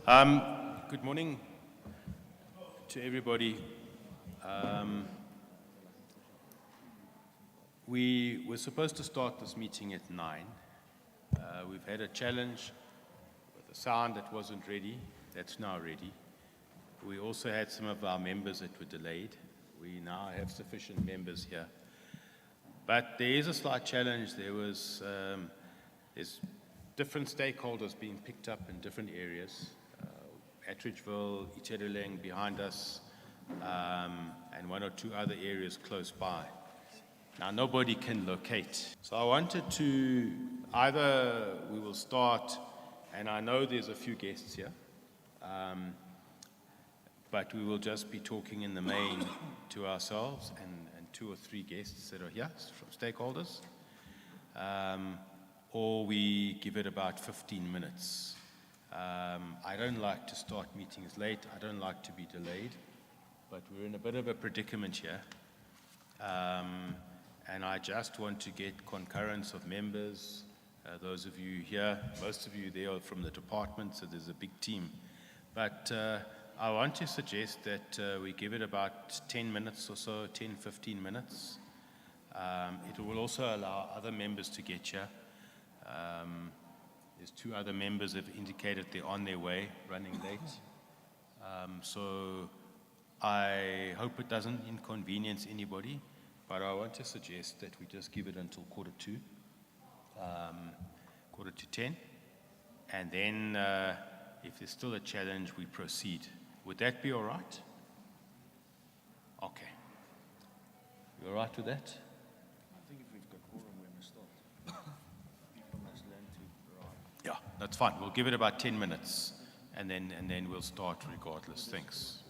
Good morning to everybody. We were supposed to start this meeting at 9. We've had a challenge with the sound that wasn't ready. That's now ready. We also had some of our members that were delayed. We now have sufficient members here. But there is a slight challenge. There's different stakeholders being picked up in different areas. Atteridgeville, Iterileng behind us, and one or two other areas close by. Now, nobody can locate. So I wanted to, either we will start, and I know there's a few guests here, but we will just be talking in the main to ourselves and two or three guests that are here from stakeholders, or we give it about 15 minutes. I don't like to start meetings late. I don't like to be delayed, but we're in a bit of a predicament here. And I just want to get concurrence of members. Those of you here, most of you there are from the department, so there's a big team. But I want to suggest that we give it about 10 minutes or so, 10, 15 minutes. It will also allow other members to get here. There's two other members that have indicated they're on their way, running late. So I hope it doesn't inconvenience anybody, but I want to suggest that we just give it until 9:45, 9:45, and then if there's still a challenge, we proceed. Would that be all right? Okay. You all right with that? I think if we've got quorum when we start, people must learn to arrive. Yeah, that's fine. We'll give it about 10 minutes, and then we'll start regardless. Thanks.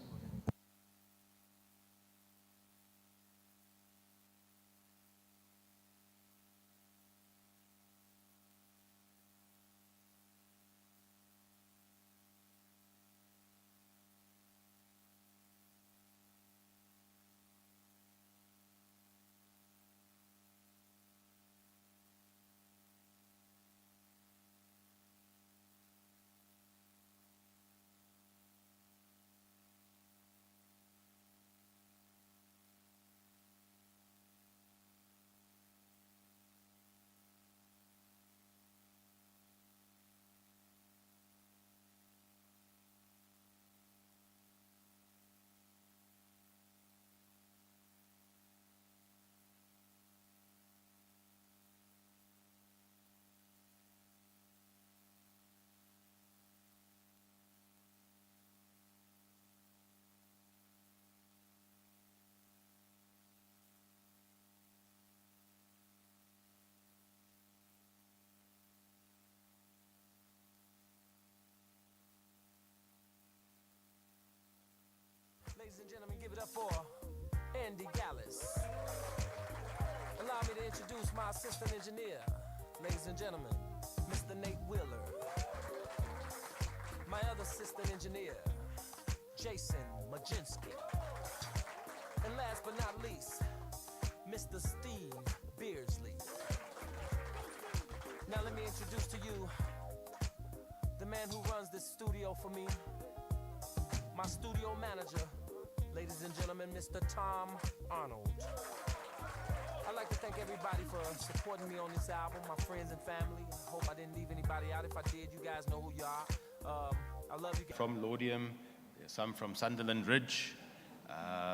Ladies and gentlemen, give it up for Andy Gallus. Allow me to introduce my assistant engineer. Ladies and gentlemen, Mr. Nate Wheeler. My other assistant engineer, Jason Majinski. And last but not least, Mr. Steve Beardsley. Now let me introduce to you the man who runs this studio for me, my studio manager, ladies and gentlemen, Mr. Tom Arnold. I'd like to thank everybody for supporting me on this album, my friends and family. I hope I didn't leave anybody out. If I did, you guys know who you are. I love you guys. From Laudium, some from Sunderland Ridge,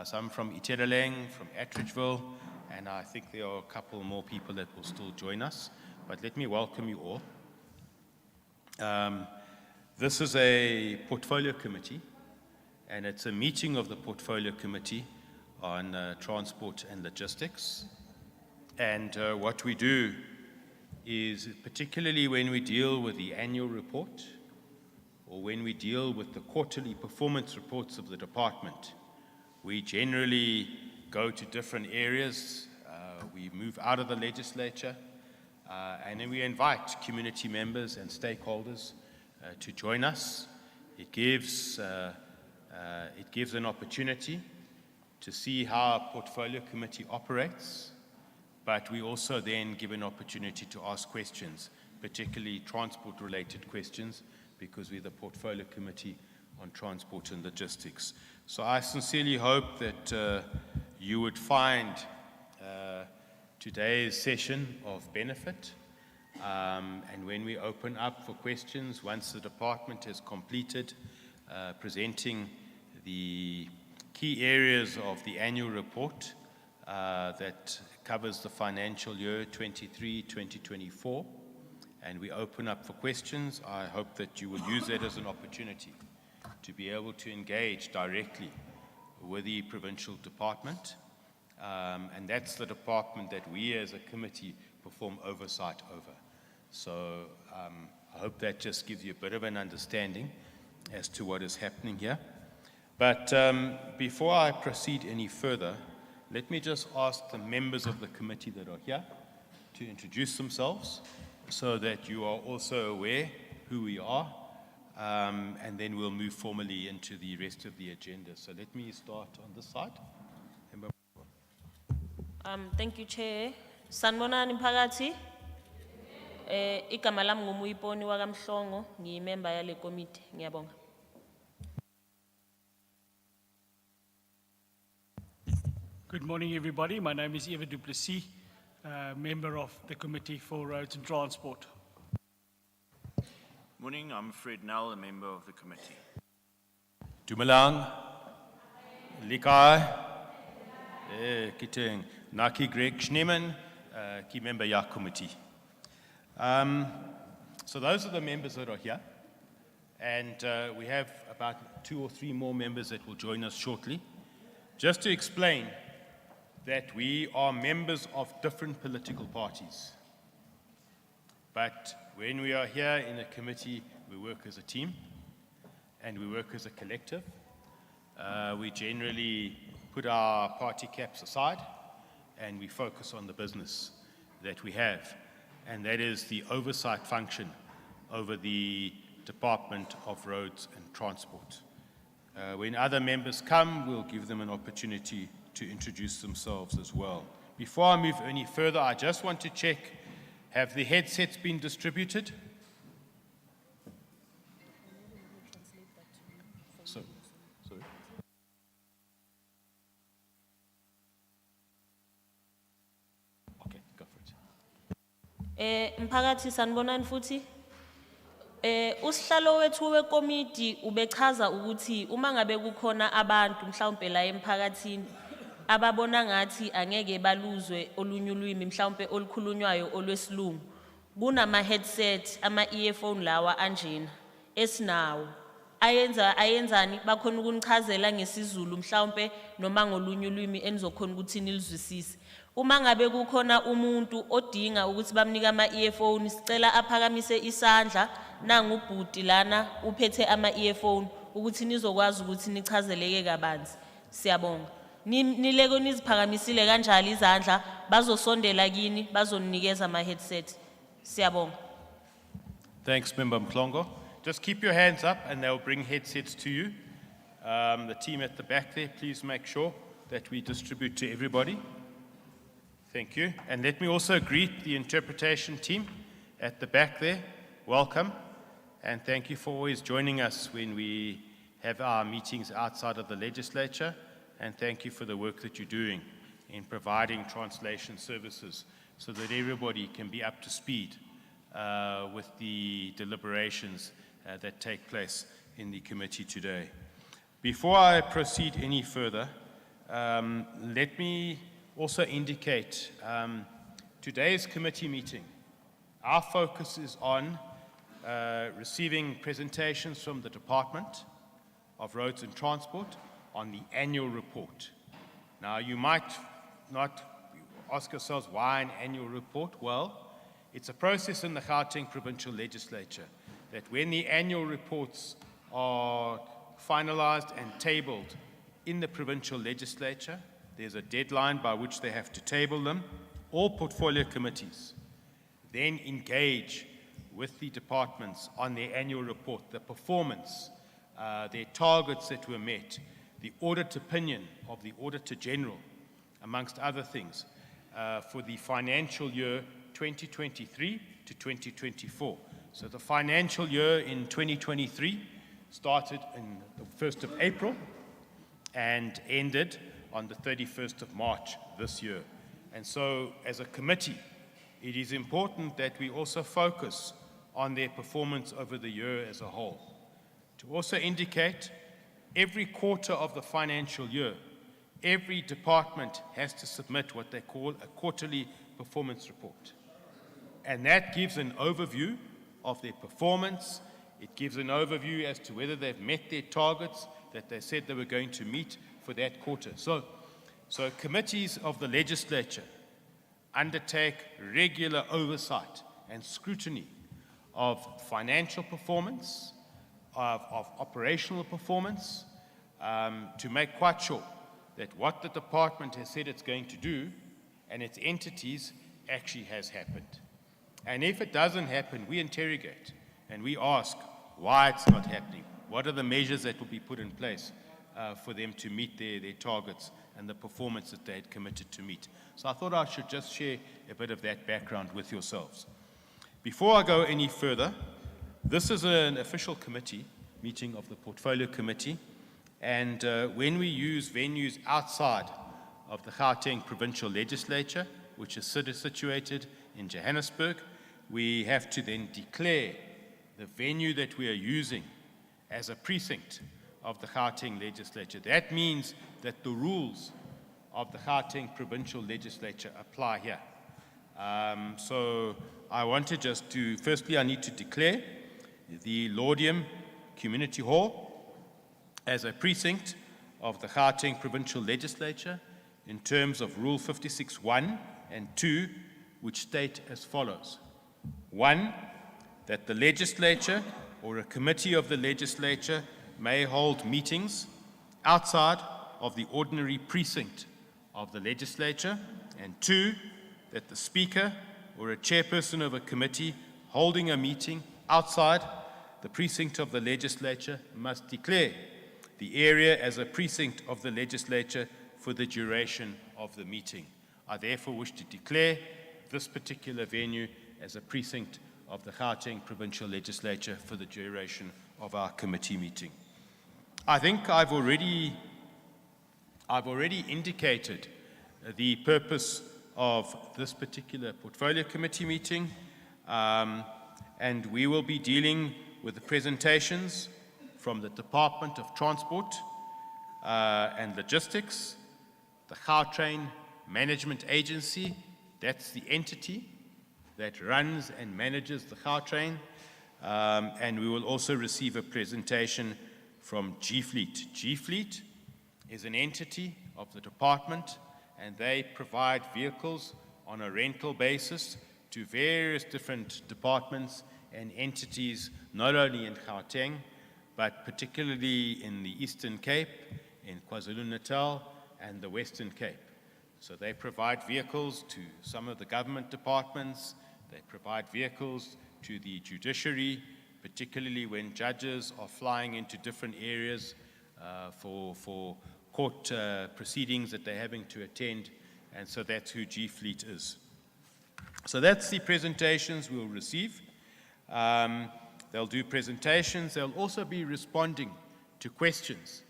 some from Iterileng, from Atteridgeville, and I think there are a couple more people that will still join us. But let me welcome you all. This is a portfolio committee, and it's a meeting of the Portfolio Committee on Transport and Logistics. And what we do is, particularly when we deal with the annual report or when we deal with the quarterly performance reports of the department, we generally go to different areas. We move out of the legislature, and then we invite community members and stakeholders to join us. It gives an opportunity to see how our portfolio committee operates, but we also then give an opportunity to ask questions, particularly transport-related questions because we're the portfolio committee on transport and logistics. So I sincerely hope that you would find today's session of benefit. And when we open up for questions, once the department has completed presenting the key areas of the annual report that covers the financial year 23-2024, and we open up for questions, I hope that you will use that as an opportunity to be able to engage directly with the provincial department. And that's the department that we as a committee perform oversight over. So I hope that just gives you a bit of an understanding as to what is happening here. But before I proceed any further, let me just ask the members of the committee that are here to introduce themselves so that you are also aware who we are, and then we'll move formally into the rest of the agenda. So let me start on this side. Thank you, Chair. Sanibonani mphakathi. Igama lami ngumuyiponi wakamhlongo, ngiyimember yale committee. Ngiyabonga. Good morning, everybody. My name is Eva Duplessis, member of the Committee for Roads and Transport. Morning, I'm Fred Nell, a member of the committee. Dumelang, Likai, Kiteng, Naki Greg Schneemann, key member ya committee. So those are the members that are here, and we have about 2 or 3 more members that will join us shortly. Just to explain that we are members of different political parties, but when we are here in a committee, we work as a team and we work as a collective. We generally put our party caps aside and we focus on the business that we have, and that is the oversight function over the Department of Roads and Transport. When other members come, we'll give them an opportunity to introduce themselves as well. Before I move any further, I just want to check, have the headsets been distributed? Sorry. Okay, go for it. Mphakathi sanibonani futhi. Usihlalo wethu wekomiti ubechaza ukuthi uma ngabe kukhona abantu mhlawumbe la emphakathini ababona ngathi angeke baluzwe olunye ulwimi mhlawumbe olukhulunywayo olwesilungu, kunama headset ama earphone lawa anjena esinawo ayenzani bakhona ukunichazela ngesizulu mhlawumbe noma ngolunye ulwimi enizokhona ukuthi nilizwisise. Uma ngabe kukhona umuntu odinga ukuthi bamnika ama earphone, sicela aphakamise isandla nangu ubhuti lana uphethe ama earphone ukuthi nizokwazi ukuthi nichazeleke kabanzi. Siyabonga. Nileko niziphakamisile kanjalo izandla bazosondela kini bazoninikeza ama headset. Siyabonga. Thanks, Member Mklongo. Just keep your hands up and they'll bring headsets to you. The team at the back there, please make sure that we distribute to everybody. Thank you. And let me also greet the interpretation team at the back there. Welcome. And thank you for always joining us when we have our meetings outside of the legislature. And thank you for the work that you're doing in providing translation services so that everybody can be up to speed with the deliberations that take place in the committee today. Before I proceed any further, let me also indicate today's committee meeting, our focus is on receiving presentations from the Department of Roads and Transport on the annual report. Now, you might not ask yourselves why an annual report. Well, it's a process in the Gauteng provincial legislature that when the annual reports are finalized and tabled in the provincial legislature, there's a deadline by which they have to table them. All portfolio committees then engage with the departments on their annual report, the performance, their targets that were met, the audit opinion of the Auditor General, amongst other things, for the financial year 2023 to 2024. So the financial year in 2023 started on the 1st of April and ended on the 31st of March this year. And so as a committee, it is important that we also focus on their performance over the year as a whole. To also indicate every quarter of the financial year, every department has to submit what they call a quarterly performance report. And that gives an overview of their performance. It gives an overview as to whether they've met their targets that they said they were going to meet for that quarter. So committees of the legislature undertake regular oversight and scrutiny of financial performance, of operational performance, to make quite sure that what the department has said it's going to do and its entities actually has happened. And if it doesn't happen, we interrogate and we ask why it's not happening. What are the measures that will be put in place for them to meet their targets and the performance that they had committed to meet? So I thought I should just share a bit of that background with yourselves. Before I go any further, this is an official committee meeting of the Portfolio Committee, and when we use venues outside of the Gauteng Provincial Legislature, which is situated in Johannesburg, we have to then declare the venue that we are using as a precinct of the Gauteng Legislature. That means that the rules of the Gauteng Provincial Legislature apply here. So I want to just do, firstly I need to declare the Laudium Community Hall as a precinct of the Gauteng Provincial Legislature in terms of Rule 56(1) and 2, which state as follows. 1, that the legislature or a committee of the legislature may hold meetings outside of the ordinary precinct of the legislature. And 2, that the speaker or a chairperson of a committee holding a meeting outside the precinct of the legislature must declare the area as a precinct of the legislature for the duration of the meeting. I therefore wish to declare this particular venue as a precinct of the Gauteng Provincial Legislature for the duration of our committee meeting. I think I've already indicated the purpose of this particular Portfolio Committee meeting, and we will be dealing with the presentations from the Department of Transport and Logistics, the Gautrain Management Agency, that's the entity that runs and manages the Gautrain, and we will also receive a presentation from Gfleet. Gfleet is an entity of the department, and they provide vehicles on a rental basis to various different departments and entities, not only in Gauteng, but particularly in the Eastern Cape, in KwaZulu-Natal, and the Western Cape. So they provide vehicles to some of the government departments. They provide vehicles to the judiciary, particularly when judges are flying into different areas for court proceedings that they're having to attend. And so that's who Gfleet is. So that's the presentations we'll receive. They'll do presentations. They'll also be responding to questions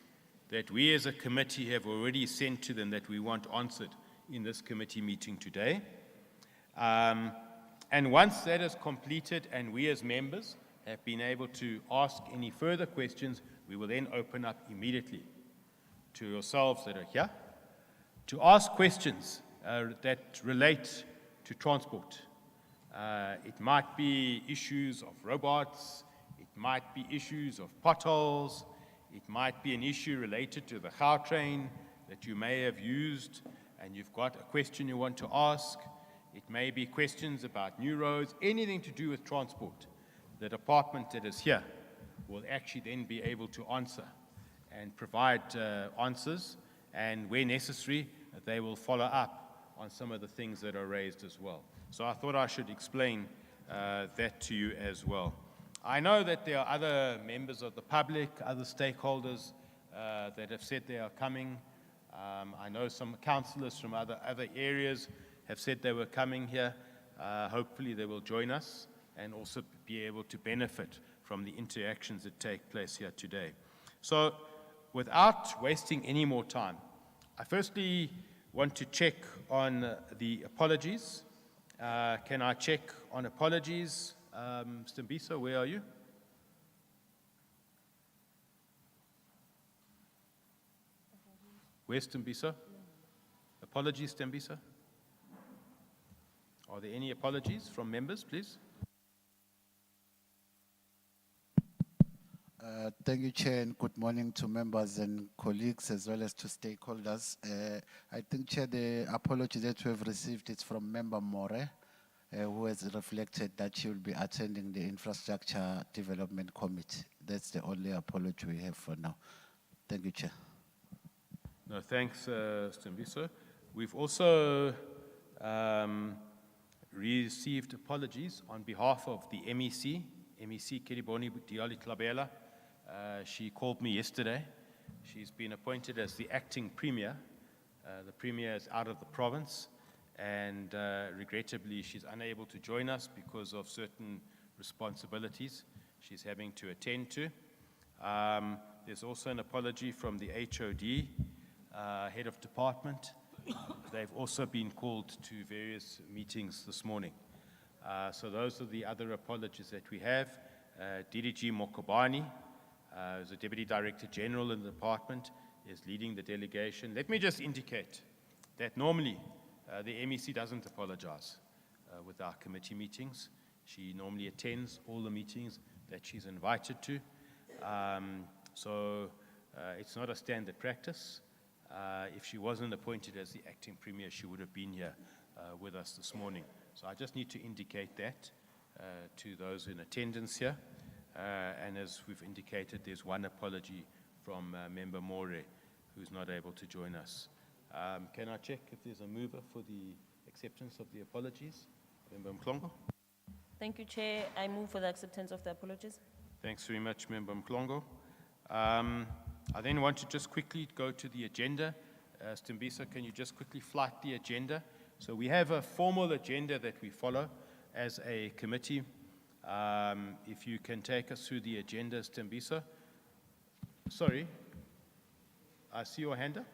that we as a committee have already sent to them that we want answered in this committee meeting today. And once that is completed and we as members have been able to ask any further questions, we will then open up immediately to yourselves that are here to ask questions that relate to transport. It might be issues of robots, it might be issues of potholes, it might be an issue related to the Gautrain that you may have used and you've got a question you want to ask. It may be questions about new roads, anything to do with transport. The department that is here will actually then be able to answer and provide answers, and where necessary, they will follow up on some of the things that are raised as well. So I thought I should explain that to you as well. I know that there are other members of the public, other stakeholders that have said they are coming. I know some councillors from other areas have said they were coming here. Hopefully they will join us and also be able to benefit from the interactions that take place here today. So, without wasting any more time, I firstly want to check on the apologies. Can I check on apologies? Stembiso, where are you? Where's Stembiso? Apologies, Stembiso? Are there any apologies from members, please? Thank you, Chair, and good morning to members and colleagues as well as to stakeholders. I think, Chair, the apology that we have received is from Member More, who has reflected that she will be attending the Infrastructure Development Committee. That's the only apology we have for now. Thank you, Chair. No, thanks, Stembiso. We've also received apologies on behalf of the MEC Kiriboni Diali Tlabela. She called me yesterday. She's been appointed as the acting premier. The premier is out of the province, and regrettably, she's unable to join us because of certain responsibilities she's having to attend to. There's also an apology from the HOD, head of department. They've also been called to various meetings this morning. So those are the other apologies that we have. DDG Mokobani, who's the Deputy Director General in the department, is leading the delegation. Let me just indicate that normally the MEC doesn't apologize with our committee meetings. She normally attends all the meetings that she's invited to. So it's not a standard practice. If she wasn't appointed as the acting premier, she would have been here with us this morning. So I just need to indicate that to those in attendance here. And as we've indicated, there's one apology from Member More, who's not able to join us. Can I check if there's a mover for the acceptance of the apologies? Member Mklongo? Thank you, Chair. I move for the acceptance of the apologies. Thanks very much, Member Mklongo. I then want to just quickly go to the agenda. Stembiso, can you just quickly flight the agenda? So we have a formal agenda that we follow as a committee. If you can take us through the agenda, Stembiso. Sorry, I see your hand up.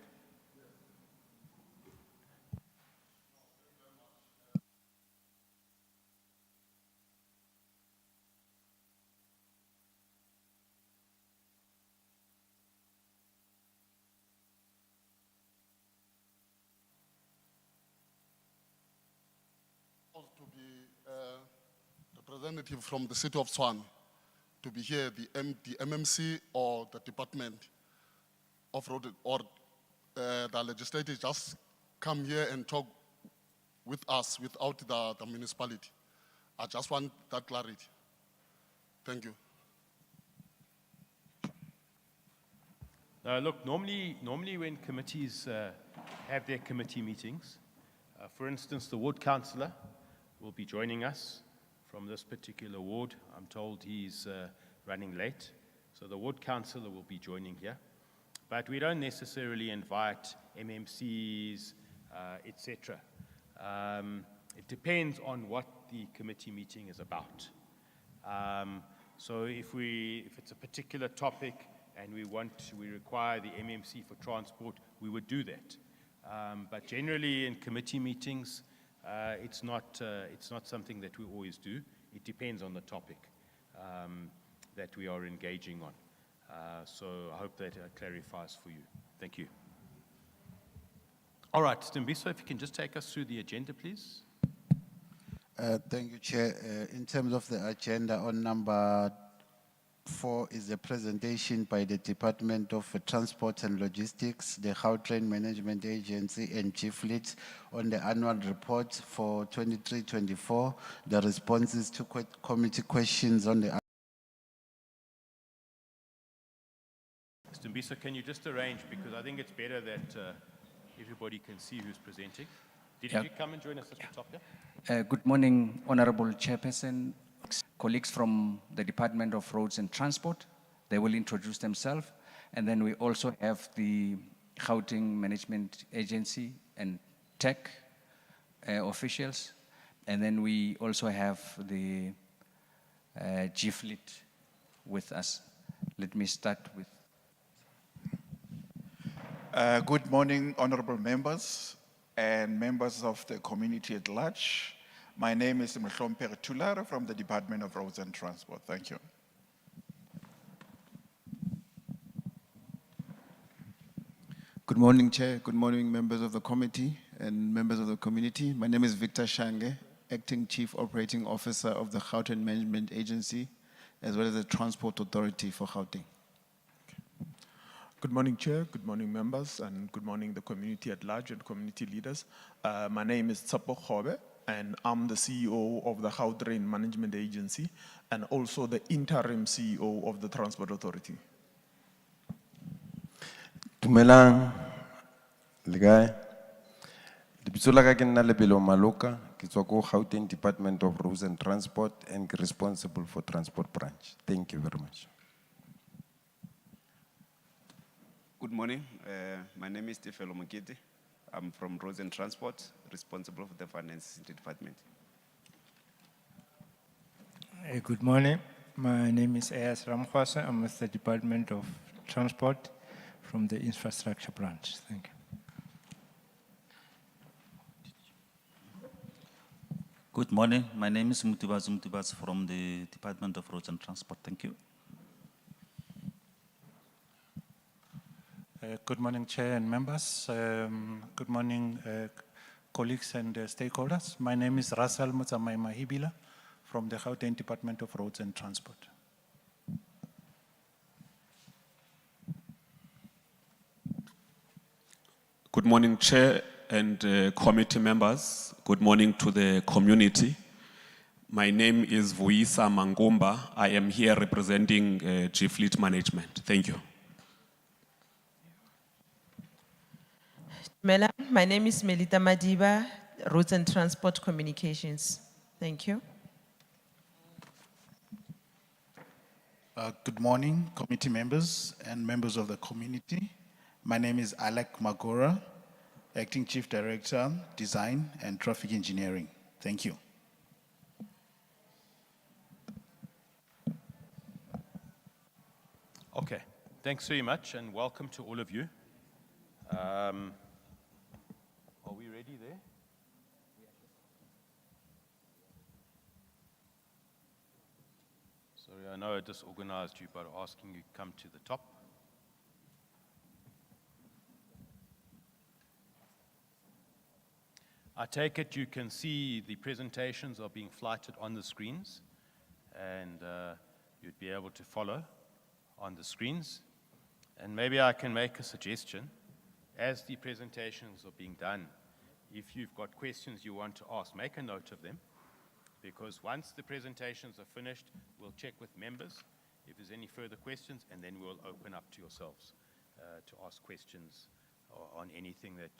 To be representative from the city of Tshwane, to be here, the MMC or the Department of Road or the legislators just come here and talk with us without the municipality. I just want that clarity. Thank you. Look, normally when committees have their committee meetings, for instance, the ward councillor will be joining us from this particular ward. I'm told he's running late, so the ward councillor will be joining here. But we don't necessarily invite MMCs, etc. It depends on what the committee meeting is about. So if it's a particular topic and we require the MMC for transport, we would do that. But generally in committee meetings, it's not something that we always do. It depends on the topic that we are engaging on. So I hope that clarifies for you. Thank you. All right, Stembiso, if you can just take us through the agenda, please. Thank you, Chair. In terms of the agenda, on number 4 is a presentation by the Department of Transport and Logistics, the Gautrain Management Agency and Gfleet on the annual report for 23-24, the responses to committee questions on the... Stembiso, can you just arrange, because I think it's better that everybody can see who's presenting. Did you come and join us at the top here? Good morning, Honourable Chairperson, colleagues from the Department of Roads and Transport. They will introduce themselves. And then we also have the Gauteng Management Agency and tech officials. And then we also have the Gfleet with us. Let me start with. Good morning, honorable members and members of the community at large. My name is Mhlompe Tulara from the Department of Roads and Transport. Thank you. Good morning, Chair. Good morning, members of the committee and members of the community. My name is Victor Shange, Acting Chief Operating Officer of the Gautrain Management Agency, as well as the Transport Authority for Gauteng. Good morning, Chair. Good morning, members, and good morning, the community at large and community leaders. My name is Tsapo Khobe, and I'm the CEO of the Gautrain Management Agency and also the interim CEO of the Transport Authority. Dumelang, le kae? Lebitso la ka ke nna Lebelo Maloka, ke tswa ko Gauteng Department of Roads and Transport and ke responsible for transport branch. Thank you very much. Good morning. My name is Tefelo Mokete. I'm from Roads and Transport, responsible for the finance department. Good morning. My name is Ayas Ramkhwasa. I'm with the Department of Transport from the infrastructure branch. Thank you. Good morning. My name is Mutubaz from the Department of Roads and Transport. Thank you. Good morning, Chair and members. Good morning, colleagues and stakeholders. My name is Rasal Mutsamai Mahibila from the Gauteng Department of Roads and Transport. Good morning, Chair and committee members. Good morning to the community. My name is Vuisa Mangumba. I am here representing Gfleet Management. Thank you. My name is Melita Madiba, Roads and Transport Communications. Thank you. Good morning, committee members and members of the community. My name is Alec Magora, Acting Chief Director, Design and Traffic Engineering. Thank you. Okay, thanks very much and welcome to all of you. Are we ready there? Sorry, I know I disorganized you by asking you to come to the top. I take it you can see the presentations are being flighted on the screens and you'd be able to follow on the screens. And maybe I can make a suggestion. As the presentations are being done, if you've got questions you want to ask, make a note of them, because once the presentations are finished, we'll check with members if there's any further questions, and then we'll open up to yourselves to ask questions on anything that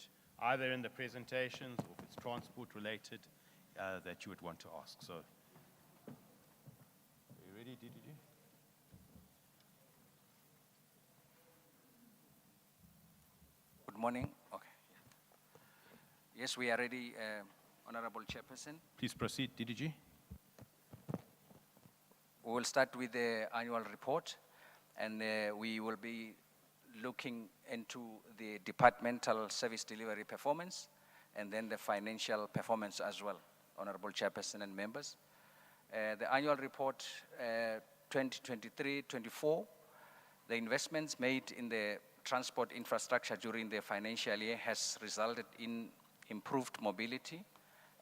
either in the presentations or if it's transport related that you would want to ask. So, are you ready, DDG? Good morning. Okay. Yes, we are ready, Honourable Chairperson. Please proceed, DDG. We will start with the annual report, and we will be looking into the departmental service delivery performance and then the financial performance as well, Honourable Chairperson and members. The annual report 2023-24, the investments made in the transport infrastructure during the financial year has resulted in improved mobility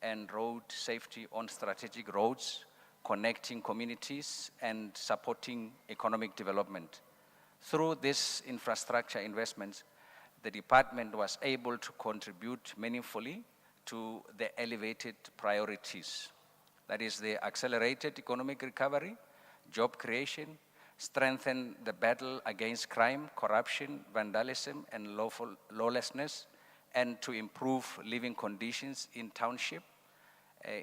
and road safety on strategic roads, connecting communities and supporting economic development. Through this infrastructure investments, the department was able to contribute meaningfully to the elevated priorities. That is the accelerated economic recovery, job creation, strengthen the battle against crime, corruption, vandalism, and lawlessness, and to improve living conditions in township,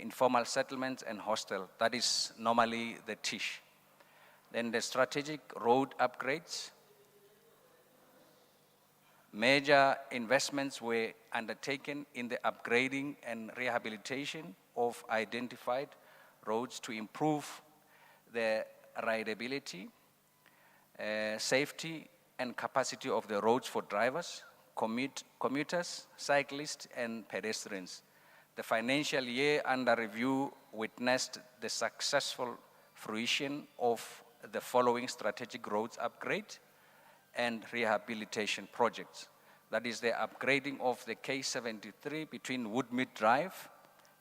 informal settlements, and hostel. That is normally the TISH. Then the strategic road upgrades. Major investments were undertaken in the upgrading and rehabilitation of identified roads to improve the rideability, safety and capacity of the roads for drivers, commuters, cyclists and pedestrians. The financial year under review witnessed the successful fruition of the following strategic roads upgrade and rehabilitation projects. That is the upgrading of the K73 between Woodmead Drive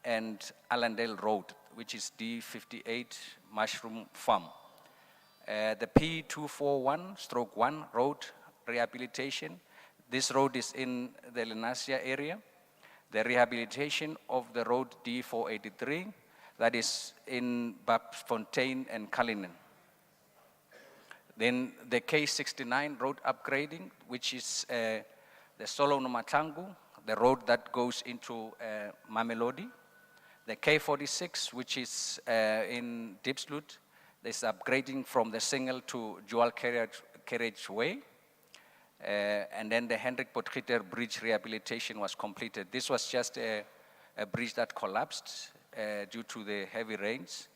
and Allendale Road, which is D58 Mushroom Farm. The P241/1 road rehabilitation. This road is in the Lenasia area. The rehabilitation of the road D483, that is in Babsfontein and Cullinan. Then the K69 road upgrading, which is the Solomon Matangu, the road that goes into Mamelodi. The K46, which is in Diepsloot, this upgrading from the single to dual carriageway. And then the Hendrik Potgieter Bridge rehabilitation was completed. This was just a bridge that collapsed due to the heavy rains.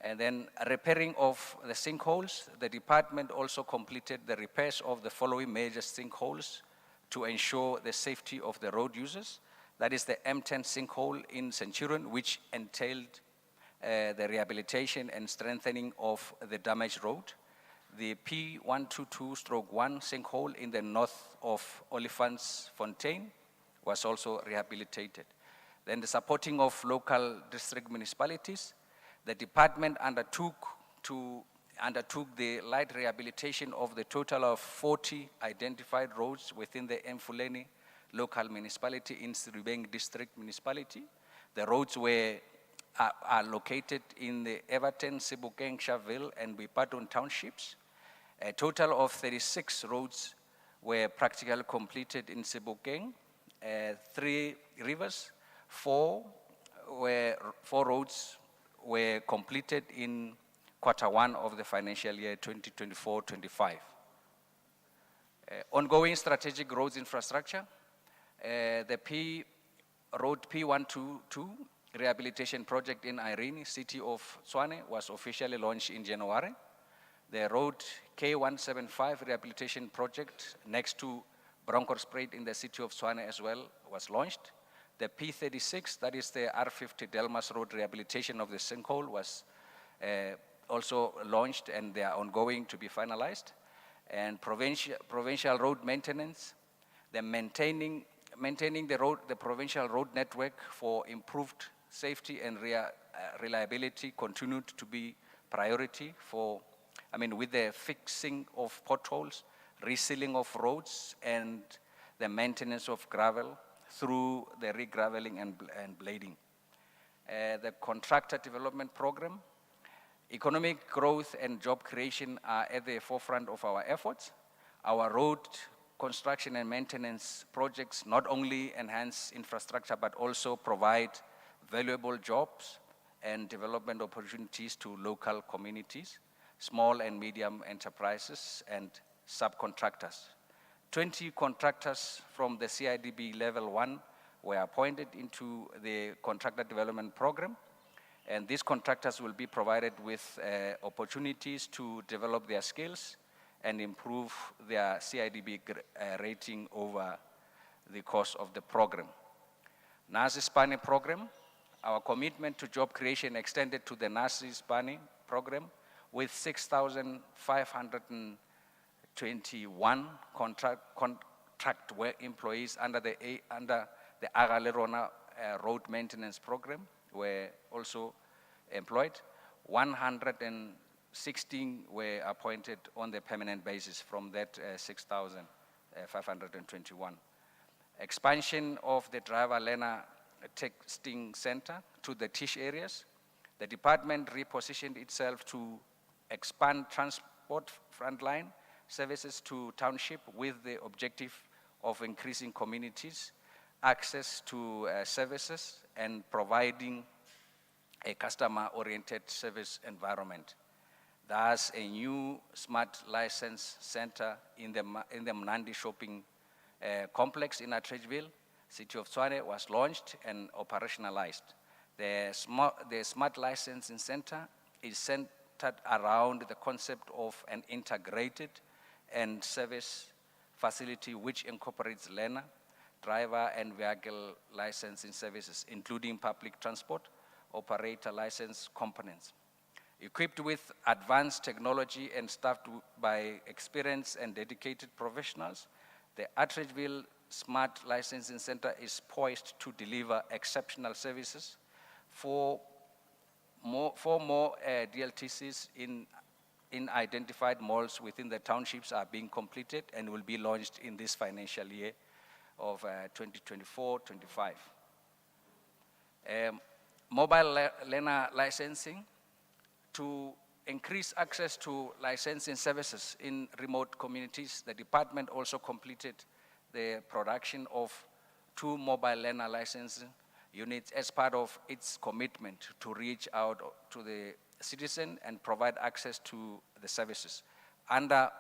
And then repairing of the sinkholes, the department also completed the repairs of the following major sinkholes to ensure the safety of the road users. That is the M10 sinkhole in Centurion, which entailed the rehabilitation and strengthening of the damaged road. The P122/1 sinkhole in the north of Oliphants Fontaine was also rehabilitated. Then the supporting of local district municipalities, the department undertook the light rehabilitation of the total of 40 identified roads within the Mfuleni local municipality in Sribeng district municipality. The roads are located in the Everton, Sebokeng, Sharpeville, and Bipaton townships. A total of 36 roads were practically completed in Sebokeng, 3 rivers, 4 roads were completed in Q1 of the financial year 2024-25. Ongoing strategic roads infrastructure, the road P122 rehabilitation project in Irene, city of Tshwane, was officially launched in January. The road K175 rehabilitation project next to Bronkhorstspruit in the city of Tshwane as well was launched. The P36, that is the R50 Delmas Road rehabilitation of the sinkhole, was also launched, and they are ongoing to be finalized. And provincial road maintenance, the maintaining the provincial road network for improved safety and reliability continued to be priority with the fixing of potholes, resealing of roads, and the maintenance of gravel through the re-graveling and blading. The contractor development program, economic growth and job creation are at the forefront of our efforts. Our road construction and maintenance projects not only enhance infrastructure but also provide valuable jobs and development opportunities to local communities, small and medium enterprises, and subcontractors. 20 contractors from the CIDB Level 1 were appointed into the contractor development program, and these contractors will be provided with opportunities to develop their skills and improve their CIDB rating over the course of the program. Nazi Spani program, our commitment to job creation extended to the Nazi Spani program with 6,521 contract work employees under the Agalerona road maintenance program were also employed. 116 were appointed on the permanent basis from that 6,521. Expansion of the driver learner testing center to the Tish areas. The department repositioned itself to expand transport frontline services to township with the objective of increasing communities' access to services and providing a customer-oriented service environment. Thus, a new smart license center in the Mnandi shopping complex in Atteridgeville, city of Tshwane, was launched and operationalized. The smart licensing center is centered around the concept of an integrated and service facility which incorporates learner, driver and vehicle licensing services, including public transport, operator license components. Equipped with advanced technology and staffed by experienced and dedicated professionals, the Atteridgeville Smart Licensing Center is poised to deliver exceptional services. Four more DLTCs in identified malls within the townships are being completed and will be launched in this financial year of 2024-25. Mobile learner licensing. To increase access to licensing services in remote communities, the department also completed the production of 2 mobile learner licensing units as part of its commitment to reach out to the citizen and provide access to the services. A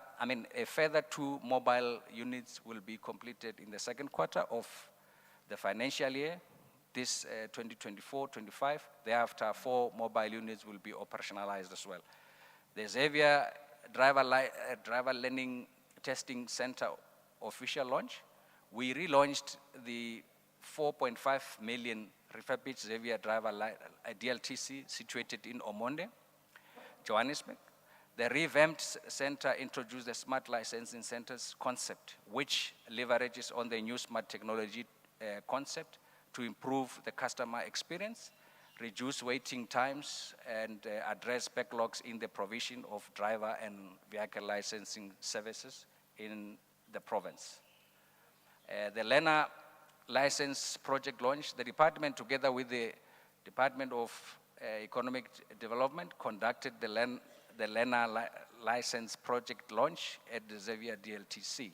further 2 mobile units will be completed in the second quarter of the financial year, this 2024-25. Thereafter, 4 mobile units will be operationalized as well. The Xavier Driver Learning Testing Center official launch. We relaunched the 4.5 million refurbished Xavier Driver DLTC situated in Omonde, Johannesburg. The revamped center introduced the Smart Licensing Centers concept, which leverages on the new smart technology concept to improve the customer experience, reduce waiting times, and address backlogs in the provision of driver and vehicle licensing services in the province. The learner license project launch, the department together with the Department of Economic Development conducted the learner license project launch at the Xavier DLTC.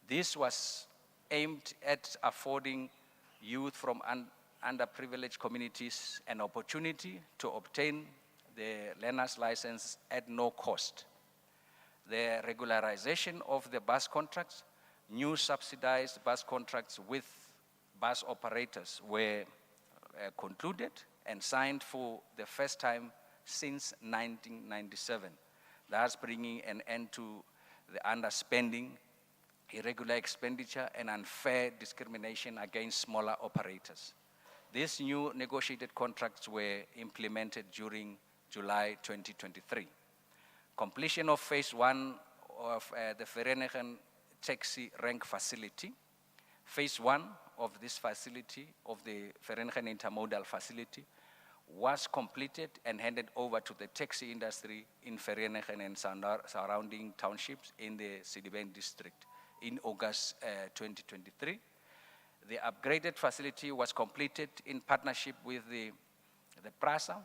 This was aimed at affording youth from underprivileged communities an opportunity to obtain the learner's license at no cost. The regularization of the bus contracts, new subsidized bus contracts with bus operators were concluded and signed for the first time since 1997, thus bringing an end to the underspending, irregular expenditure, and unfair discrimination against smaller operators. These new negotiated contracts were implemented during July 2023. Completion of phase 1 of the Vereeniging taxi rank facility. Phase 1 of this facility, of the Vereeniging intermodal facility, was completed and handed over to the taxi industry in Vereeniging and surrounding townships in the Sedibeng district in August 2023. The upgraded facility was completed in partnership with the PRASA,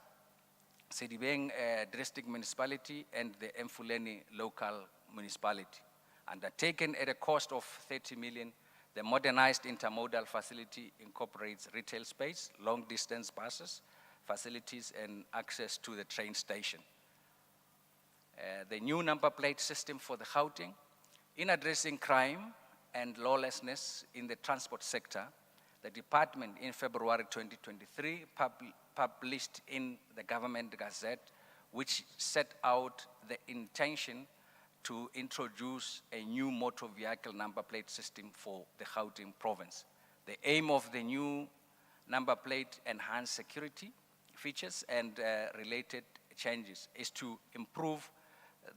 Sedibeng District Municipality, and the Mfuleni Local Municipality. Undertaken at a cost of 30 million, the modernized intermodal facility incorporates retail space, long-distance buses, facilities, and access to the train station. The new number plate system for the Gauteng. In addressing crime and lawlessness in the transport sector, the department in February 2023 published in the Government Gazette, which set out the intention to introduce a new motor vehicle number plate system for the Gauteng province. The aim of the new number plate enhanced security features and related changes is to improve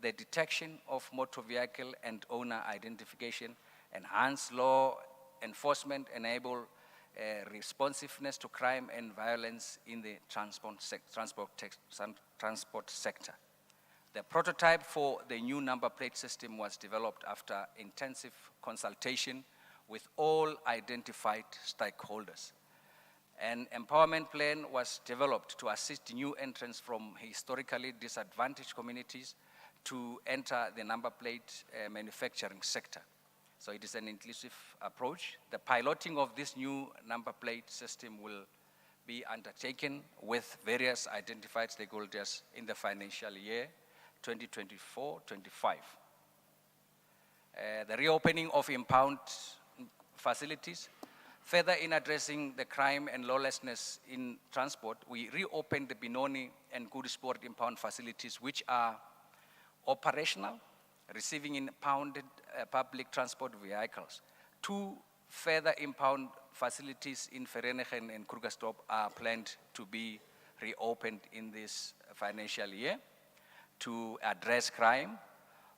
the detection of motor vehicle and owner identification, enhance law enforcement, enable responsiveness to crime and violence in the transport sector. The prototype for the new number plate system was developed after intensive consultation with all identified stakeholders. An empowerment plan was developed to assist new entrants from historically disadvantaged communities to enter the number plate manufacturing sector. So it is an inclusive approach. The piloting of this new number plate system will be undertaken with various identified stakeholders in the financial year 2024-25. The reopening of impound facilities. Further, in addressing the crime and lawlessness in transport, we reopened the Benoni and Goodsport impound facilities, which are operational, receiving impounded public transport vehicles. 2 further impound facilities in Vereeniging and Krugersdorp are planned to be reopened in this financial year to address crime,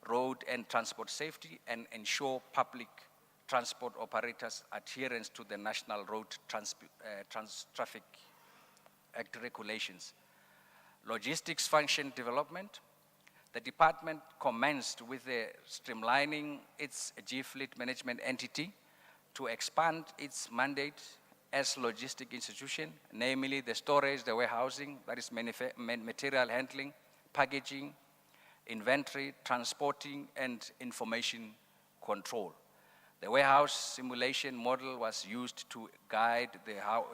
road and transport safety, and ensure public transport operators' adherence to the National Road Traffic Act regulations. Logistics function development. The department commenced with the streamlining its Gfleet management entity to expand its mandate as logistic institution, namely the storage, the warehousing, that is material handling, packaging, inventory, transporting, and information control. The warehouse simulation model was used to guide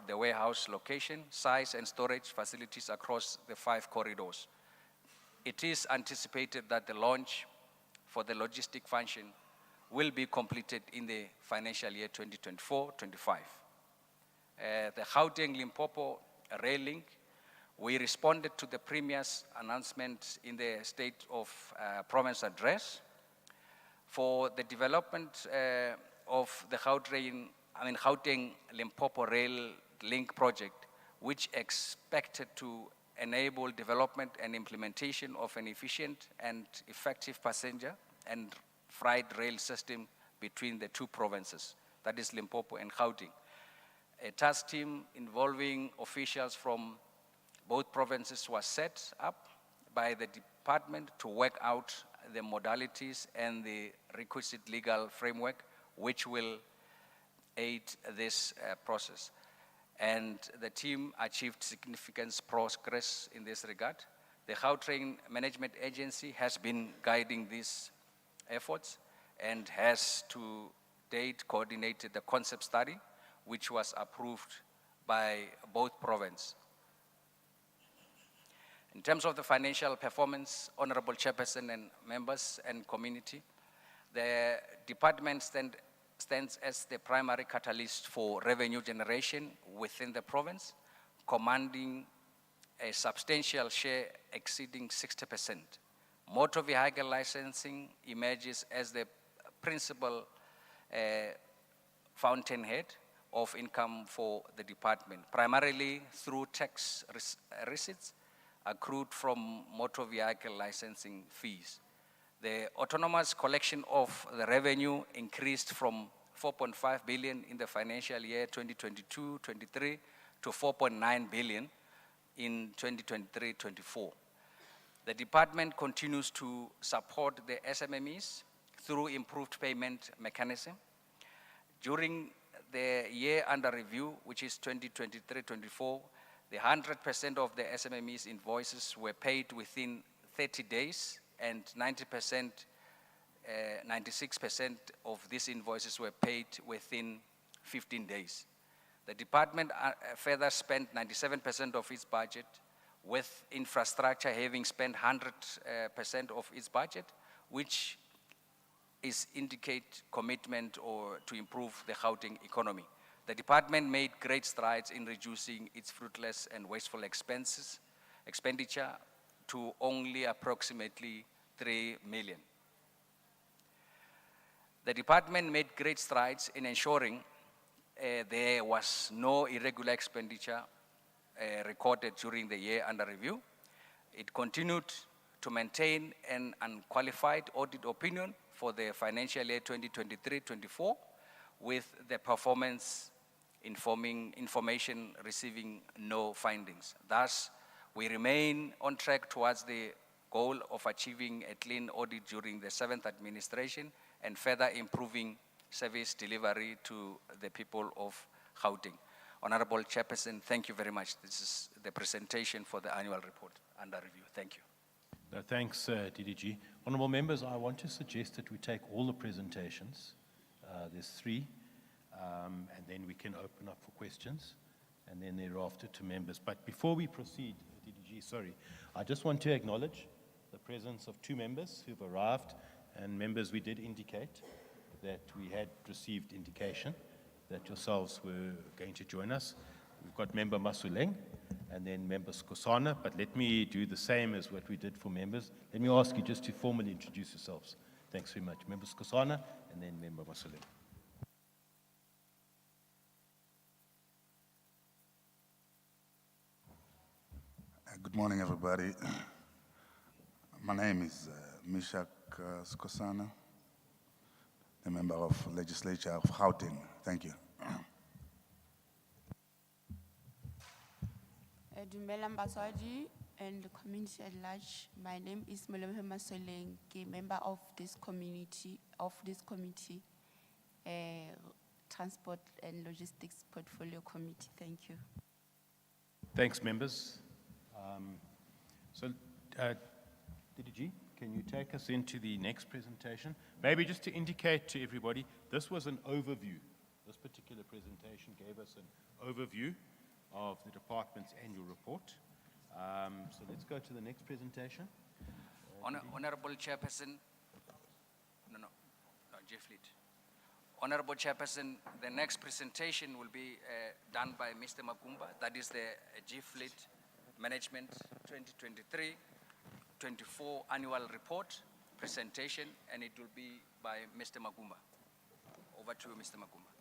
the warehouse location, size, and storage facilities across the 5 corridors. It is anticipated that the launch for the logistic function will be completed in the financial year 2024-25. The Gauteng-Limpopo rail link, we responded to the Premier's announcement in the State of Province address for the development of the Gauteng-Limpopo rail link project, which expected to enable development and implementation of an efficient and effective passenger and freight rail system between the 2 provinces, that is Limpopo and Gauteng. A task team involving officials from both provinces was set up by the department to work out the modalities and the requisite legal framework which will aid this process. And the team achieved significant progress in this regard. The Gautrain Management Agency has been guiding these efforts and has to date coordinated the concept study, which was approved by both provinces. In terms of the financial performance, Honourable Chairperson and members and community, the department stands as the primary catalyst for revenue generation within the province, commanding a substantial share exceeding 60%. Motor vehicle licensing emerges as the principal fountainhead of income for the department, primarily through tax receipts accrued from motor vehicle licensing fees. The autonomous collection of the revenue increased from 4.5 billion in the financial year 2022-23 to 4.9 billion in 2023-24. The department continues to support the SMMEs through improved payment mechanism. During the year under review, which is 2023-24, the 100% of the SMMEs invoices were paid within 30 days, and 96% of these invoices were paid within 15 days. The department further spent 97% of its budget, with infrastructure having spent 100% of its budget, which is indicate commitment to improve the Gauteng economy. The department made great strides in reducing its fruitless and wasteful expenditure to only approximately 3 million. The department made great strides in ensuring there was no irregular expenditure recorded during the year under review. It continued to maintain an unqualified audit opinion for the financial year 2023-24, with the performance information receiving no findings. Thus, we remain on track towards the goal of achieving a clean audit during the 7th administration and further improving service delivery to the people of Gauteng. Honourable Chairperson, thank you very much. This is the presentation for the annual report under review. Thank you. Thanks, DDG. Honourable members, I want to suggest that we take all the presentations. There's 3, and then we can open up for questions, and then thereafter to members. But before we proceed, DDG, sorry, I just want to acknowledge the presence of 2 members who've arrived, and members, we did indicate that we had received indication that yourselves were going to join us. We've got Member Masuleng and then Member Skosana, but let me do the same as what we did for members. Let me ask you just to formally introduce yourselves. Thanks very much. Member Skosana and then Member Masuleng. Good morning, everybody. My name is Mishak Skosana, a member of Legislature of Gauteng. Thank you. Dumela Mbaswaji and the community at large. My name is Molemohe Masoleng, member of this community, Transport and Logistics Portfolio Committee. Thank you. Thanks, members. DDG, can you take us into the next presentation? Maybe just to indicate to everybody, this was an overview. This particular presentation gave us an overview of the department's annual report. So let's go to the next presentation. Honourable Chairperson, Gfleet. Honourable Chairperson, the next presentation will be done by Mr. Magumba. That is the Gfleet Management 2023-24 annual report presentation, and it will be by Mr. Magumba. Over to you, Mr. Magumba.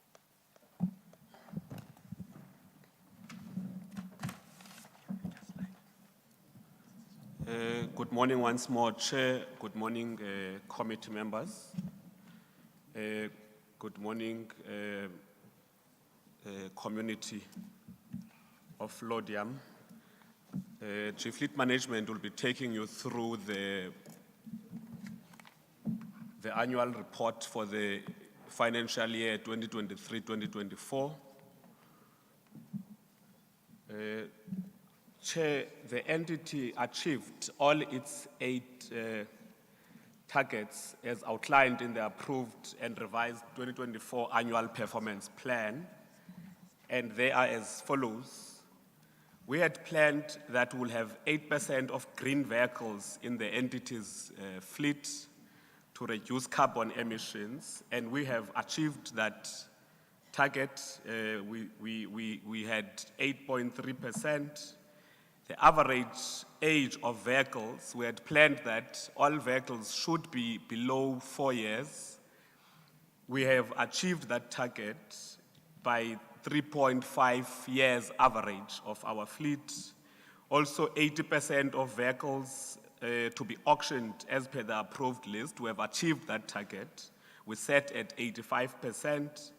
Good morning once more, Chair. Good morning, committee members. Good morning, community of Laudium. Gfleet Management will be taking you through the annual report for the financial year 2023-2024. Chair, the entity achieved all its 8 targets as outlined in the approved and revised 2024 annual performance plan, and they are as follows. We had planned that we'll have 8% of green vehicles in the entity's fleet to reduce carbon emissions, and we have achieved that target. We had 8.3%. The average age of vehicles, we had planned that all vehicles should be below 4 years. We have achieved that target by 3.5 years average of our fleet. Also, 80% of vehicles to be auctioned as per the approved list. We have achieved that target. We set at 85%.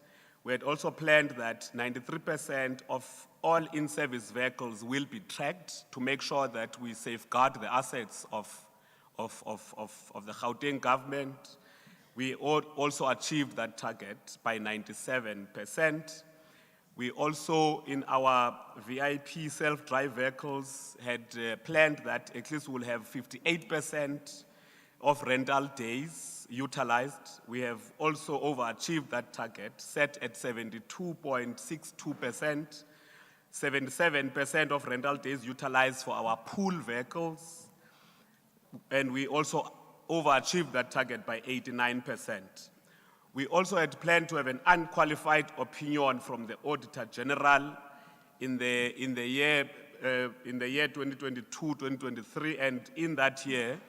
We had also planned that 93% of all in-service vehicles will be tracked to make sure that we safeguard the assets of the Gauteng government. We also achieved that target by 97%. We also, in our VIP self-drive vehicles, had planned that at least we'll have 58% of rental days utilized. We have also overachieved that target, set at 72.62%. 77% of rental days utilized for our pool vehicles. And we also overachieved that target by 89%. We also had planned to have an unqualified opinion from the Auditor General in the year 2022-2023, and in that year,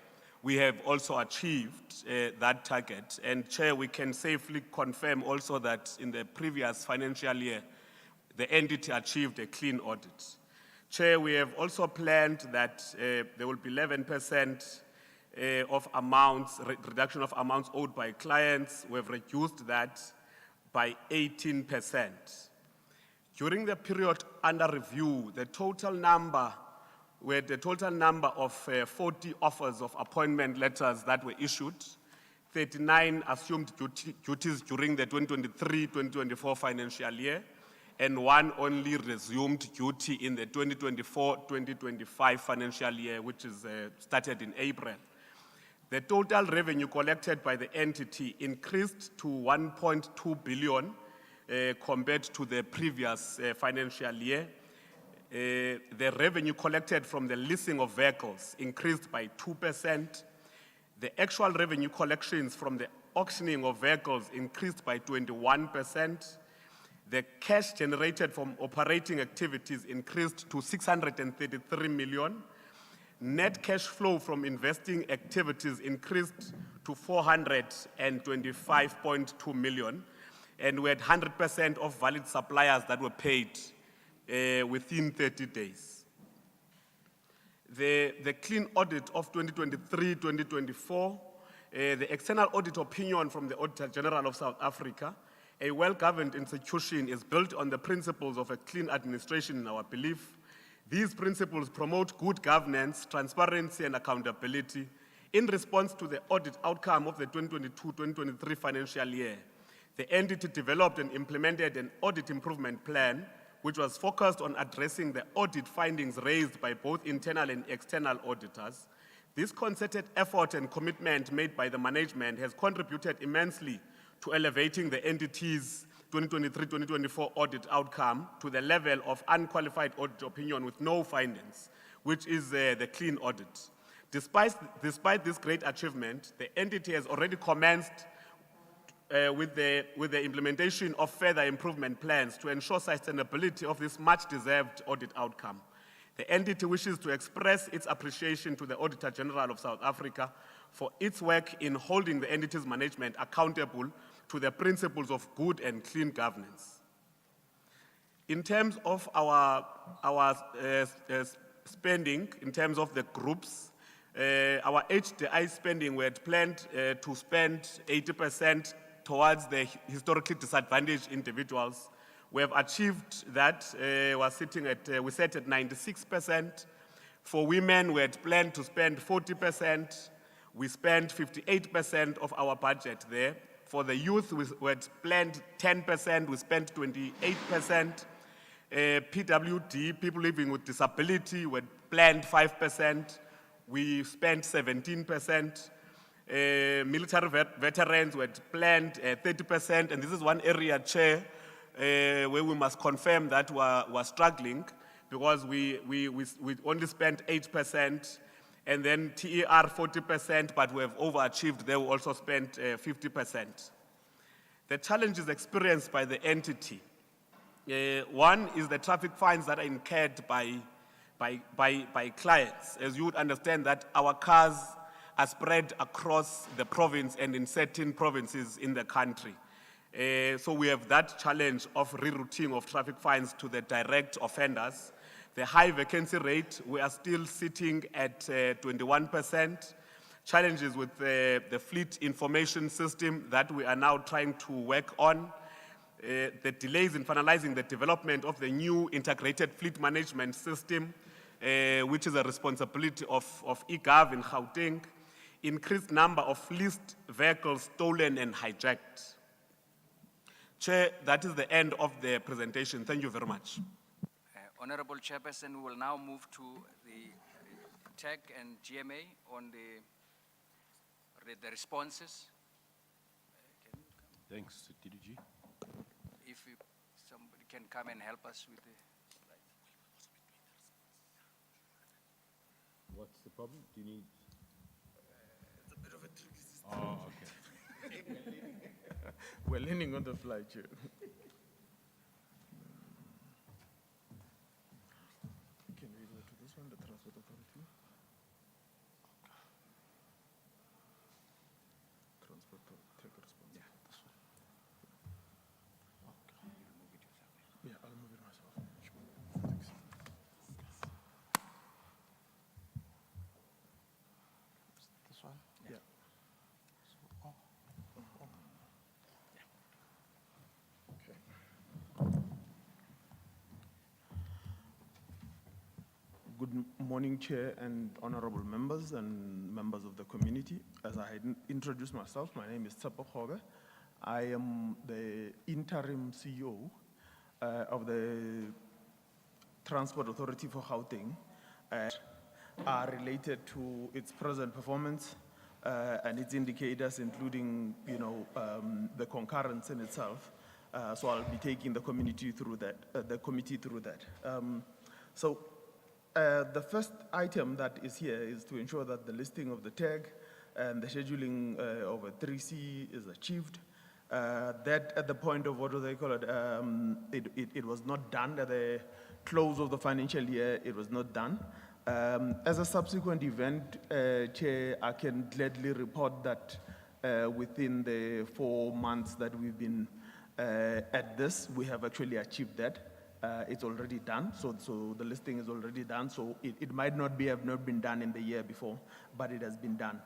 we have also achieved that target. And Chair, we can safely confirm also that in the previous financial year, the entity achieved a clean audit. Chair, we have also planned that there will be 11% of amounts, reduction of amounts owed by clients. We have reduced that by 18%. During the period under review, the total number of 40 offers of appointment letters that were issued, 39 assumed duties during the 2023-2024 financial year, and 1 only resumed duty in the 2024-2025 financial year, which is started in April. The total revenue collected by the entity increased to 1.2 billion compared to the previous financial year. The revenue collected from the leasing of vehicles increased by 2%. The actual revenue collections from the auctioning of vehicles increased by 21%. The cash generated from operating activities increased to 633 million. Net cash flow from investing activities increased to 425.2 million. And we had 100% of valid suppliers that were paid within 30 days. The clean audit of 2023-2024, the external audit opinion from the Auditor General of South Africa, a well-governed institution is built on the principles of a clean administration in our belief. These principles promote good governance, transparency, and accountability. In response to the audit outcome of the 2022-2023 financial year, the entity developed and implemented an audit improvement plan which was focused on addressing the audit findings raised by both internal and external auditors. This concerted effort and commitment made by the management has contributed immensely to elevating the entity's 2023-2024 audit outcome to the level of unqualified audit opinion with no findings, which is the clean audit. Despite this great achievement, the entity has already commenced with the implementation of further improvement plans to ensure sustainability of this much-deserved audit outcome. The entity wishes to express its appreciation to the Auditor General of South Africa for its work in holding the entity's management accountable to the principles of good and clean governance. In terms of our spending, in terms of the groups, our HDI spending, we had planned to spend 80% towards the historically disadvantaged individuals. We have achieved that. We set at 96%. For women, we had planned to spend 40%. We spent 58% of our budget there. For the youth, we had planned 10%. We spent 28%. PWD, people living with disability, we had planned 5%. We spent 17%. Military veterans were planned 30%, and this is one area, Chair, where we must confirm that we're struggling because we only spent 8%, and then TER 40%, but we have overachieved. They will also spent 50%. The challenges experienced by the entity. One is the traffic fines that are incurred by clients. As you would understand that our cars are spread across the province and in certain provinces in the country. So we have that challenge of rerouting of traffic fines to the direct offenders. The high vacancy rate, we are still sitting at 21%. Challenges with the fleet information system that we are now trying to work on. The delays in finalizing the development of the new integrated fleet management system, which is a responsibility of eGov in Gauteng. Increased number of leased vehicles stolen and hijacked. Chair, that is the end of the presentation. Thank you very much. Honourable Chairperson, we will now move to the TAG and GMA on the responses. Thanks, TDG. If somebody can come and help us with the slide. What's the problem? Do you need? It's a bit of a tricky system. Oh, okay. We're leaning on the fly, Chair. Can we go to this one, the Transport Authority? Transport take a response. Yeah, this one. Okay. Yeah, I'll move it myself. Sure. Thanks. This one? Yeah. Good morning, Chair and honorable members and members of the community. As I had introduced myself, my name is Gfleet. I am the interim CEO of the Transport Authority for Gauteng, are related to its present performance and its indicators, including, the concurrence in itself. So I'll be taking the committee through that. The first item that is here is to ensure that the listing of the tag and the scheduling of a 3C is achieved. That at the point of, what do they call it, it was not done at the close of the financial year, it was not done. As a subsequent event, Chair, I can gladly report that within the 4 months that we've been at this, we have actually achieved that. It's already done, so the listing is already done, so it might not have not been done in the year before, but it has been done.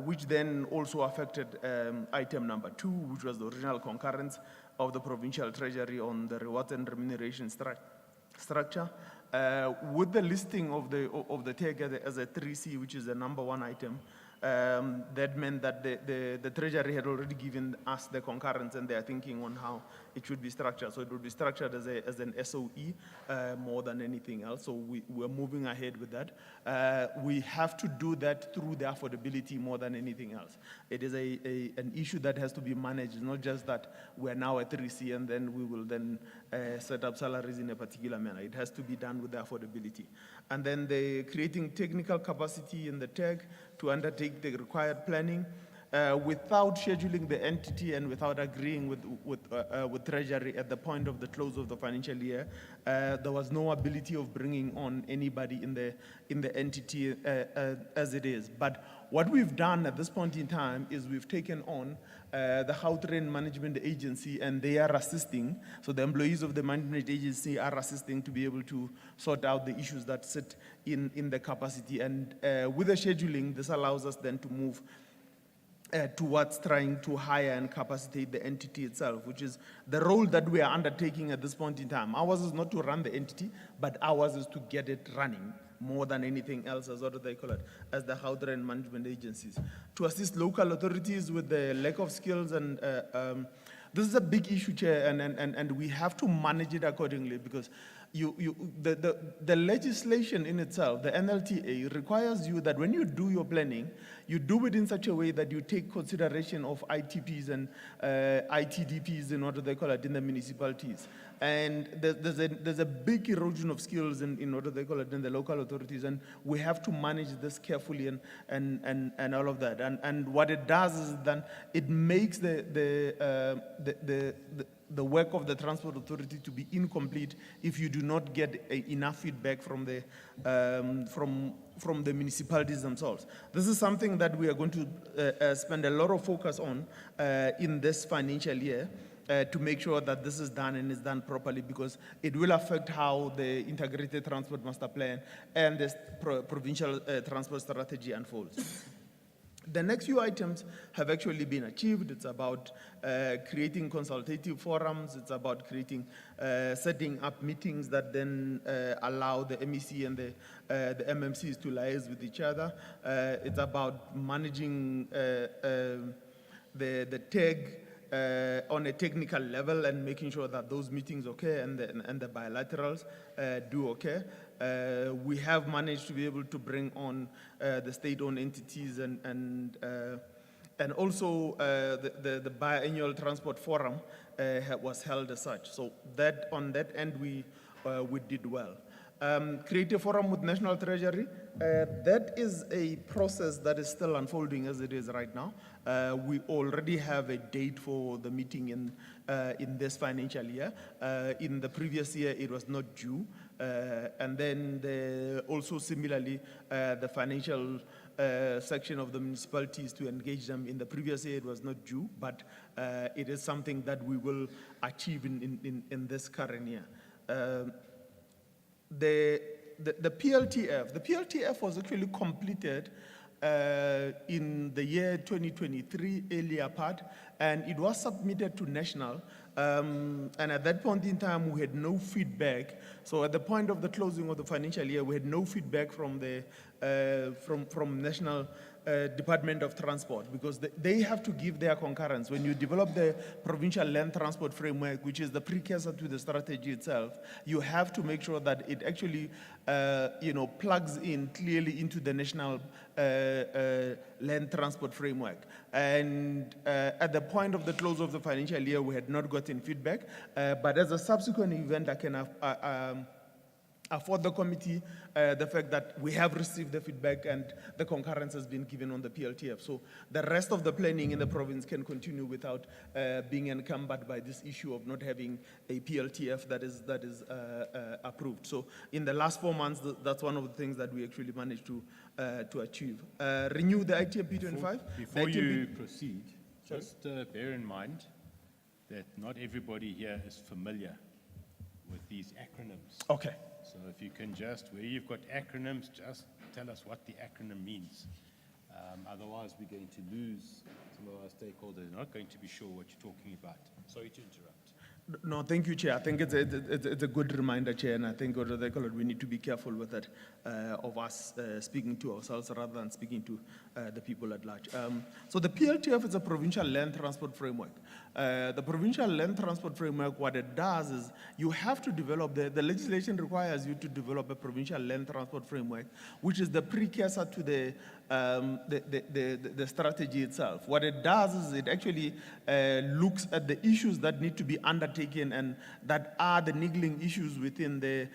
Which then also affected item number 2, which was the original concurrence of the provincial treasury on the rewards and remuneration structure. With the listing of the TAG as a 3C, which is the number 1 item, that meant that the treasury had already given us the concurrence and their thinking on how it should be structured. So it would be structured as an SOE more than anything else. So we're moving ahead with that. We have to do that through the affordability more than anything else. It is an issue that has to be managed. It's not just that we're now at 3C and then we will then set up salaries in a particular manner. It has to be done with the affordability. And then the creating technical capacity in the TAG to undertake the required planning without scheduling the entity and without agreeing with Treasury at the point of the close of the financial year. There was no ability of bringing on anybody in the entity as it is. But what we've done at this point in time is we've taken on the Gautrain Management Agency, and they are assisting. So the employees of the management agency are assisting to be able to sort out the issues that sit in the capacity. And with the scheduling, this allows us then to move towards trying to hire and capacitate the entity itself, which is the role that we are undertaking at this point in time. Ours is not to run the entity, but ours is to get it running more than anything else, as what do they call it, as the Gautrain Management Agencies. To assist local authorities with the lack of skills, and this is a big issue, Chair, and we have to manage it accordingly, because the legislation in itself, the NLTA, requires you that when you do your planning, you do it in such a way that you take consideration of ITPs and ITDPs, in what do they call it, in the municipalities. And there's a big erosion of skills in what do they call it, in the local authorities, and we have to manage this carefully and all of that. And what it does is then it makes the work of the transport authority to be incomplete if you do not get enough feedback from the municipalities themselves. This is something that we are going to spend a lot of focus on in this financial year to make sure that this is done and is done properly, because it will affect how the integrated transport master plan and the provincial transport strategy unfolds. The next few items have actually been achieved. It's about creating consultative forums. It's about creating, setting up meetings that then allow the MEC and the MMCs to liaise with each other. It's about managing the TAG on a technical level and making sure that those meetings occur and the bilaterals do occur. We have managed to be able to bring on the state-owned entities and also the biannual transport forum was held as such. So that on that end we did well. Create a forum with National Treasury. That is a process that is still unfolding as it is right now. We already have a date for the meeting in this financial year. In the previous year, it was not due. And then also similarly, the financial section of the municipalities to engage them in the previous year, it was not due, but it is something that we will achieve in this current year. The PLTF was actually completed in the year 2023, earlier part, and it was submitted to National. And at that point in time, we had no feedback. So at the point of the closing of the financial year, we had no feedback from the from National Department of Transport, because they have to give their concurrence. When you develop the provincial land transport framework, which is the precursor to the strategy itself, you have to make sure that it actually plugs in clearly into the national land transport framework. And at the point of the close of the financial year, we had not gotten feedback. But as a subsequent event, afford the committee the fact that we have received the feedback and the concurrence has been given on the PLTF. So the rest of the planning in the province can continue without being encumbered by this issue of not having a PLTF that is approved. So in the last 4 months, that's one of the things that we actually managed to achieve. Renew the ITMP 25. Before you proceed, just bear in mind that not everybody here is familiar with these acronyms. Okay. So if you can just, where you've got acronyms, just tell us what the acronym means. Otherwise, we're going to lose some of our stakeholders. They're not going to be sure what you're talking about. Sorry to interrupt. No, thank you, Chair. I think it's a good reminder, Chair, and I think what they call it, we need to be careful with that, of us speaking to ourselves rather than speaking to the people at large. So the PLTF is a provincial land transport framework. The provincial land transport framework, what it does is you have to develop, the legislation requires you to develop a provincial land transport framework, which is the precursor to the strategy itself. What it does is it actually looks at the issues that need to be undertaken and that are the niggling issues within the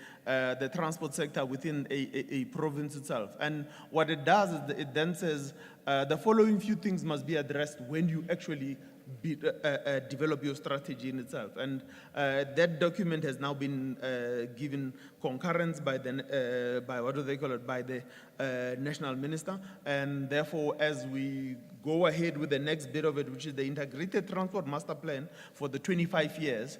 transport sector within a province itself. And what it does is it then says the following few things must be addressed when you actually develop your strategy in itself. And that document has now been given concurrence by the, by the national minister. And therefore, as we go ahead with the next bit of it, which is the integrated transport master plan for the 25 years,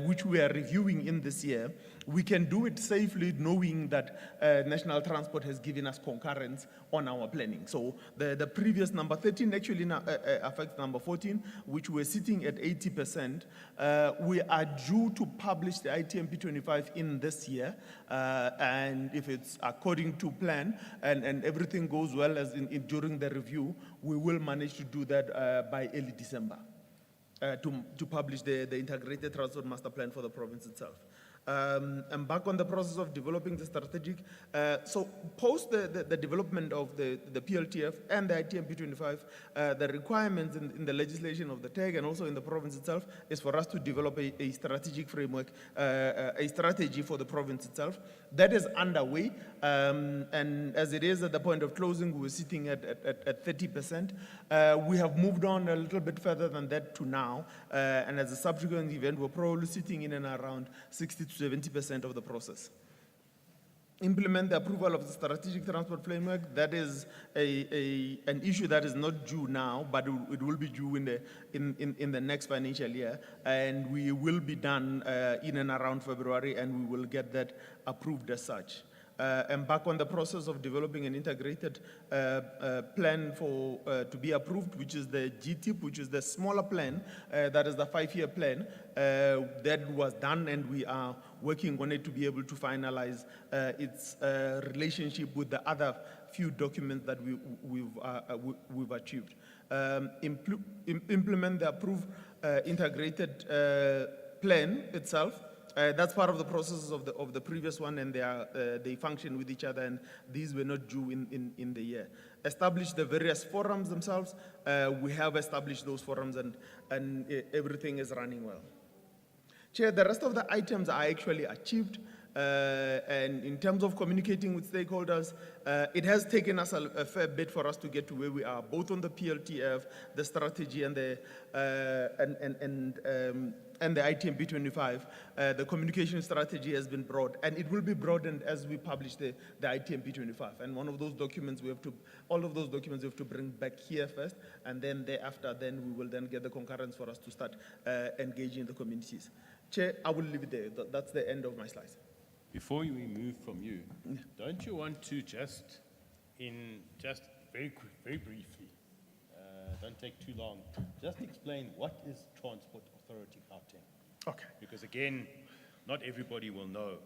which we are reviewing in this year, we can do it safely knowing that National Transport has given us concurrence on our planning. So the previous number 13 actually now, affects number 14, which we're sitting at 80%. We are due to publish the ITMP 25 in this year. And if it's according to plan and everything goes well as during the review, we will manage to do that by early December. To publish the integrated transport master plan for the province itself. And back on the process of developing the strategic, so post the development of the PLTF and the ITMP 25, the requirements in the legislation of the TAG and also in the province itself is for us to develop a strategic framework, a strategy for the province itself. That is underway, and as it is at the point of closing, we were sitting at 30%. We have moved on a little bit further than that to now, and as a subsequent event, we're probably sitting in and around 60 to 70% of the process. Implement the approval of the strategic transport framework. That is an issue that is not due now, but it will be due in the next financial year, and we will be done in and around February, and we will get that approved as such. And back on the process of developing an integrated plan for to be approved, which is the GTIP, which is the smaller plan, that is the 5-year plan, that was done, and we are working on it to be able to finalize its relationship with the other few documents that we've achieved. Implement the approved integrated plan itself. That's part of the processes of the previous one, and they function with each other, and these were not due in the year. Establish the various forums themselves. We have established those forums, and everything is running well. Chair, the rest of the items are actually achieved. And in terms of communicating with stakeholders, it has taken us a fair bit for us to get to where we are, both on the PLTF, the strategy, and the ITMP 25. The communication strategy has been broad, and it will be broadened as we publish the ITMP 25. And one of those documents all of those documents we have to bring back here first, and then thereafter, then we will then get the concurrence for us to start engaging the communities. Chair, I will leave it there. That's the end of my slides. Before we move from you, don't you want to just very briefly, don't take too long, just explain what is Transport Authority Gauteng? Okay. Because again, not everybody will know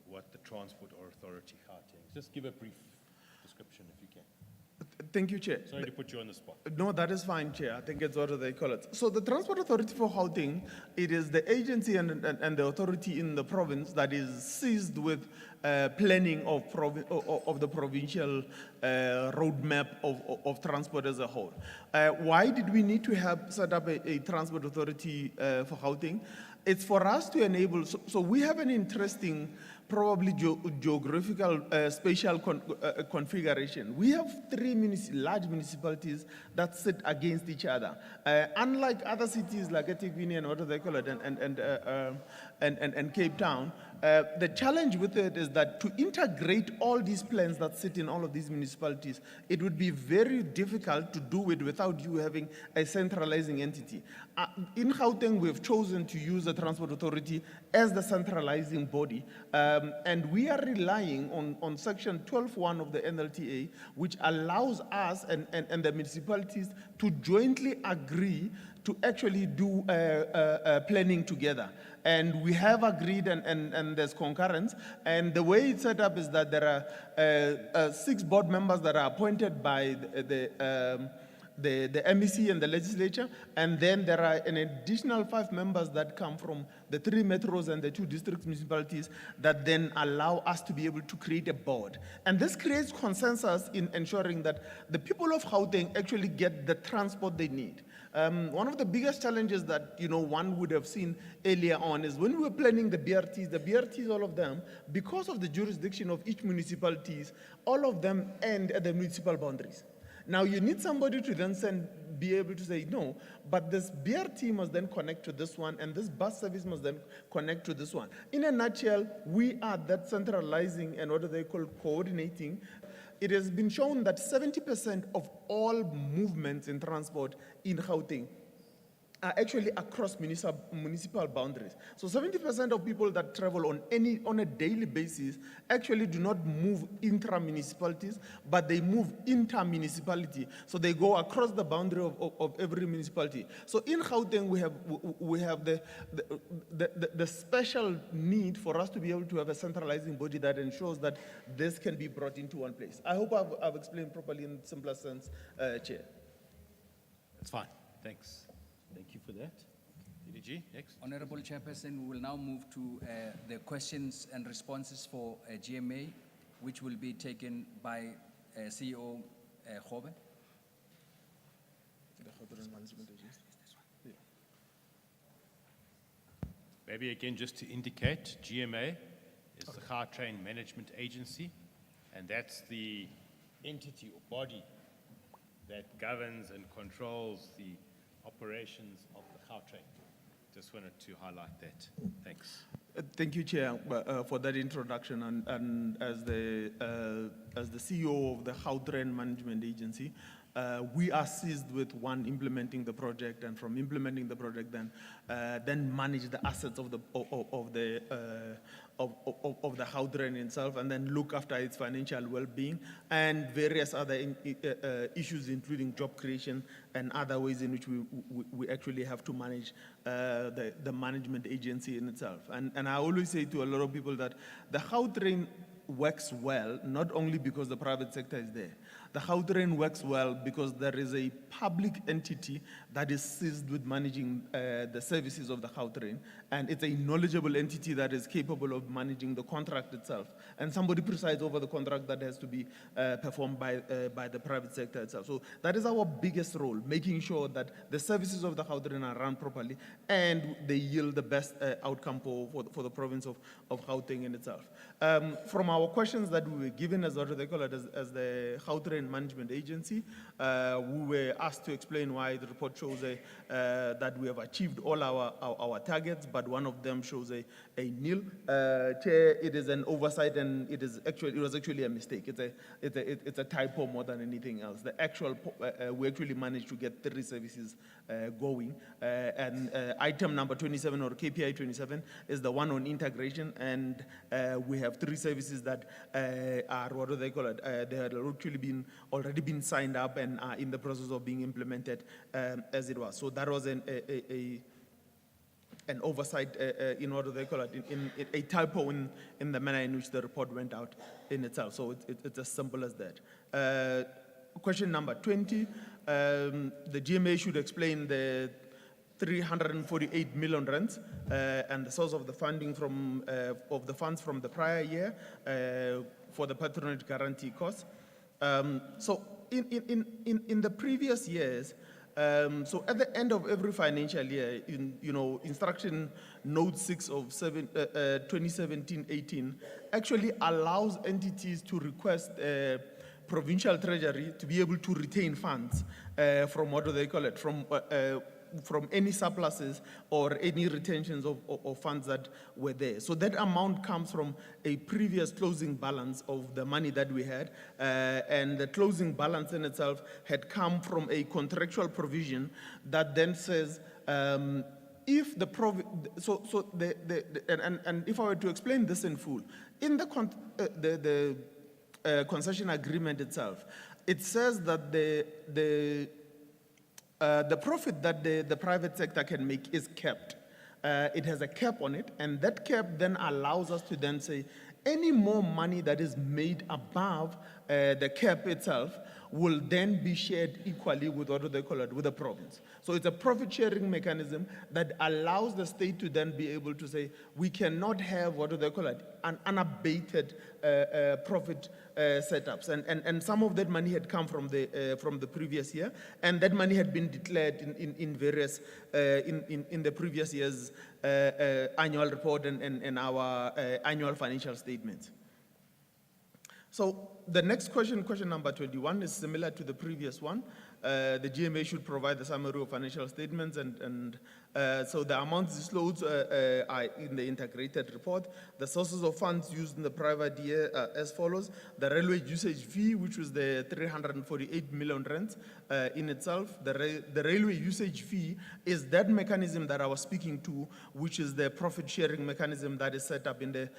what the Transport Authority Gauteng is. Just give a brief description if you can. Thank you, Chair. Sorry to put you on the spot. No, that is fine, Chair. I think it's what they call it. So the Transport Authority for Gauteng, it is the agency and the authority in the province that is seized with planning of the provincial roadmap of transport as a whole. Why did we need to have set up a Transport Authority for Gauteng? It's for us to enable, so we have an interesting probably geographical spatial configuration. We have three large municipalities that sit against each other. Unlike other cities like Tshwane and what they call it, and Cape Town, the challenge with it is that to integrate all these plans that sit in all of these municipalities, it would be very difficult to do it without you having a centralizing entity. In Gauteng, we've chosen to use the Transport Authority as the centralizing body, and we are relying on Section 12.1 of the NLTA, which allows us and the municipalities to jointly agree to actually do planning together. And we have agreed, and there's concurrence. And the way it's set up is that there are 6 board members that are appointed by the MEC and the legislature, and then there are an additional 5 members that come from the 3 metros and the 2 district municipalities that then allow us to be able to create a board. And this creates consensus in ensuring that the people of Gauteng actually get the transport they need. One of the biggest challenges that one would have seen earlier on is when we were planning the BRTs, all of them, because of the jurisdiction of each municipalities, all of them end at the municipal boundaries. Now you need somebody to then be able to say, no, but this BRT must then connect to this one, and this bus service must then connect to this one. In a nutshell, we are that centralizing and what do they call coordinating. It has been shown that 70% of all movements in transport in Gauteng are actually across municipal boundaries. So 70% of people that travel on a daily basis actually do not move intra-municipalities, but they move inter-municipality. So they go across the boundary of every municipality. So in Gauteng, we have the special need for us to be able to have a centralizing body that ensures that this can be brought into one place. I hope I've explained properly in simpler sense, Chair. That's fine. Thanks. Thank you for that. DDG, next. Honourable Chairperson, we will now move to the questions and responses for GMA, which will be taken by CEO Khobe. Maybe again, just to indicate, GMA is the Gautrain Management Agency, and that's the entity or body that governs and controls the operations of the Gautrain. Just wanted to highlight that. Thanks. Thank you, Chair, for that introduction. And as the CEO of the Gautrain Management Agency, we are seized with implementing the project, and from implementing the project, then manage the assets of the Gautrain itself, and then look after its financial well-being and various other issues, including job creation and other ways in which we actually have to manage the management agency in itself. And I always say to a lot of people that the Gautrain works well, not only because the private sector is there. The Gautrain works well because there is a public entity that is seized with managing the services of the Gautrain, and it's a knowledgeable entity that is capable of managing the contract itself. And somebody presides over the contract that has to be performed by the private sector itself. So that is our biggest role, making sure that the services of the Gautrain are run properly and they yield the best outcome for the province of Gauteng in itself. From our questions that we were given as what they call it as the Gautrain Management Agency, we were asked to explain why the report shows that we have achieved all our targets, but one of them shows a nil. Chair, it is an oversight, and it was actually a mistake. It's a typo more than anything else. The actual we actually managed to get 3 services going, and item number 27 or KPI 27 is the one on integration, and we have 3 services that are what do they call it? They had already been signed up and are in the process of being implemented as it was. So that was an oversight in what do they call it? In a typo in the manner in which the report went out in itself. So it's as simple as that. Question number 20, the GMA should explain the 348 million rands and the source of the funding of the funds from the prior year for the patronage guarantee costs. So in the previous years, So at the end of every financial year, instruction note 6 of 2017-18 actually allows entities to request provincial treasury to be able to retain funds from what do they call it, from any surpluses or any retentions of funds that were there. So that amount comes from a previous closing balance of the money that we had, and the closing balance in itself had come from a contractual provision that then says, if the and if I were to explain this in full, in the concession agreement itself, it says that the profit that the private sector can make is capped. It has a cap on it, and that cap then allows us to then say any more money that is made above the cap itself will then be shared equally with what do they call it, with the province. So it's a profit sharing mechanism that allows the state to then be able to say we cannot have what do they call it, an unabated profit setups, and some of that money had come from the previous year, and that money had been declared in various in the previous year's annual report and our annual financial statements. So the next question, question number 21, is similar to the previous one. The GMA should provide the summary of financial statements, and so the amounts disclosed are in the integrated report. The sources of funds used in the private year are as follows. The railway usage fee, which was the 348 million rands in itself. The railway usage fee is that mechanism that I was speaking to, which is the profit sharing mechanism that is set up in the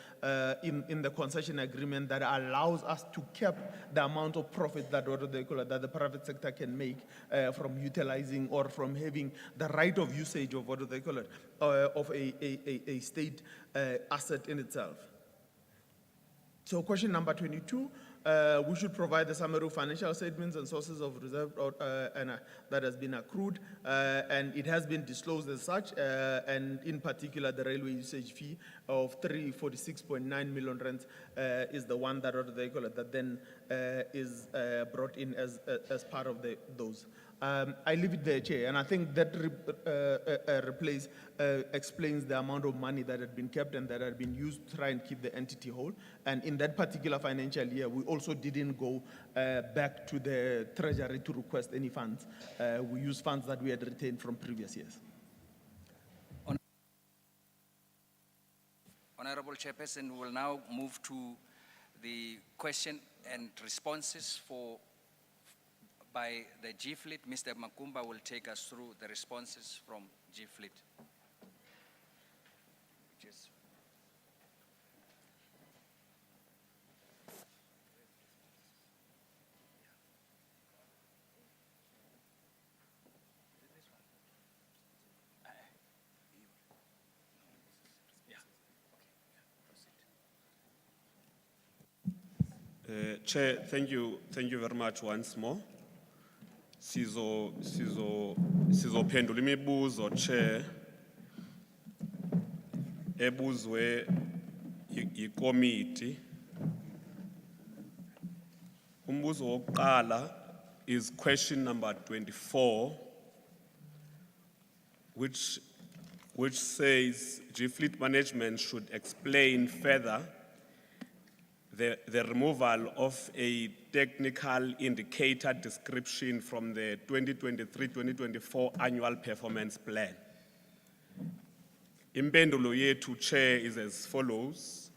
concession agreement that allows us to cap the amount of profit that the private sector can make from utilizing or from having the right of usage of what do they call it, of a state asset in itself. So question number 22, we should provide the summary of financial statements and sources of reserve that has been accrued, and it has been disclosed as such, and in particular the railway usage fee of 346.9 million rands is the one that what they call it, that then is brought in as part of those. I leave it there, Chair, and I think that explains the amount of money that had been kept and that had been used to try and keep the entity whole. And in that particular financial year, we also didn't go back to the Treasury to request any funds. We used funds that we had retained from previous years. Honourable Chairperson, we will now move to the question and responses by the Gfleet. Mr. Makumba will take us through the responses from Gfleet. Chair, thank you very much once more. Sizophendula imibuzo, Chair, ebuzwe ikomiti. Umbuzo wokuqala is question number 24, which says Gfleet management should explain further the removal of a technical indicator description from the 2023-2024 annual performance plan. Impendulo yethu, Chair, is as follows: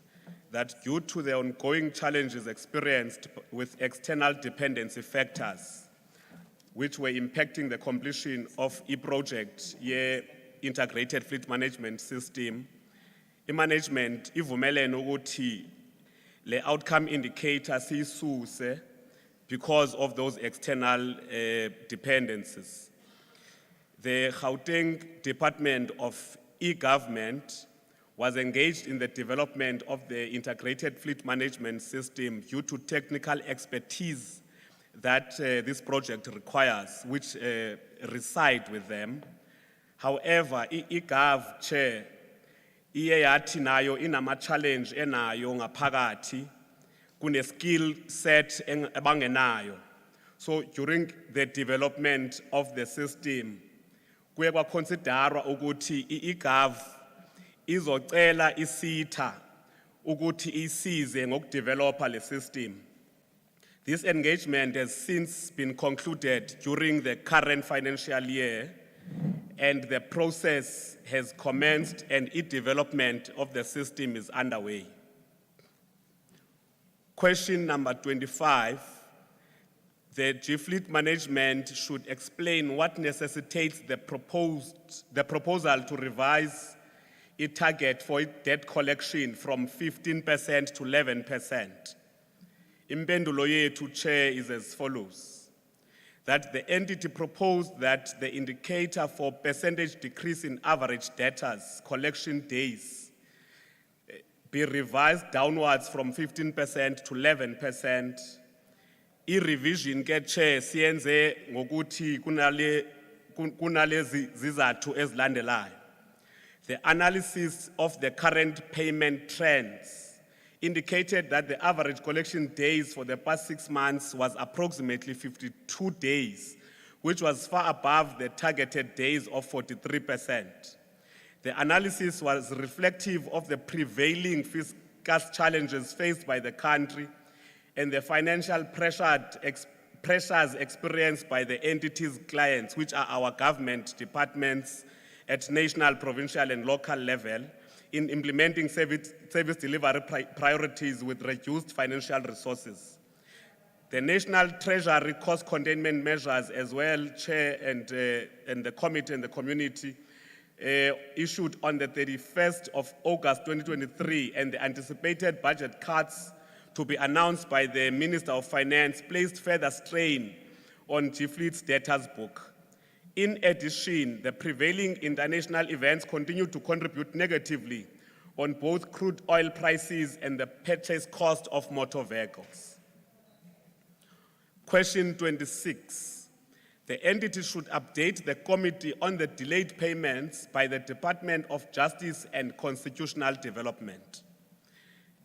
that due to the ongoing challenges experienced with external dependency factors, which were impacting the completion of project integrated fleet management system, management ivumelene ukuthi le outcome indicator siyisuse because of those external dependencies. The Gauteng Department of E-Government was engaged in the development of the integrated fleet management system due to technical expertise that this project requires, which reside with them. However, e-Gov, Chair, iye yathi nayo inama challenge enayo ngaphakathi kune skill set abangenayo. So during the development of the system, kuye kwaconsiderwa ukuthi i-gov izocela isitha ukuthi isize ngokudevelopa le system. This engagement has since been concluded during the current financial year, and the process has commenced and development of the system is underway. Question number 25. The Gfleet management should explain what necessitates the proposal to revise its target for its debt collection from 15% to 11%. Impendulo yethu, Chair, is as follows. That the entity proposed that the indicator for percentage decrease in average debtors collection days be revised downwards from 15% to 11%. I-revision ke Chair siyenze ngokuthi kunalezi zizathu ezilandelayo. The analysis of the current payment trends indicated that the average collection days for the past 6 months was approximately 52 days, which was far above the targeted days of 43%. The analysis was reflective of the prevailing fiscal challenges faced by the country and the financial pressures experienced by the entity's clients, which are our government departments at national, provincial, and local level, in implementing service delivery priorities with reduced financial resources. The National Treasury cost containment measures as well, Chair, and the committee and the community, issued on the 31st of August 2023, and the anticipated budget cuts to be announced by the Minister of Finance placed further strain on Gfleet's debtors book. In addition, the prevailing international events continue to contribute negatively on both crude oil prices and the purchase cost of motor vehicles. Question 26. The entity should update the committee on the delayed payments by the Department of Justice and Constitutional Development.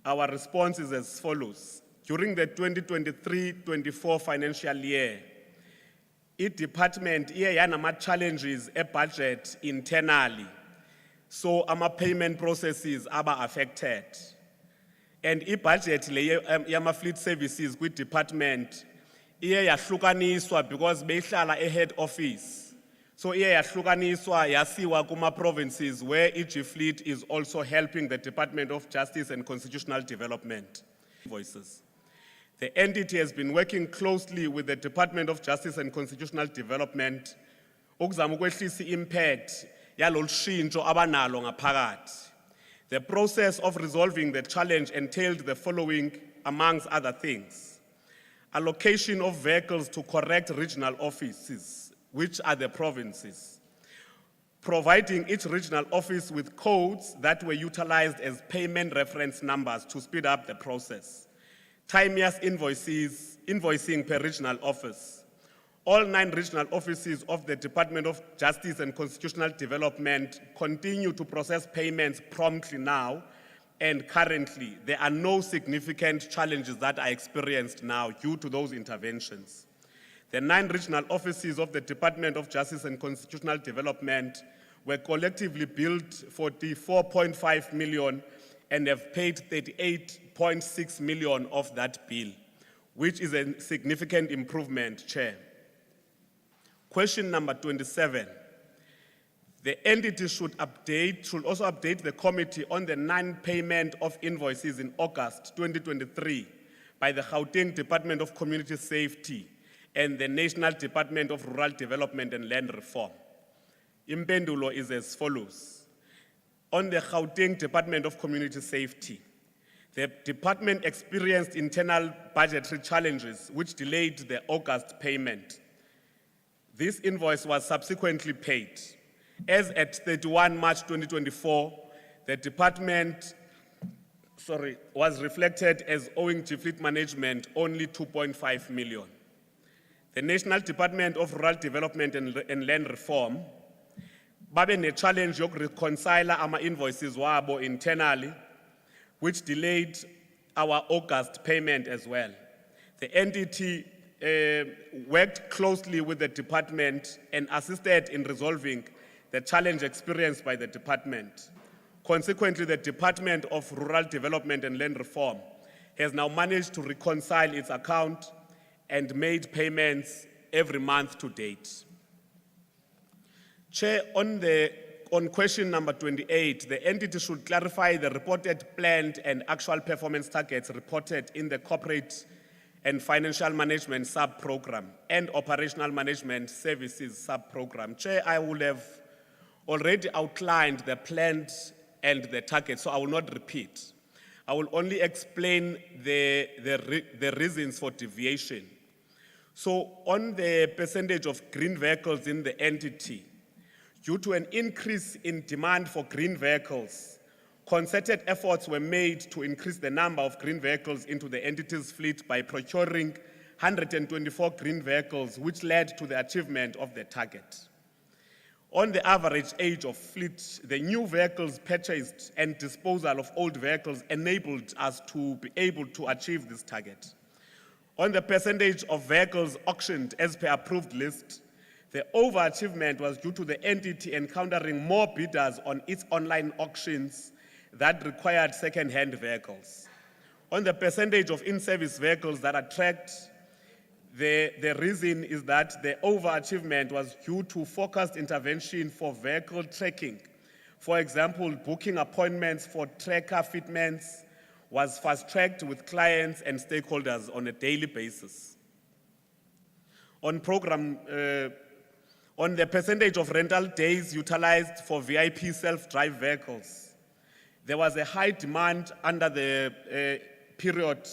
Our response is as follows. During the 2023-24 financial year, each department had challenges a budget internally, so our payment processes are affected. And the budget yama fleet services with department yahlukaniswa because behlala a head office. So yahlukaniswa yasiwa kuma provinces where each fleet is also helping the Department of Justice and Constitutional Development. Voices. The entity has been working closely with the Department of Justice and Constitutional Development ukuzama ukwehlisa impact yalolu shintsho abanalo ngaphakathi. The process of resolving the challenge entailed the following, amongst other things: allocation of vehicles to correct regional offices, which are the provinces, providing each regional office with codes that were utilized as payment reference numbers to speed up the process, timeous invoicing per regional office. All 9 regional offices of the Department of Justice and Constitutional Development continue to process payments promptly now, and currently there are no significant challenges that are experienced now due to those interventions. The 9 regional offices of the Department of Justice and Constitutional Development were collectively billed 44.5 million and have paid 38.6 million of that bill, which is a significant improvement, Chair. Question number 27. The entity should also update the committee on the non-payment of invoices in August 2023 by the Gauteng Department of Community Safety and the National Department of Rural Development and Land Reform. Impendulo is as follows. On the Gauteng Department of Community Safety, the department experienced internal budgetary challenges which delayed the August payment. This invoice was subsequently paid. As at 31 March 2024, the department was reflected as owing Gfleet management only 2.5 million. The National Department of Rural Development and Land Reform babe ne challenge yok reconcile ama invoices wabo internally, which delayed our August payment as well. The entity worked closely with the department and assisted in resolving the challenge experienced by the department. Consequently, the Department of Rural Development and Land Reform has now managed to reconcile its account and made payments every month to date. Chair, on question number 28, the entity should clarify the reported planned and actual performance targets reported in the corporate and financial management sub-program and operational management services sub-program. Chair, I will have already outlined the plans and the targets, so I will not repeat. I will only explain the reasons for deviation. So on the percentage of green vehicles in the entity, due to an increase in demand for green vehicles, concerted efforts were made to increase the number of green vehicles into the entity's fleet by procuring 124 green vehicles, which led to the achievement of the target. On the average age of fleet, the new vehicles purchased and disposal of old vehicles enabled us to be able to achieve this target. On the percentage of vehicles auctioned as per approved list, the overachievement was due to the entity encountering more bidders on its online auctions that required second-hand vehicles. On the percentage of in-service vehicles that are tracked, the reason is that the overachievement was due to focused intervention for vehicle tracking. For example, booking appointments for tracker fitments was fast-tracked with clients and stakeholders on a daily basis. On the percentage of rental days utilized for VIP self-drive vehicles, there was a high demand under the period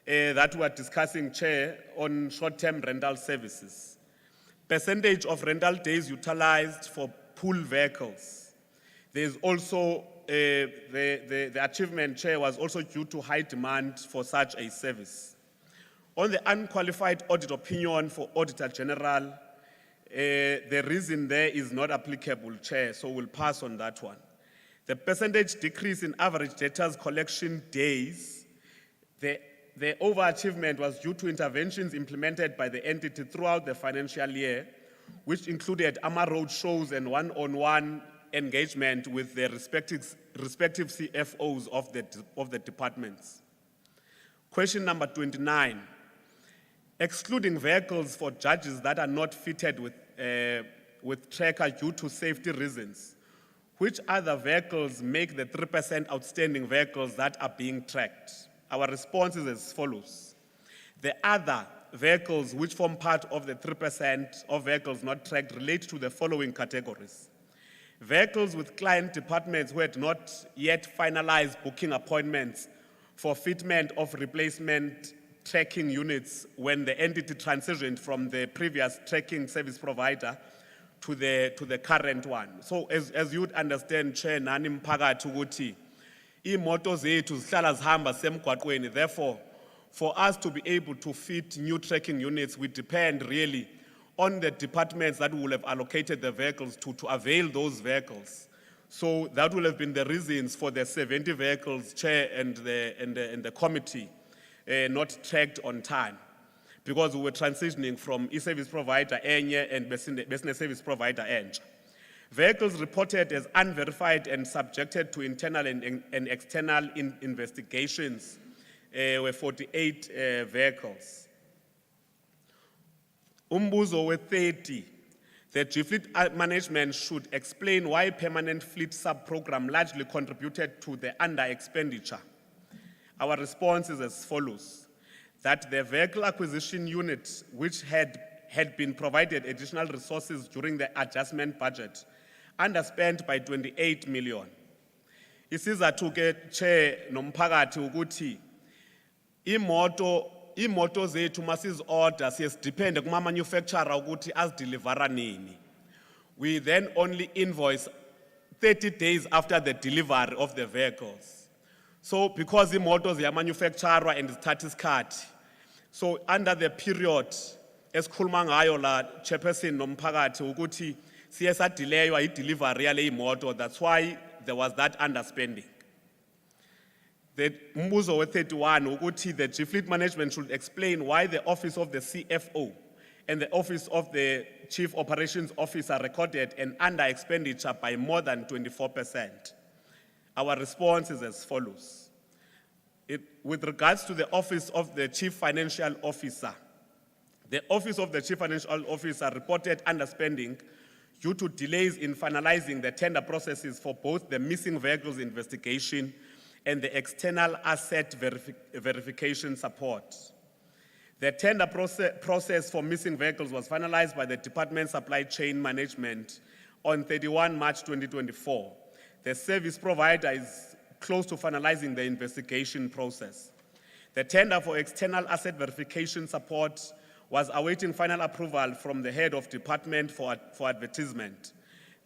that we are discussing, Chair, on short-term rental services. Percentage of rental days utilized for pool vehicles. There's also, the achievement, Chair, was also due to high demand for such a service. On the unqualified audit opinion for Auditor General, the reason there is not applicable, Chair, so we'll pass on that one. The percentage decrease in average debtors collection days, the overachievement was due to interventions implemented by the entity throughout the financial year, which included AMA road shows and one-on-one engagement with the respective CFOs of the departments. Question number 29. Excluding vehicles for judges that are not fitted with tracker due to safety reasons, which other vehicles make the 3% outstanding vehicles that are being tracked? Our response is as follows. The other vehicles which form part of the 3% of vehicles not tracked relate to the following categories. Vehicles with client departments who had not yet finalized booking appointments for fitment of replacement tracking units when the entity transitioned from the previous tracking service provider to the current one. So as you would understand, Chair, nani mphakathi ukuthi imoto zethu zihlala zihamba semgwaqweni. Therefore, for us to be able to fit new tracking units, we depend really on the departments that will have allocated the vehicles to avail those vehicles. So that will have been the reasons for the 70 vehicles, Chair, and the committee not tracked on time, because we were transitioning from e-service provider enye and business service provider enye. Vehicles reported as unverified and subjected to internal and external investigations were 48 vehicles. Umbuzo we 30. The Gfleet management should explain why permanent fleet sub-program largely contributed to the under-expenditure. Our response is as follows. That the vehicle acquisition unit, which had been provided additional resources during the adjustment budget, underspent by 28 million. Isizathu ke Chair nomphakathi ukuthi imoto zethu masizi-order siyesidepende kuma-manufacturer ukuthi azidelivera nini. We then only invoice 30 days after the delivery of the vehicles. So because imoto ziyamanufacturwa and zithatha isikhathi, so under the period esikhuluma ngayo la Chairperson nomphakathi ukuthi siye sadelaywa i-delivery yale imoto, that's why there was that underspending. The Mbuzo 31, ukuthi the Gfleet management should explain why the office of the CFO and the office of the Chief Operations Officer recorded an under expenditure by more than 24%. Our response is as follows. With regards to the office of the Chief Financial Officer, the office of the Chief Financial Officer reported underspending due to delays in finalizing the tender processes for both the missing vehicles investigation and the external asset verification support. The tender process for missing vehicles was finalized by the Department Supply Chain Management on 31 March 2024. The service provider is close to finalizing the investigation process. The tender for external asset verification support was awaiting final approval from the head of department for advertisement.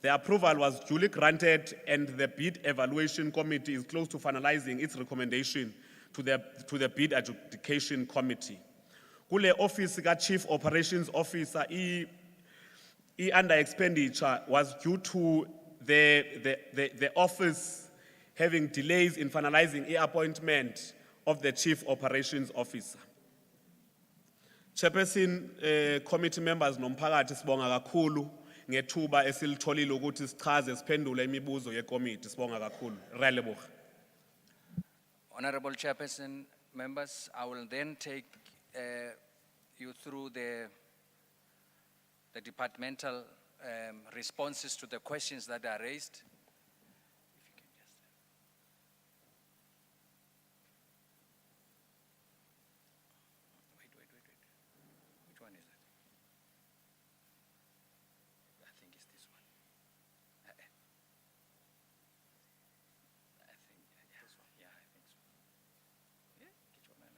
The approval was duly granted and the bid evaluation committee is close to finalizing its recommendation to the bid adjudication committee. Kule office ka Chief Operations Officer, under expenditure was due to the office having delays in finalizing the appointment of the Chief Operations Officer. Chairperson, committee members nomphakathi sibonga kakhulu ngethuba esilitholile ukuthi sichaze siphendule imibuzo yekomiti. Sibonga kakhulu. Riyaleboga. Honourable Chairperson, members, I will then take you through the departmental responses to the questions that are raised. Which one is it? I think it's this one. I think, yeah, this one. Yeah, I think so. Yeah, get your man.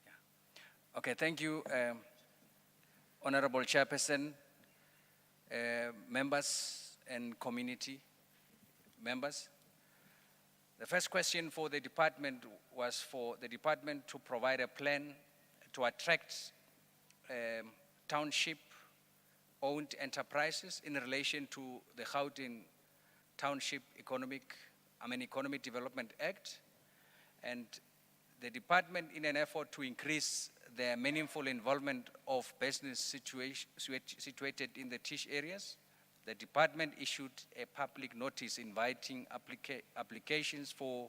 Yeah. Okay, thank you, Honourable Chairperson, members and community members. The first question for the department was for the department to provide a plan to attract township-owned enterprises in relation to the Gautrain Township Economic Development Act, and the department, in an effort to increase the meaningful involvement of business situated in the Tish areas, the department issued a public notice inviting applications for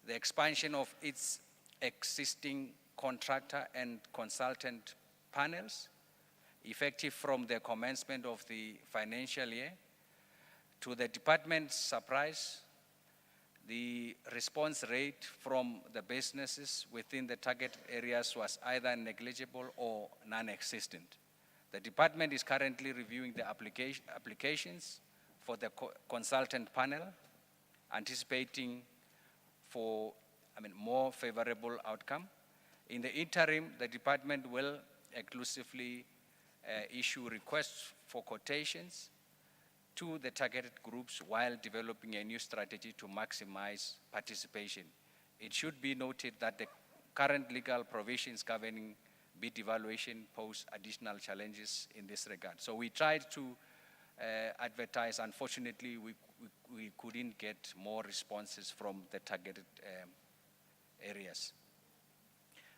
the expansion of its existing contractor and consultant panels, effective from the commencement of the financial year. To the department's surprise, the response rate from the businesses within the target areas was either negligible or non-existent. The department is currently reviewing the applications for the consultant panel, anticipating for more favorable outcome. In the interim, the department will exclusively issue requests for quotations to the targeted groups while developing a new strategy to maximize participation. It should be noted that the current legal provisions governing bid evaluation pose additional challenges in this regard. So we tried to advertise. Unfortunately, we couldn't get more responses from the targeted areas.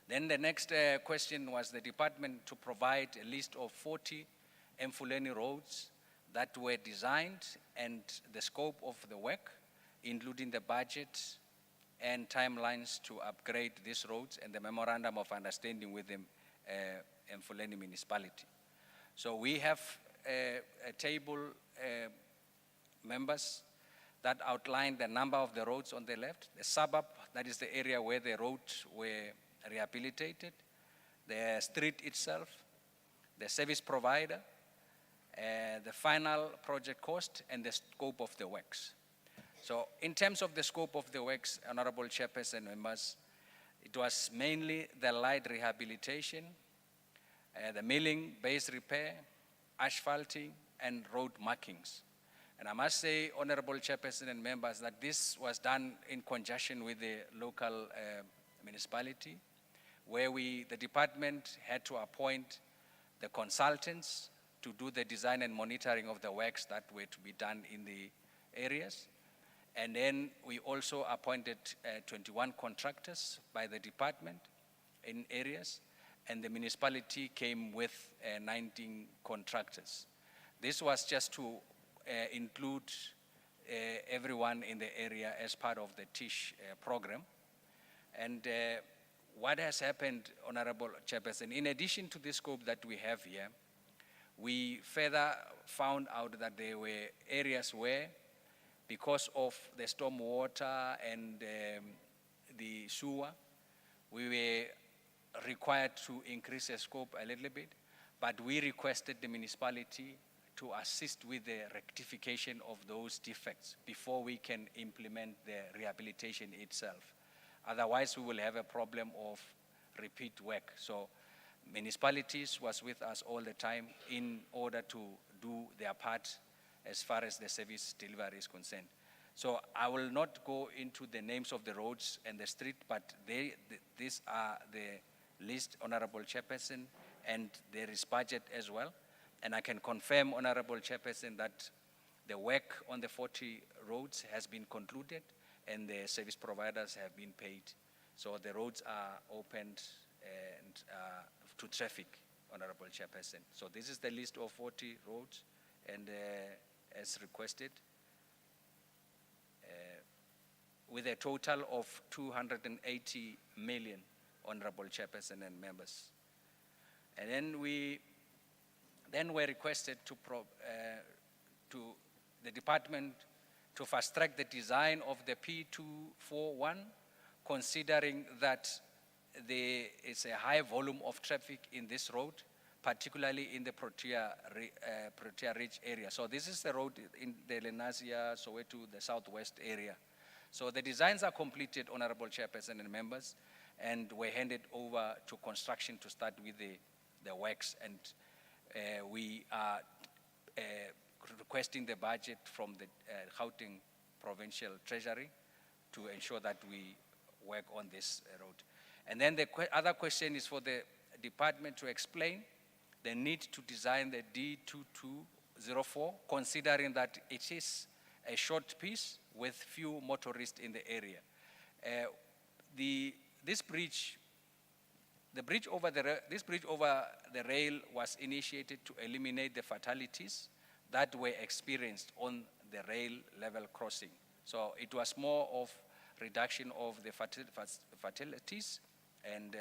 Then the next question was the department to provide a list of 40 Mfuleni roads that were designed and the scope of the work, including the budget and timelines to upgrade these roads and the memorandum of understanding with the Mfuleni municipality. So we have a table, members, that outline the number of the roads on the left, the suburb, that is the area where the roads were rehabilitated, the street itself, the service provider, the final project cost, and the scope of the works. So in terms of the scope of the works, Honourable Chairperson, members, it was mainly the light rehabilitation, the milling, base repair, asphalting, and road markings. And I must say, Honourable Chairperson and members, that this was done in conjunction with the local municipality, where the department had to appoint the consultants to do the design and monitoring of the works that were to be done in the areas. And then we also appointed 21 contractors by the department in areas, and the municipality came with 19 contractors. This was just to include everyone in the area as part of the TISH program. And what has happened, Honorable Chairperson, in addition to the scope that we have here, we further found out that there were areas where, because of the storm water and the sewer, we were required to increase the scope a little bit, but we requested the municipality to assist with the rectification of those defects before we can implement the rehabilitation itself. Otherwise, we will have a problem of repeat work. So municipalities was with us all the time in order to do their part as far as the service delivery is concerned. So I will not go into the names of the roads and the street, but these are the list, Honorable Chairperson, and there is budget as well. And I can confirm, Honorable Chairperson, that the work on the 40 roads has been concluded and the service providers have been paid. So the roads are opened and to traffic, Honorable Chairperson. So this is the list of 40 roads, and as requested, with a total of 280 million, Honorable Chairperson and members. And then we were requested to the department to fast track the design of the P241, considering that there is a high volume of traffic in this road, particularly in the Protea Ridge area. So this is the road in the Lenasia, Soweto, the southwest area. So the designs are completed, Honorable Chairperson and members, and were handed over to construction to start with the works. And we are requesting the budget from the Gauteng Provincial Treasury to ensure that we work on this road. And then the other question is for the department to explain the need to design the D2204, considering that it is a short piece with few motorists in the area. This bridge over the rail was initiated to eliminate the fatalities that were experienced on the rail level crossing. So it was more of reduction of the fatalities and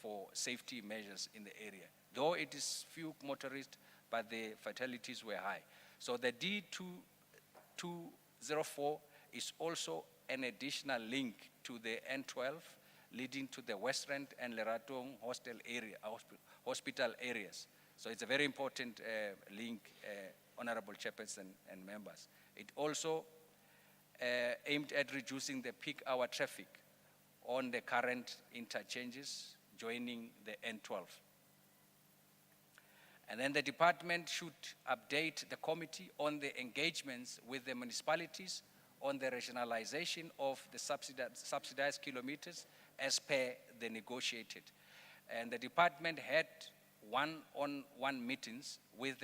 for safety measures in the area. Though it is few motorists, but the fatalities were high. So the D204 is also an additional link to the N12 leading to the West Rand and Leratong hospital areas. So it's a very important link, Honorable Chairperson and members. It also aimed at reducing the peak hour traffic on the current interchanges joining the N12. And then the department should update the committee on the engagements with the municipalities on the rationalization of the subsidized kilometers as per the negotiated. And the department had one-on-one meetings with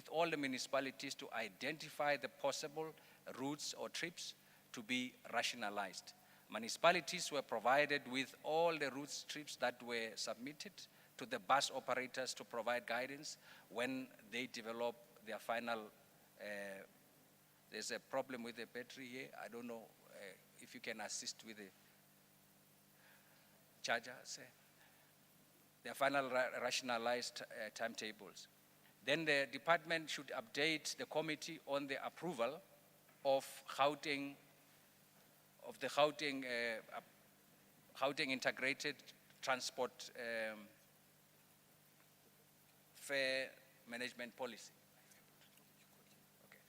all the municipalities to identify the possible routes or trips to be rationalized. Municipalities were provided with all the routes trips that were submitted to the bus operators to provide guidance when they develop their final. There's a problem with the battery here. I don't know if you can assist with the charger, say. Their final rationalized timetables. Then the department should update the committee on the approval of Gauteng integrated transport fare management policy. Okay.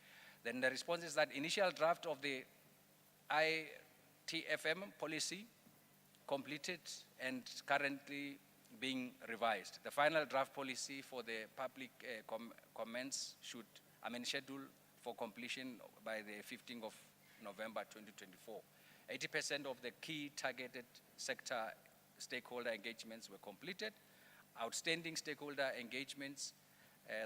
Then the response is that initial draft of the ITFM policy completed and currently being revised. The final draft policy for the public comments scheduled for completion by the 15th of November 2024. 80% of the key targeted sector stakeholder engagements were completed. Outstanding stakeholder engagements,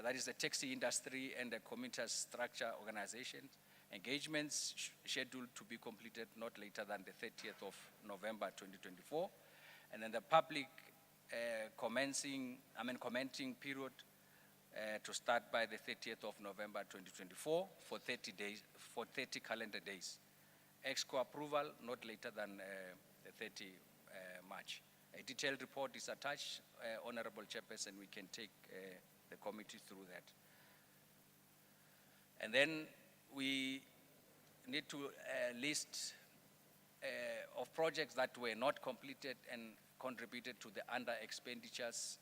that is the taxi industry and the commuter structure organizations, Engagements scheduled to be completed not later than the 30th of November 2024. And then the public commenting period to start by the 30th of November 2024 for 30 days, for 30 calendar days. EXCO approval not later than the 30 March. A detailed report is attached, Honourable Chairperson, we can take the committee through that. And then we need to list of projects that were not completed and contributed to the under expenditures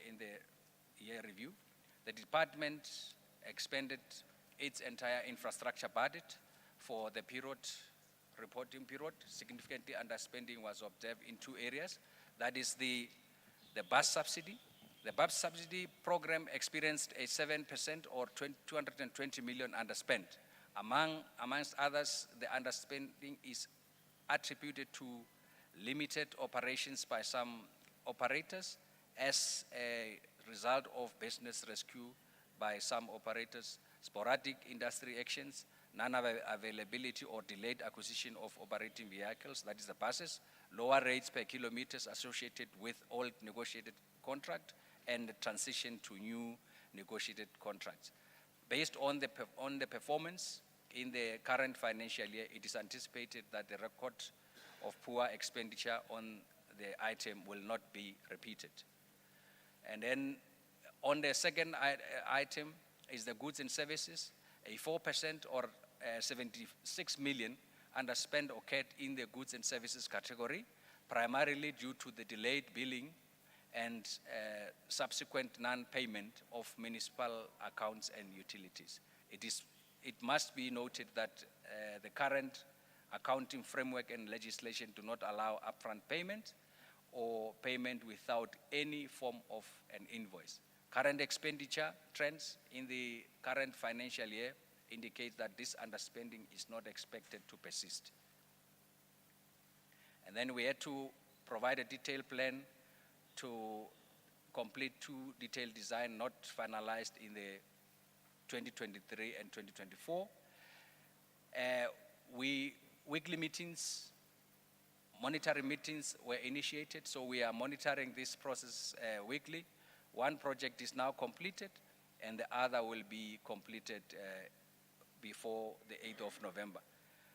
in the year review. The department expended its entire infrastructure budget for the reporting period. Significantly underspending was observed in two areas. That is the bus subsidy. The bus subsidy program experienced a 7% or 220 million underspend. Amongst others, the underspending is attributed to limited operations by some operators as a result of business rescue by some operators, sporadic industry actions, non-availability or delayed acquisition of operating vehicles, that is the buses, lower rates per kilometers associated with old negotiated contract, and the transition to new negotiated contracts. Based on the performance in the current financial year, it is anticipated that the record of poor expenditure on the item will not be repeated. And then on the second item is the goods and services. A 4% or 76 million underspend occurred in the goods and services category, primarily due to the delayed billing and subsequent non-payment of municipal accounts and utilities. It must be noted that the current accounting framework and legislation do not allow upfront payment or payment without any form of an invoice. Current expenditure trends in the current financial year indicate that this underspending is not expected to persist. And then we had to provide a detailed plan to complete two detailed design not finalized in the 2023 and 2024. Weekly meetings, monitoring meetings were initiated, so we are monitoring this process weekly. One project is now completed, and the other will be completed before the 8th of November.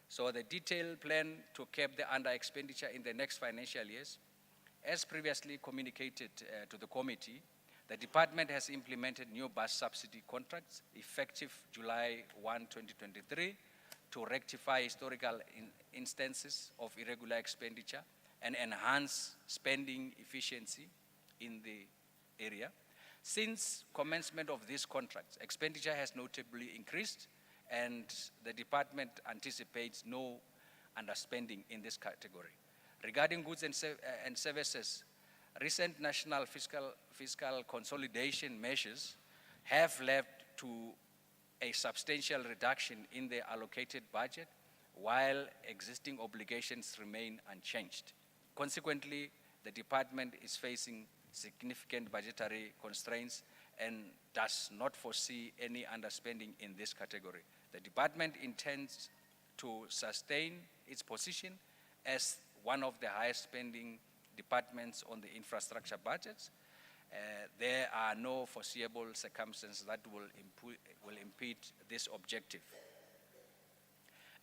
So the detailed plan to cap the under expenditure in the next financial years, as previously communicated to the committee, the department has implemented new bus subsidy contracts effective July 1, 2023 to rectify historical instances of irregular expenditure and enhance spending efficiency in the area. Since commencement of these contracts, expenditure has notably increased, and the department anticipates no underspending in this category. Regarding goods and services, recent national fiscal consolidation measures have led to a substantial reduction in the allocated budget, while existing obligations remain unchanged. Consequently, the department is facing significant budgetary constraints and does not foresee any underspending in this category. The department intends to sustain its position as one of the highest spending departments on the infrastructure budgets. There are no foreseeable circumstances that will impede this objective.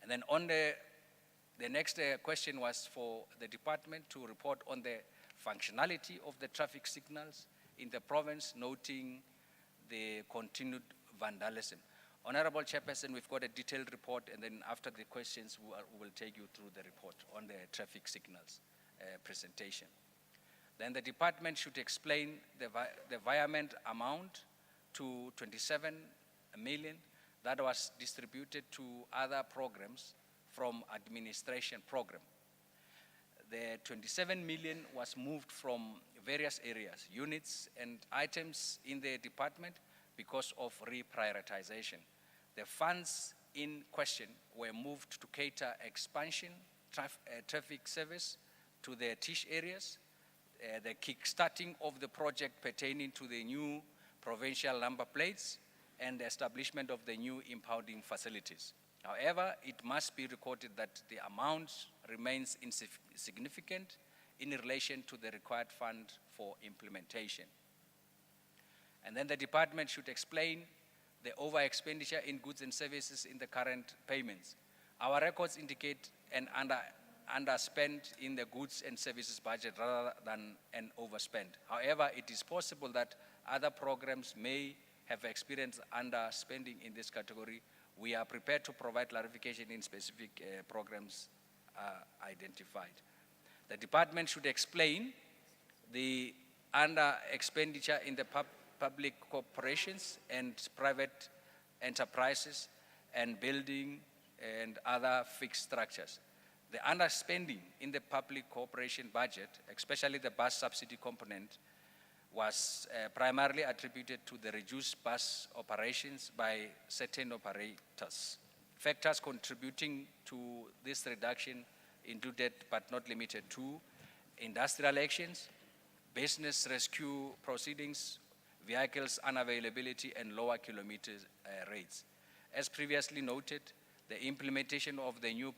And then on the next question was for the department to report on the functionality of the traffic signals in the province, noting the continued vandalism. Honourable Chairperson, we've got a detailed report, and then after the questions, we will take you through the report on the traffic signals presentation. Then the department should explain the virement amount to 27 million that was distributed to other programs from administration program. The 27 million was moved from various areas, units and items in the department because of reprioritization. The funds in question were moved to cater expansion, traffic service to the Tish areas, the kick-starting of the project pertaining to the new provincial number plates, and the establishment of the new impounding facilities. However, it must be recorded that the amount remains insignificant in relation to the required fund for implementation. And then the department should explain the over expenditure in goods and services in the current payments. Our records indicate an underspend in the goods and services budget rather than an overspend. However, it is possible that other programs may have experienced underspending in this category. We are prepared to provide clarification in specific programs identified. The department should explain the under expenditure in the public corporations and private enterprises and building and other fixed structures. The underspending in the public corporation budget, especially the bus subsidy component, was primarily attributed to the reduced bus operations by certain operators. Factors contributing to this reduction included, but not limited to, industrial actions, business rescue proceedings, vehicles unavailability, and lower kilometer rates. As previously noted, the implementation of the new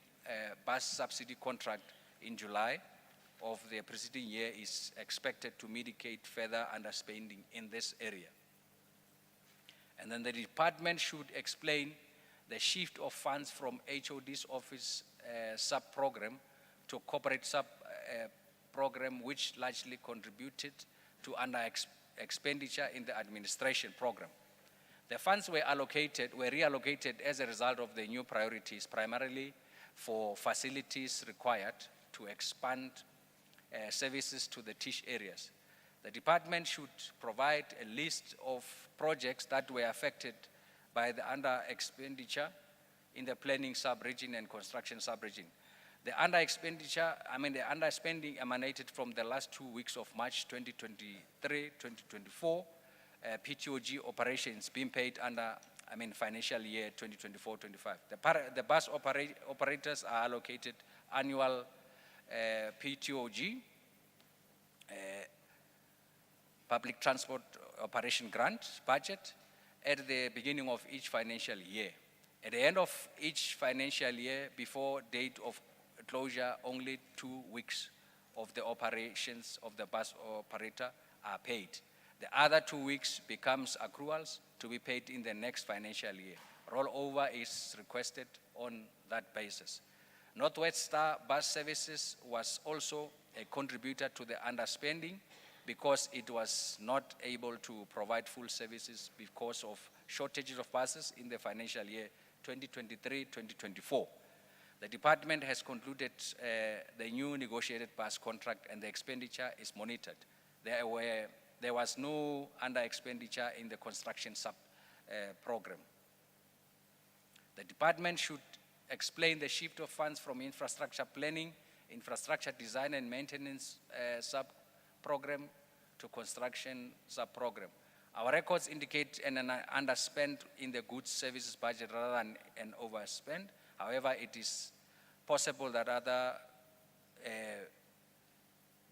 bus subsidy contract in July of the preceding year is expected to mitigate further underspending in this area. And then the department should explain the shift of funds from HOD's office sub-program to corporate sub-program, which largely contributed to expenditure in the administration program. The funds were reallocated as a result of the new priorities, primarily for facilities required to expand services to the TISH areas. The department should provide a list of projects that were affected by the under-expenditure in the planning sub-region and construction sub-region. The underspending emanated from the last 2 weeks of March 2023-2024 PTOG operations being paid under financial year 2024-25. The bus operators are allocated annual PTOG, public transport operation grant budget at the beginning of each financial year. At the end of each financial year, before date of closure, only 2 weeks of the operations of the bus operator are paid. The other 2 weeks becomes accruals to be paid in the next financial year. Rollover is requested on that basis. Northwest Star Bus Services was also a contributor to the underspending because it was not able to provide full services because of shortages of buses in the financial year 2023-2024. The department has concluded the new negotiated bus contract and the expenditure is monitored. There was no under expenditure in the construction program. The department should explain the shift of funds from infrastructure planning, infrastructure design and maintenance sub-program to construction sub-program. Our records indicate an underspend in the goods services budget rather than an overspend. However, it is possible that other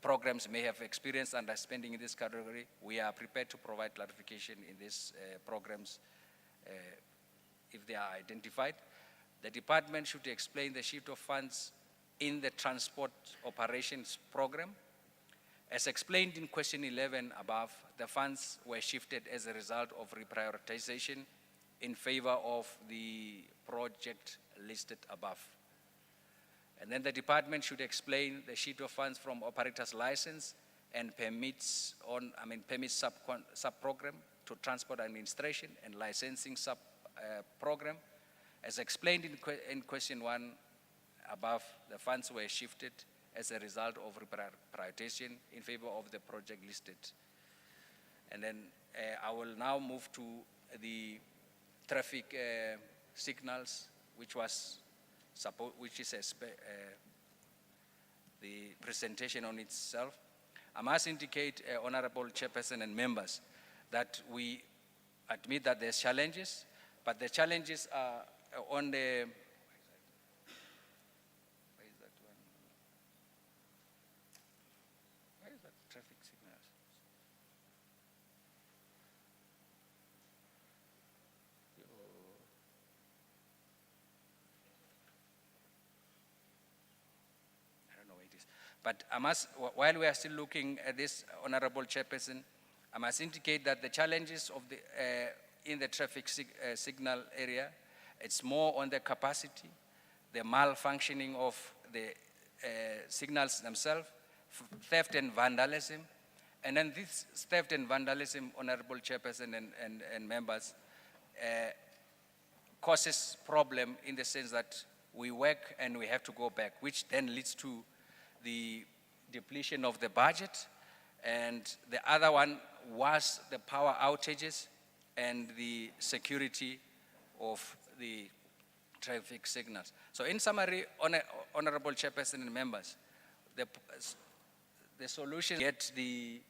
programs may have experienced underspending in this category. We are prepared to provide clarification in these programs if they are identified. The department should explain the shift of funds in the transport operations program. As explained in question 11 above, the funds were shifted as a result of reprioritization in favor of the project listed above. And then the department should explain the shift of funds from operators license and permits sub-program to transport administration and licensing sub-program. As explained in question 1 above, the funds were shifted as a result of reprioritization in favor of the project listed. And then I will now move to the traffic signals, which is the presentation on itself. I must indicate, Honourable Chairperson and members, that we admit that there's challenges, but the challenges are on the, where is that one? Where is that traffic signals? But while we are still looking at this, Honourable Chairperson, I must indicate that the challenges of in the traffic signal area, it's more on the capacity, the malfunctioning of the signals themselves, theft and vandalism. And then this theft and vandalism, Honourable Chairperson and members, causes problem in the sense that we work and we have to go back, which then leads to the depletion of the budget. And the other one was the power outages and the security of the traffic signals. So in summary, Honourable Chairperson and members, the solution get the...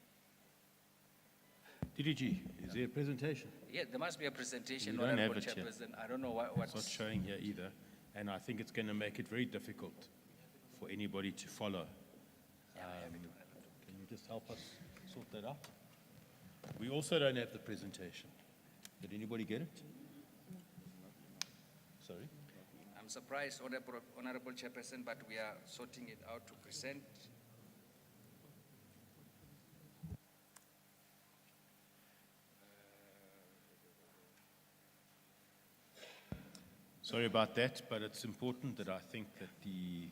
DDG, is there a presentation? Yeah, there must be a presentation, We don't have Honourable it here. Chairperson. I don't know what's... It's not showing here either, and I think it's going to make it very difficult for anybody to follow. Can you just help us sort that out? We also don't have the presentation. Did anybody get it? Sorry? I'm surprised, Honourable Chairperson, but we are sorting it out to present. Sorry about that, but it's important that I think that the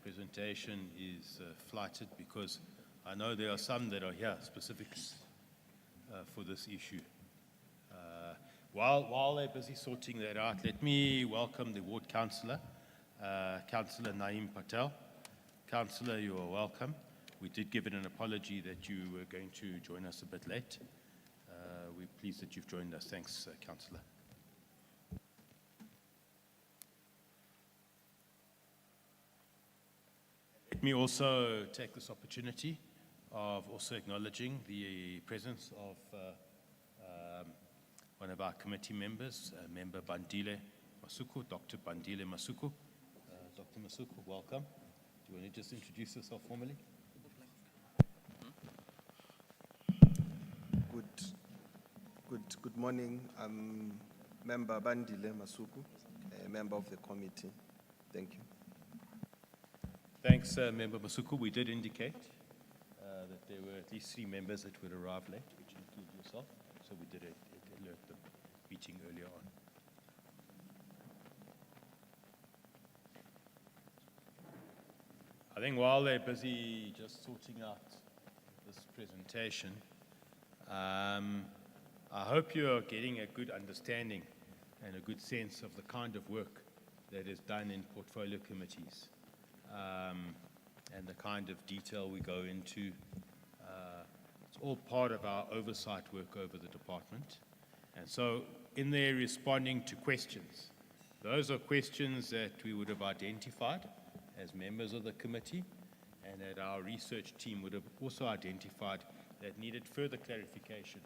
presentation is flighted, because I know there are some that are here specifically for this issue. While they're busy sorting that out, let me welcome the ward councillor, Councillor Naeem Patel. Councillor, you are welcome. We did give it an apology that you were going to join us a bit late. We're pleased that you've joined us. Thanks, Councillor. Let me also take this opportunity of also acknowledging the presence of one of our committee members, Member Bandile Masuku, Dr. Bandile Masuku. Dr. Masuku, welcome. Do you want to just introduce yourself formally? Good morning. I'm Member Bandile Masuku, a member of the committee. Thank you. Thanks, Member Masuku. We did indicate that there were at least 3 members that would arrive late, which include yourself. So we did alert the meeting earlier on. I think while they're busy just sorting out this presentation, I hope you're getting a good understanding and a good sense of the kind of work that is done in portfolio committees. And the kind of detail we go into. It's all part of our oversight work over the department. And so in there responding to questions, those are questions that we would have identified as members of the committee, and that our research team would have also identified that needed further clarification.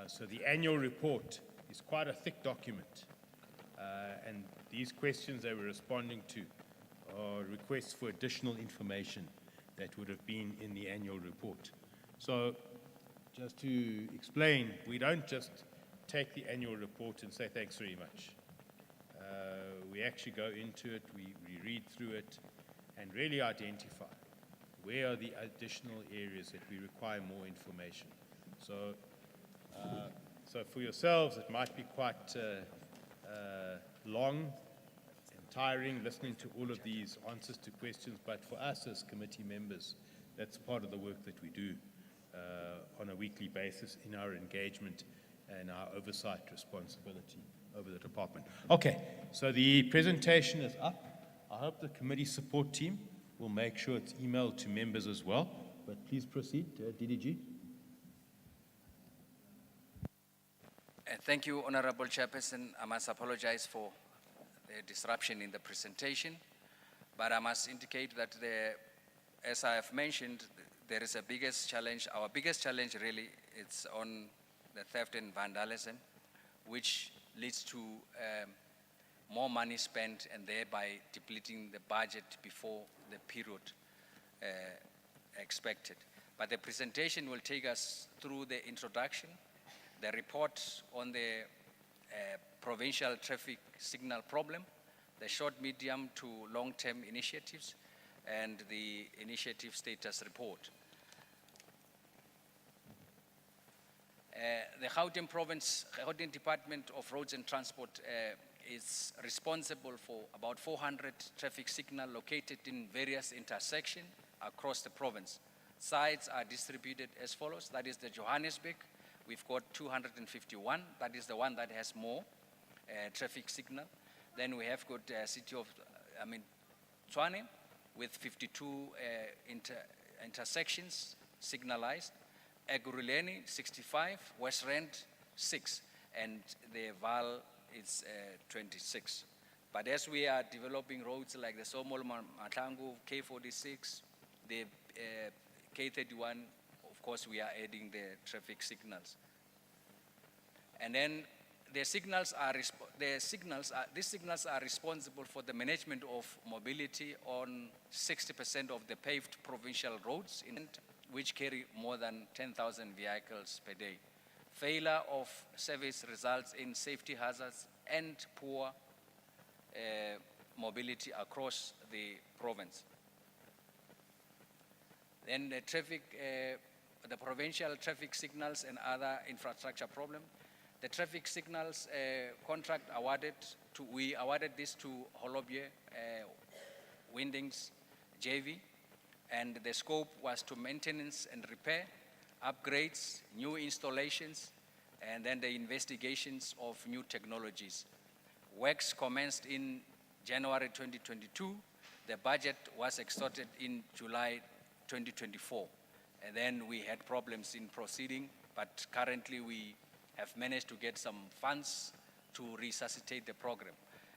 So the annual report is quite a thick document. And these questions they were responding to or requests for additional information that would have been in the annual report. So just to explain, we don't just take the annual report and say thanks very much. We actually go into it, we read through it, and really identify where are the additional areas that we require more information. So, so for yourselves, it might be quite long, tiring listening to all of these answers to questions, but for us as committee members, that's part of the work that we do on a weekly basis in our engagement and our oversight responsibility over the department. Okay, so the presentation is up. I hope the committee support team will make sure it's emailed to members as well, but please proceed, DDG. Thank you, Honourable Chairperson. I must apologize for the disruption in the presentation, but I must indicate that as I have mentioned, there is a biggest challenge. Our biggest challenge really is on the theft and vandalism, which leads to more money spent and thereby depleting the budget before the period expected. But the presentation will take us through the introduction, the report on the provincial traffic signal problem, the short, medium to long-term initiatives, and the initiative status report. The Gauteng Province, Gauteng Department of Roads and Transport is responsible for about 400 traffic signals located in various intersections across the province. Sites are distributed as follows. That is the Johannesburg. We've got 251. That is the one that has more traffic signal. Then we have got city of, Tshwane with 52 intersections signalized. Ekurhuleni 65, West Rand 6, and the Val is 26. But as we are developing roads like the Somol Matlangu, K46, the K31, of course we are adding the traffic signals. And then these signals are responsible for the management of mobility on 60% of the paved provincial roads, which carry more than 10,000 vehicles per day. Failure of service results in safety hazards and poor mobility across the province. Then the provincial traffic signals and other infrastructure problem. The traffic signals contract we awarded this to Honourable Windings JV, and the scope was to maintenance and repair, upgrades, new installations, and then the investigations of new technologies. Works commenced in January 2022. The budget was extorted in July 2024. And then we had problems in proceeding, but currently we have managed to get some funds to resuscitate the program.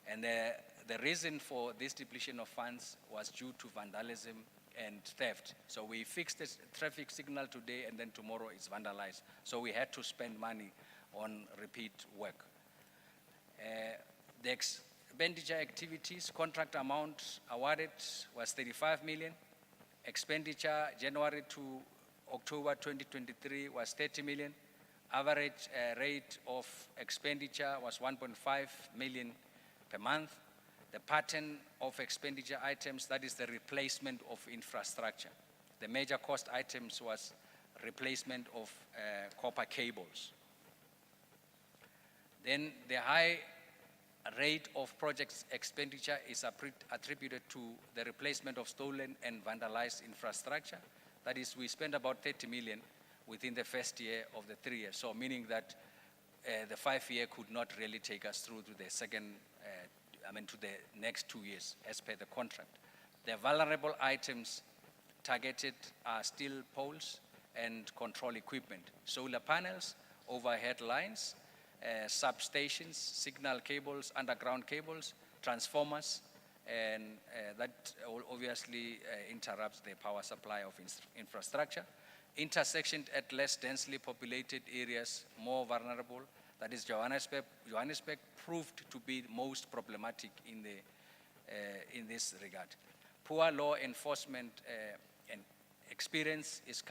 And the reason for this depletion of funds was due to vandalism and theft. So we fixed the traffic signal today, and then tomorrow it's vandalized. So we had to spend money on repeat work. The expenditure activities, contract amount awarded was 35 million. Expenditure January to October 2023 was 30 million. Average rate of expenditure was 1.5 million per month. The pattern of expenditure items, that is the replacement of infrastructure. The major cost items was replacement of copper cables. Then the high rate of project expenditure is attributed to the replacement of stolen and vandalized infrastructure. That is, we spent about 30 million within the first year of the 3 years. So meaning that the 5-year could not really take us through to the second, to the next 2 years as per the contract. The vulnerable items targeted are steel poles and control equipment, solar panels, overhead lines, substations, signal cables, underground cables, transformers, and that obviously interrupts the power supply of infrastructure. Intersections at less densely populated areas, more vulnerable. That is Johannesburg. Johannesburg proved to be most problematic in this regard. Poor law enforcement and experience is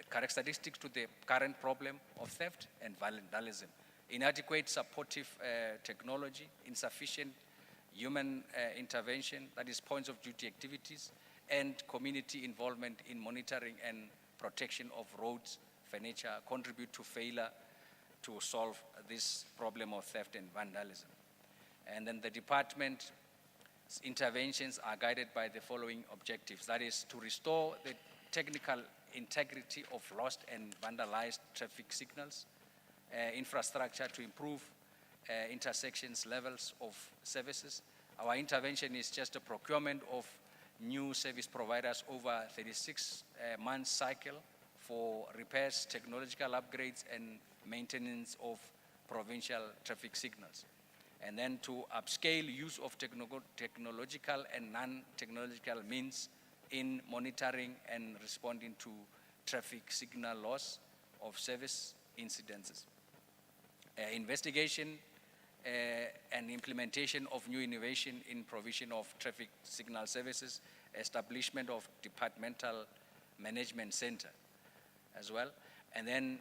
characteristic to the current problem of theft and vandalism. Inadequate supportive technology, insufficient human intervention, that is points of duty activities, and community involvement in monitoring and protection of roads furniture contribute to failure to solve this problem of theft and vandalism. And then the department's interventions are guided by the following objectives. That is to restore the technical integrity of lost and vandalized traffic signals, infrastructure to improve intersections levels of services. Our intervention is just a procurement of new service providers over 36 months cycle for repairs, technological upgrades, and maintenance of provincial traffic signals. And then to upscale use of technological and non-technological means in monitoring and responding to traffic signal loss of service incidences. Investigation and implementation of new innovation in provision of traffic signal services, establishment of departmental management center as well. And then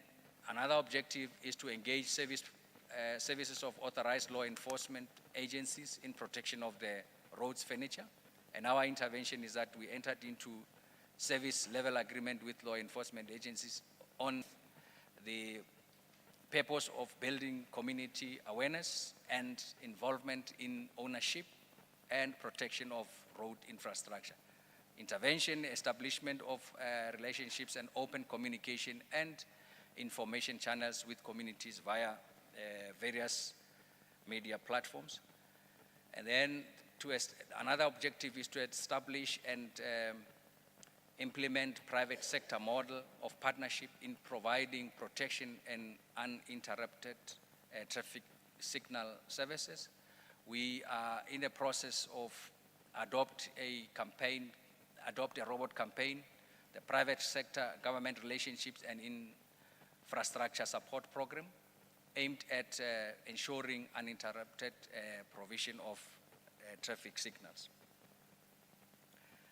another objective is to engage services of authorized law enforcement agencies in protection of the roads furniture, And our intervention is that we entered into service level agreement with law enforcement agencies on the purpose of building community awareness and involvement in ownership and protection of road infrastructure. Intervention, establishment of relationships and open communication and information channels with communities via various media platforms. And then another objective is to establish and implement private sector model of partnership in providing protection and uninterrupted traffic signal services. We are in the process of adopt a robot campaign, the private sector government relationships and infrastructure support program aimed at ensuring uninterrupted provision of traffic signals.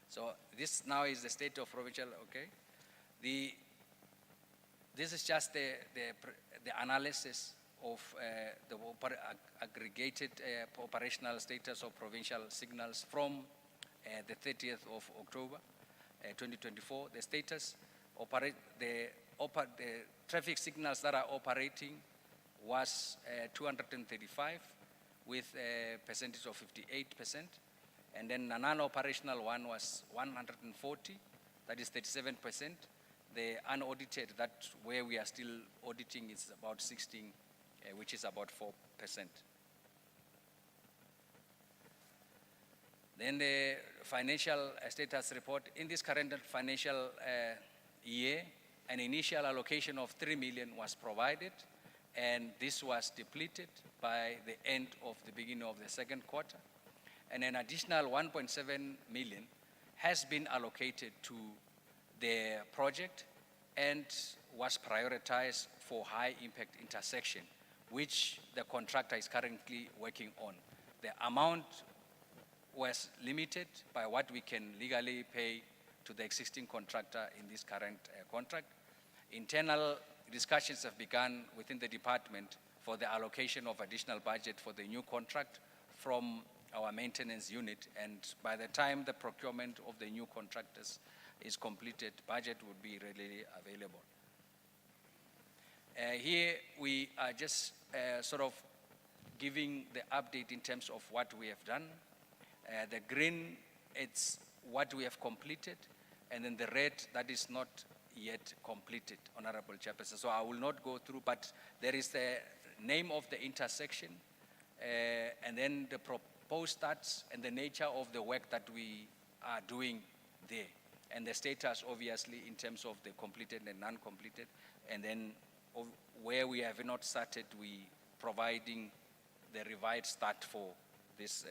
So this now is the state of provincial, okay? This is just the analysis of the aggregated operational status of provincial signals from the 30th of October 2024. The status, the traffic signals that are operating was 235 with a percentage of 58%. And then the non-operational one was 140, that is 37%. The unaudited, that where we are still auditing, is about 16, which is about 4%. Then the financial status report. In this current financial year, an initial allocation of 3 million was provided, and this was depleted by the end of the beginning of the second quarter. And an additional 1.7 million has been allocated to the project and was prioritized for high impact intersection, which the contractor is currently working on. The amount was limited by what we can legally pay to the existing contractor in this current contract. Internal discussions have begun within the department for the allocation of additional budget for the new contract from our maintenance unit, and by the time the procurement of the new contractors is completed, budget would be readily available. Here we are just sort of giving the update in terms of what we have done. The green, it's what we have completed, and then the red, that is not yet completed, Honourable Chairperson. So I will not go through, but there is the name of the intersection, and then the proposed stats and the nature of the work that we are doing there, and the status obviously in terms of the completed and non-completed, and then where we have not started, we providing the revised start for this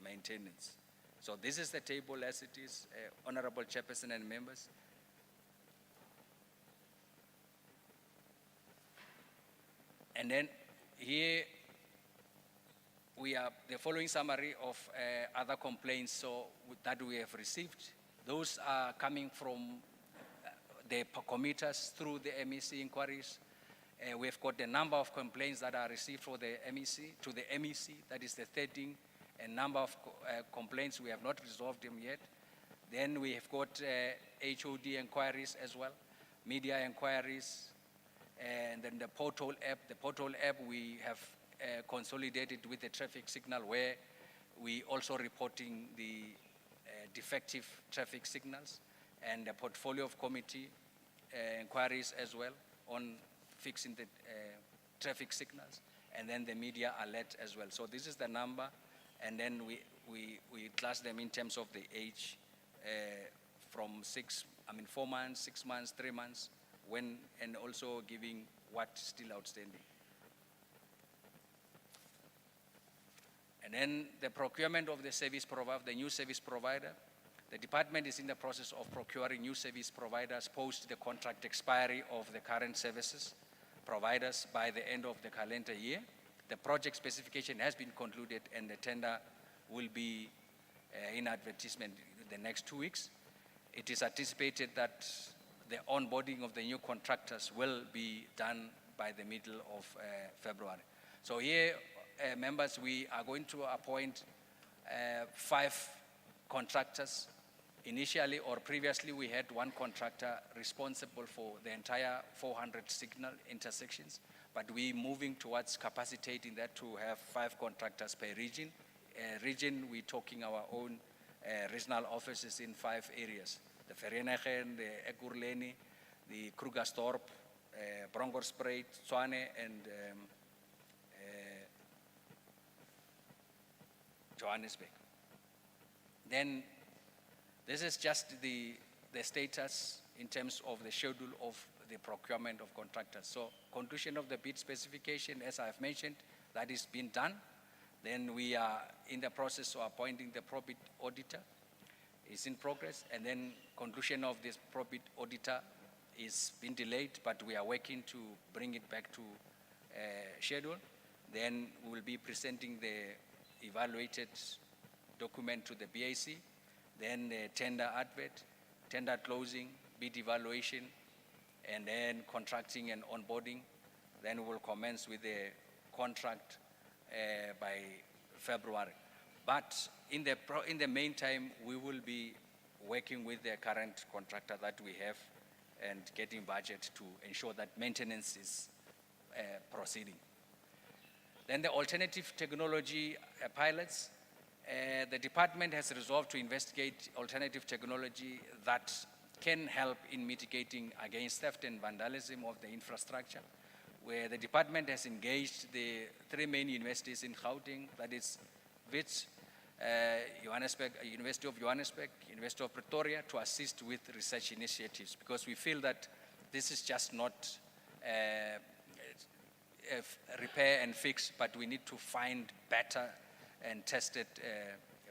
maintenance. So this is the table as it is, Honourable Chairperson and members. And then here we have the following summary of other complaints that we have received. Those are coming from the commuters through the MEC inquiries. We've got the number of complaints that are received for the MEC, to the MEC, that is the 13, and number of complaints, we have not resolved them yet. Then we have got HOD inquiries as well, media inquiries, and then the portal app. The portal app we have consolidated with the traffic signal, where we also reporting the defective traffic signals, and the portfolio of committee inquiries as well on fixing the traffic signals, and then the media alert as well. So this is the number, and then we class them in terms of the age from 4 months, 6 months, 3 months, and also giving what's still outstanding. And then the procurement of the service provider, the new service provider. The department is in the process of procuring new service providers post the contract expiry of the current services providers by the end of the calendar year. The project specification has been concluded, and the tender will be in advertisement in the next 2 weeks. It is anticipated that the onboarding of the new contractors will be done by the middle of February. So here, members, we are going to appoint 5 contractors. Initially or previously, we had one contractor responsible for the entire 400 signal intersections, but we're moving towards capacitating that to have 5 contractors per region. Region, we're talking our own regional offices in 5 areas: the Vereeniging, the Ekurhuleni, the Krugersdorp, Bronkhorstspruit, Tshwane, and Johannesburg. Then this is just the status in terms of the schedule of the procurement of contractors. So conclusion of the bid specification, as I've mentioned, that is being done. Then we are in the process of appointing the pro-bid auditor. It's in progress. And then conclusion of this pro-bid auditor is being delayed, but we are working to bring it back to schedule. Then we will be presenting the evaluated document to the BAC, then the tender advert, tender closing, bid evaluation, and then contracting and onboarding. Then we'll commence with the contract by February. But in the meantime, we will be working with the current contractor that we have and getting budget to ensure that maintenance is proceeding. Then the alternative technology pilots. The department has resolved to investigate alternative technology that can help in mitigating against theft and vandalism of the infrastructure, where the department has engaged the 3 main universities in Gauteng, that is Wits, Johannesburg, University of Johannesburg, University of Pretoria, to assist with research initiatives, because we feel that this is just not repair and fix, but we need to find better and tested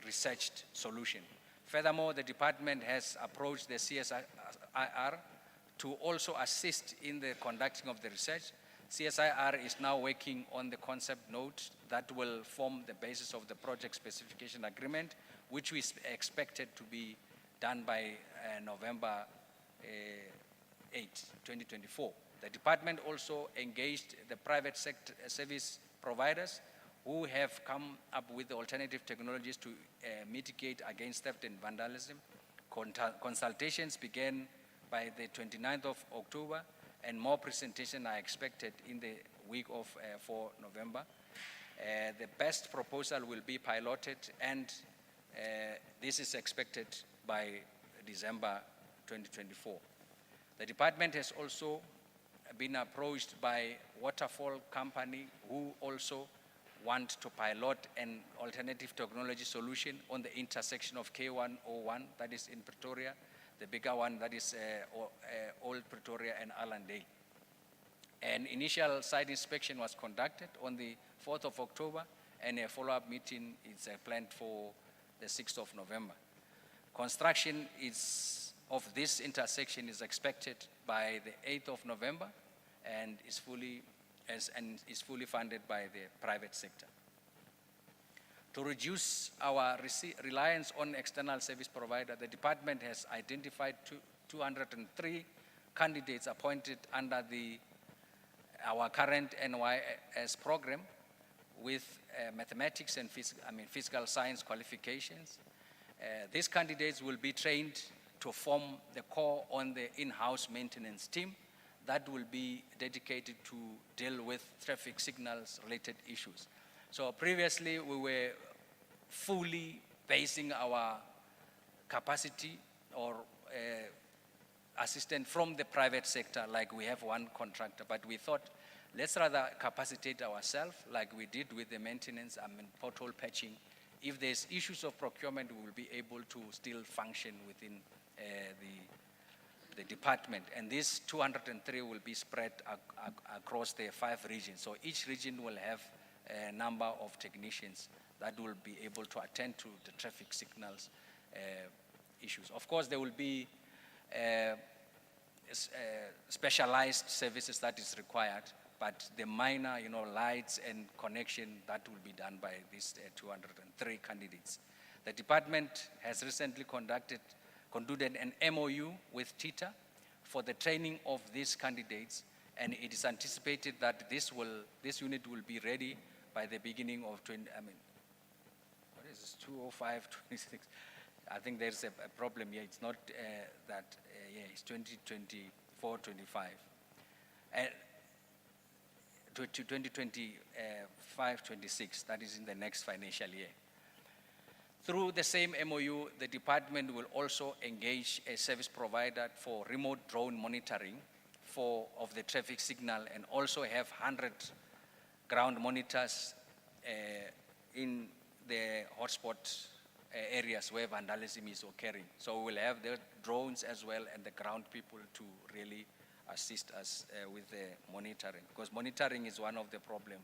researched solution. Furthermore, the department has approached the CSIR to also assist in the conducting of the research. CSIR is now working on the concept note that will form the basis of the project specification agreement, which we expected to be done by November 8, 2024. The department also engaged the private sector service providers who have come up with alternative technologies to mitigate against theft and vandalism. Consultations began by the 29th of October, and more presentations are expected in the week of 4 November. The best proposal will be piloted, and this is expected by December 2024. The department has also been approached by Waterfall Company, who also want to pilot an alternative technology solution on the intersection of K101, that is in Pretoria, the bigger one that is Old Pretoria and Allendale. An initial site inspection was conducted on the 4th of October, and a follow-up meeting is planned for the 6th of November. Construction of this intersection is expected by the 8th of November and is fully funded by the private sector. To reduce our reliance on external service provider, the department has identified 203 candidates appointed under our current NYS program with mathematics and physical science qualifications. These candidates will be trained to form the core on the in-house maintenance team that will be dedicated to deal with traffic signals related issues. So previously we were fully basing our capacity or assistance from the private sector, like we have one contractor, but we thought let's rather capacitate ourselves like we did with the maintenance, pothole patching. If there's issues of procurement, we will be able to still function within the department. And these 203 will be spread across the 5 regions. So each region will have a number of technicians that will be able to attend to the traffic signals issues. Of course, there will be specialized services that is required, but the minor, lights and connection, that will be done by these 203 candidates. The department has recently concluded an MOU with TITA for the training of these candidates, and it is anticipated that this unit will be ready by the beginning of 2005, 26. I think there's a problem here. It's not that, yeah, it's 2024, 25. To 2025, 26, that is in the next financial year. Through the same MOU, the department will also engage a service provider for remote drone monitoring of the traffic signal, and also have 100 ground monitors in the hotspot areas where vandalism is occurring. So we'll have the drones as well and the ground people to really assist us with the monitoring, because monitoring is one of the problems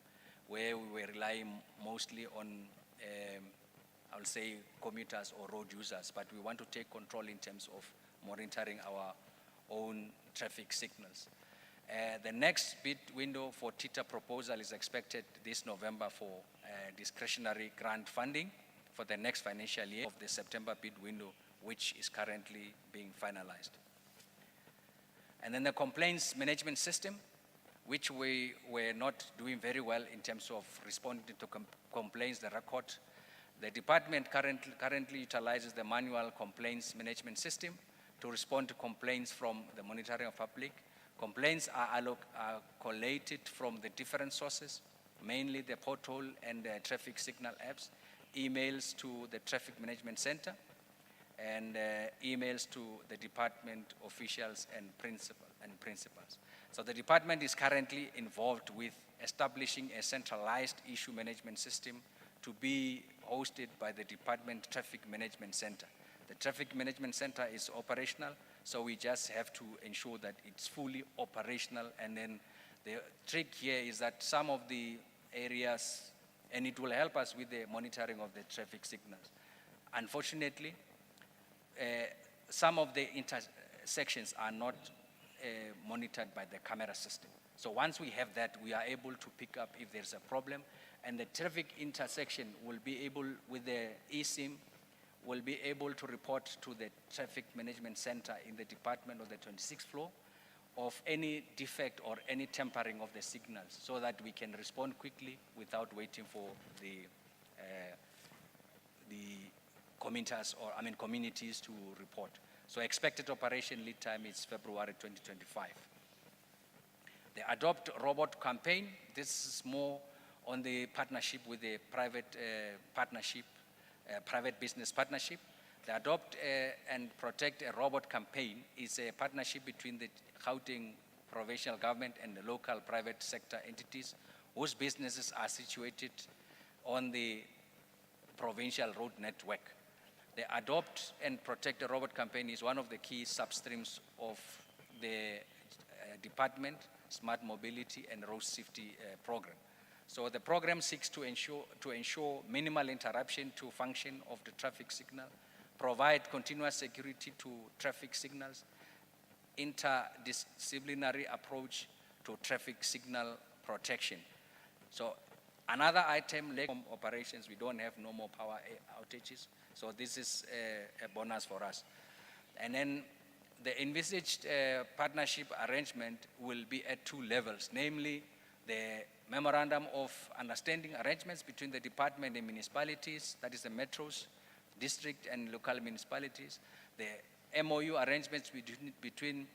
where we were relying mostly on I will say commuters or road users, but we want to take control in terms of monitoring our own traffic signals. The next bid window for TITA proposal is expected this November for discretionary grant funding for the next financial year of the September bid window, which is currently being finalized. And then the complaints management system, which we were not doing very well in terms of responding to complaints, the record. The department currently utilizes the manual complaints management system to respond to complaints from the monitoring of public. Complaints are collated from the different sources, mainly the portal and the traffic signal apps, emails to the traffic management center, and emails to the department officials and principals. So the department is currently involved with establishing a centralized issue management system to be hosted by the Department Traffic Management Center. The Traffic Management Center is operational, so we just have to ensure that it's fully operational. And then the trick here is that some of the areas, and it will help us with the monitoring of the traffic signals. Unfortunately, some of the intersections are not monitored by the camera system. So once we have that, we are able to pick up if there's a problem, and the traffic intersection will be able, with the eSIM, will be able to report to the Traffic Management Center in the department of the 26th floor of any defect or any tampering of the signals, so that we can respond quickly without waiting for the communities to report. So expected operation lead time is February 2025. The Adopt Robot campaign, this is more on the partnership with the private business partnership. The Adopt and Protect a Robot campaign is a partnership between the Gauteng provincial government and the local private sector entities whose businesses are situated on the provincial road network. The Adopt and Protect a Robot campaign is one of the key substreams of the department Smart Mobility and Road Safety program. So the program seeks to ensure minimal interruption to function of the traffic signal, provide continuous security to traffic signals, interdisciplinary approach to traffic signal protection. So another item, operations, we don't have no more power outages. So this is a bonus for us. And then the envisaged partnership arrangement will be at two levels, namely the Memorandum of Understanding arrangements between the department and municipalities, that is the metros, district and local municipalities, the MOU arrangements between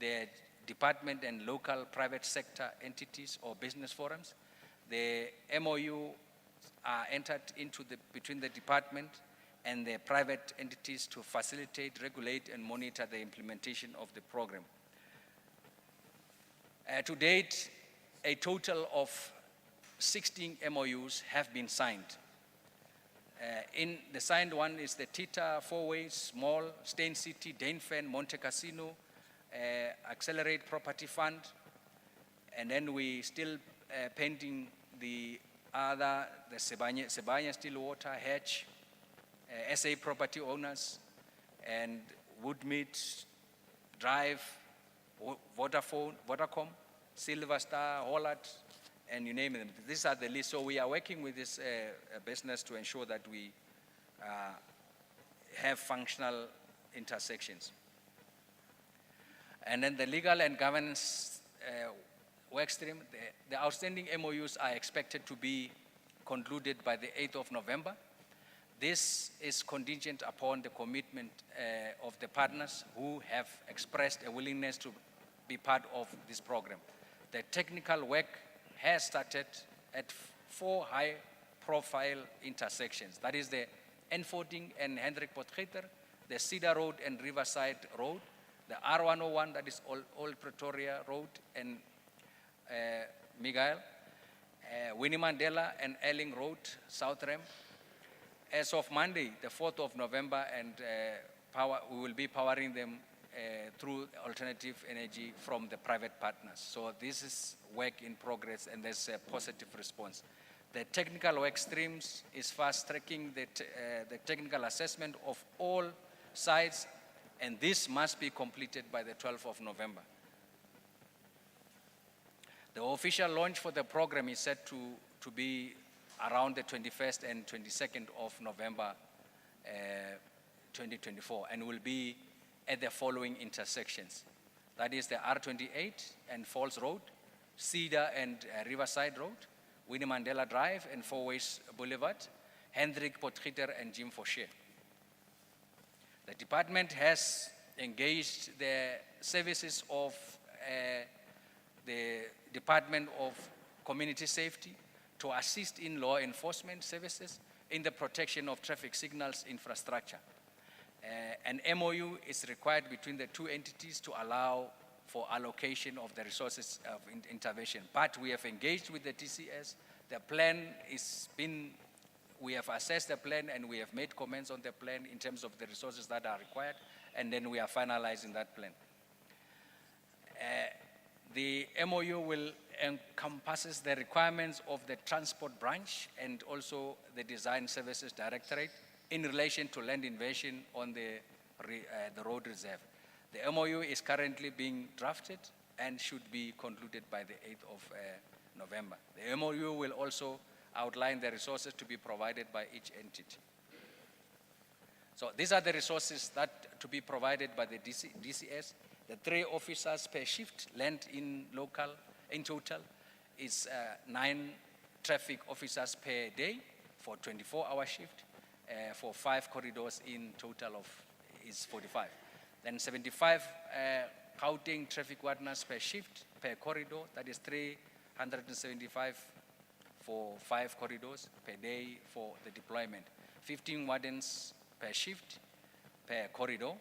the department and local private sector entities or business forums. The MOU are entered into between the department and the private entities to facilitate, regulate, and monitor the implementation of the program. To date, a total of 16 MOUs have been signed. In the signed one is the TITA, Four-Way, Small, Stain City, Dainfen, Monte Cassino, Accelerate Property Fund, and then we still pending the other, the Sebanya Stillwater, Hatch, SA Property Owners, and Woodmead Drive, Vodacom, Silver Star, Holland, and you name them. These are the list. So we are working with this business to ensure that we have functional intersections. And then the legal and governance work stream, the outstanding MOUs are expected to be concluded by the 8th of November. This is contingent upon the commitment of the partners who have expressed a willingness to be part of this program. The technical work has started at 4 high-profile intersections. That is the N14 and Hendrik Potgieter, the Cedar Road and Riverside Road, the R101, that is Old Pretoria Road and Miguel, Winnie Mandela and Elling Road, South Rem. As of Monday, the 4th of November, and we will be powering them through alternative energy from the private partners. So this is work in progress, and there's a positive response. The technical work streams is fast-tracking the technical assessment of all sites, and this must be completed by the 12th of November. The official launch for the program is set to be around the 21st and 22nd of November 2024, and will be at the following intersections. That is the R28 and Falls Road, Cedar and Riverside Road, Winnie Mandela Drive and Four Ways Boulevard, Hendrik Potgieter and Jim Fauché. The department has engaged the services of the Department of Community Safety to assist in law enforcement services in the protection of traffic signals infrastructure. An MOU is required between the two entities to allow for allocation of the resources of intervention. But we have engaged with the TCS. The plan we have assessed the plan and we have made comments on the plan in terms of the resources that are required, and then we are finalizing that plan. The MOU will encompasses the requirements of the transport branch and also the design services directorate in relation to land invasion on the road reserve. The MOU is currently being drafted and should be concluded by the 8th of November. The MOU will also outline the resources to be provided by each entity. So these are the resources that to be provided by the DCS. The 3 officers per shift lent in total is 9 traffic officers per day for 24-hour shift. For 5 corridors in total is 45. Then 75 Gauteng traffic wardens per shift per corridor, that is 375 for 5 corridors per day for the deployment. 15 wardens per shift per corridor,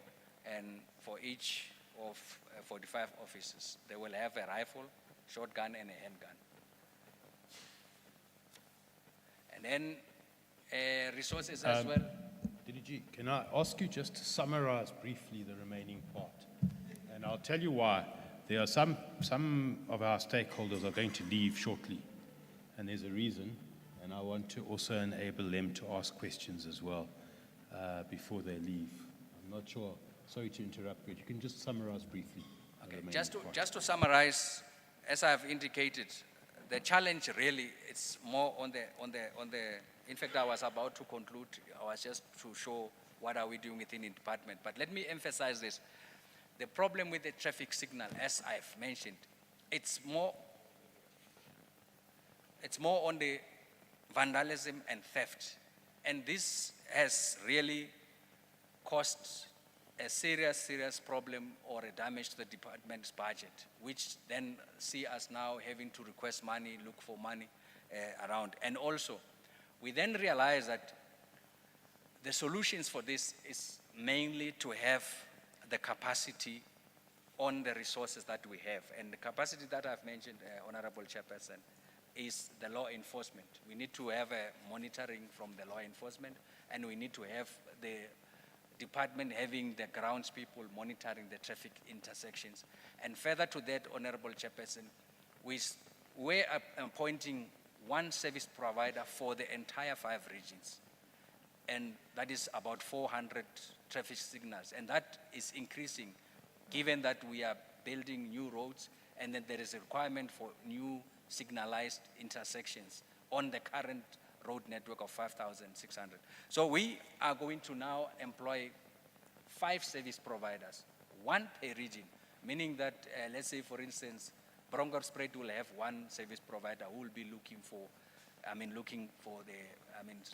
and for each of 45 officers. They will have a rifle, shotgun, and a handgun. And then resources as well. DDG, can I ask you just to summarize briefly the remaining part? And I'll tell you why. There are some of our stakeholders are going to leave shortly, and there's a reason, and I want to also enable them to ask questions as well before they leave. I'm not sure, sorry to interrupt, but you can just summarize briefly. Okay, just to summarize, as I've indicated, the challenge really it's more on the. In fact, I was about to conclude. I was just to show what are we doing within the department. But let me emphasize this: the problem with the traffic signal, as I've mentioned, it's more on the vandalism and theft, and this has really caused a serious problem or a damage to the department's budget, which then see us now having to request money, look for money around. And also, we then realize that the solutions for this is mainly to have the capacity on the resources that we have. And the capacity that I've mentioned, Honourable Chairperson, is the law enforcement. We need to have a monitoring from the law enforcement, and we need to have the department having the grounds people monitoring the traffic intersections. And further to that, Honourable Chairperson, we're appointing one service provider for the entire 5 regions. And that is about 400 traffic signals. And that is increasing given that we are building new roads and then there is a requirement for new signalized intersections on the current road network of 5,600. So we are going to now employ 5 service providers, 1 per region, meaning that, let's say, for instance, Bronkhorstspruit will have 1 service provider who will be looking for looking for the,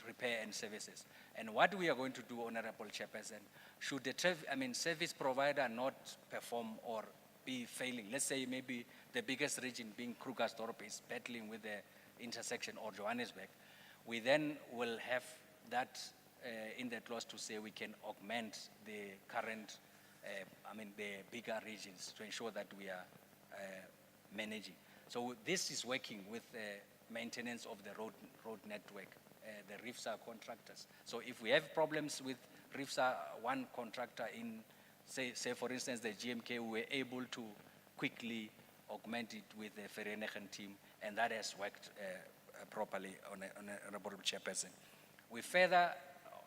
repair and services. And what we are going to do, Honourable Chairperson, should the service provider not perform or be failing, let's say maybe the biggest region being Krugersdorp is battling with the intersection or Johannesburg, we then will have that in the clause to say we can augment the current, the bigger regions to ensure that we are managing. So this is working with maintenance of the road network. The RIFSA contractors. So if we have problems with RIFSA, one contractor in, say for instance, the GMK, we were able to quickly augment it with the Vereniging team, and that has worked properly, Honourable Chairperson. We further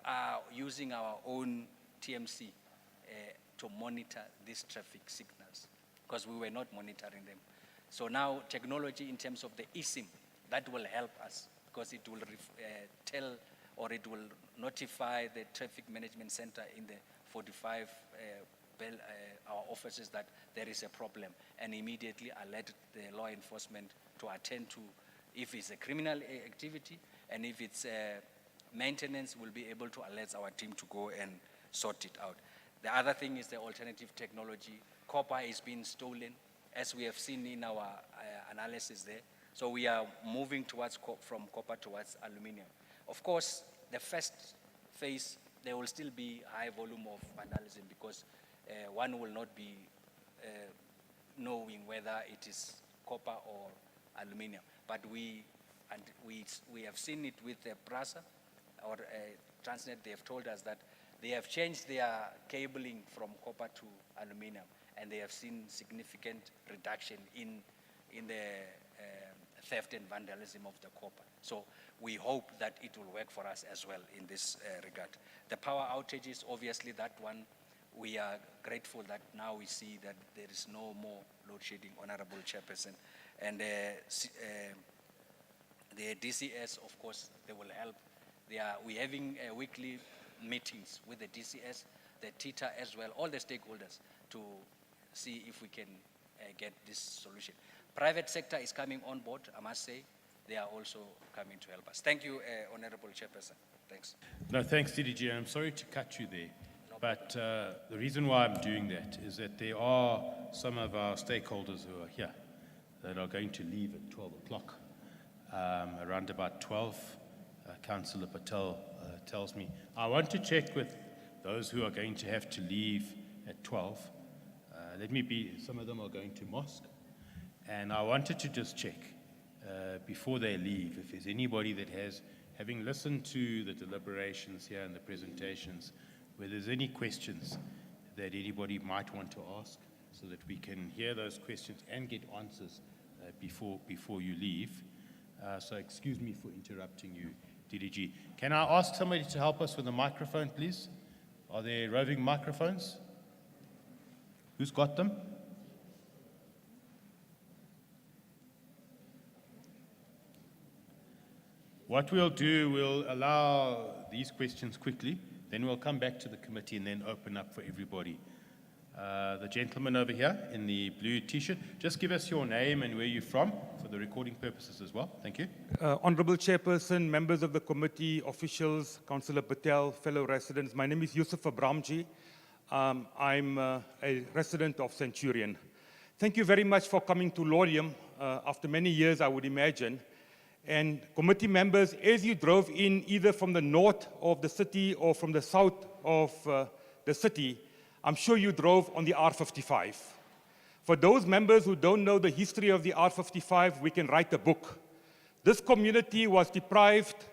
are using our own TMC to monitor these traffic signals, because we were not monitoring them. So now technology in terms of the eSIM, that will help us, because it will tell or it will notify the traffic management center in the 45 our offices that there is a problem, and immediately alert the law enforcement to attend to if it's a criminal activity, and if it's maintenance, we'll be able to alert our team to go and sort it out. The other thing is the alternative technology. Copper is being stolen, as we have seen in our analysis there. So we are moving towards from copper towards aluminium. Of course, the first phase, there will still be high volume of vandalism, because one will not be knowing whether it is copper or aluminium. But we have seen it with PRASA or Transnet. They have told us that they have changed their cabling from copper to aluminium, and they have seen significant reduction in the theft and vandalism of the copper. So we hope that it will work for us as well in this regard. The power outages, obviously that one, we are grateful that now we see that there is no more load shedding, Honourable Chairperson. And the DCS, of course, they will help. We're having weekly meetings with the DCS, the TITA as well, all the stakeholders, to see if we can get this solution. Private sector is coming on board, I must say. They are also coming to help us. Thank you, Honourable Chairperson. Thanks. No, thanks, DDG. I'm sorry to cut you there, but the reason why I'm doing that is that there are some of our stakeholders who are here that are going to leave at 12 o'clock. Around about 12, Councillor Patel tells me. I want to check with those who are going to have to leave at 12. Some of them are going to mosque. And I wanted to just check before they leave if there's anybody that has, having listened to the deliberations here and the presentations, whether there's any questions that anybody might want to ask, so that we can hear those questions and get answers before you leave. So excuse me for interrupting you, DDG. Can I ask somebody to help us with the microphone, please? Are there roving microphones? Who's got them? What we'll do, we'll allow these questions quickly, then we'll come back to the committee and then open up for everybody. The gentleman over here in the blue t-shirt, just give us your name and where you're from for the recording purposes as well. Thank you. Honourable Chairperson, members of the committee, officials, Councillor Patel, fellow residents, my name is Yusuf Abramji. I'm a resident of Centurion. Thank you very much for coming to Laudium after many years, I would imagine. And committee members, as you drove in either from the north of the city or from the south of the city, I'm sure you drove on the R55. For those members who don't know the history of the R55, we can write a book. This community was deprived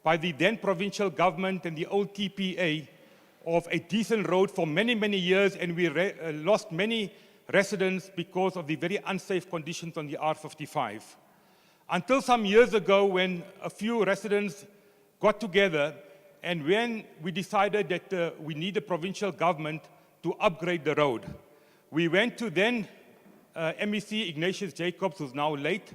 by the then provincial government and the old TPA of a decent road for many, many years, and we lost many residents because of the very unsafe conditions on the R55. Until some years ago, when a few residents got together and when we decided that we need a provincial government to upgrade the road. We went to then MEC Ignatius Jacobs, who's now late,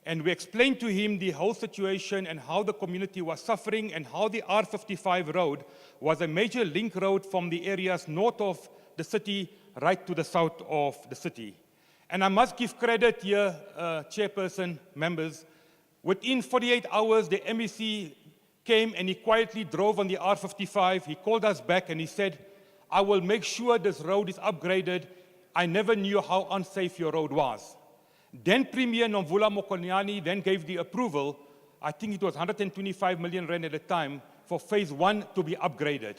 and we explained to him the whole situation and how the community was suffering and how the R55 road was a major link road from the areas north of the city right to the south of the city. And I must give credit here, Chairperson, members, Within 48 hours, the MEC came and he quietly drove on the R55. He called us back and he said, I will make sure this road is upgraded. I never knew how unsafe your road was. Then Premier Nomvula Mokonyane then gave the approval, I think it was 125 million rand at the time, for phase 1 to be upgraded.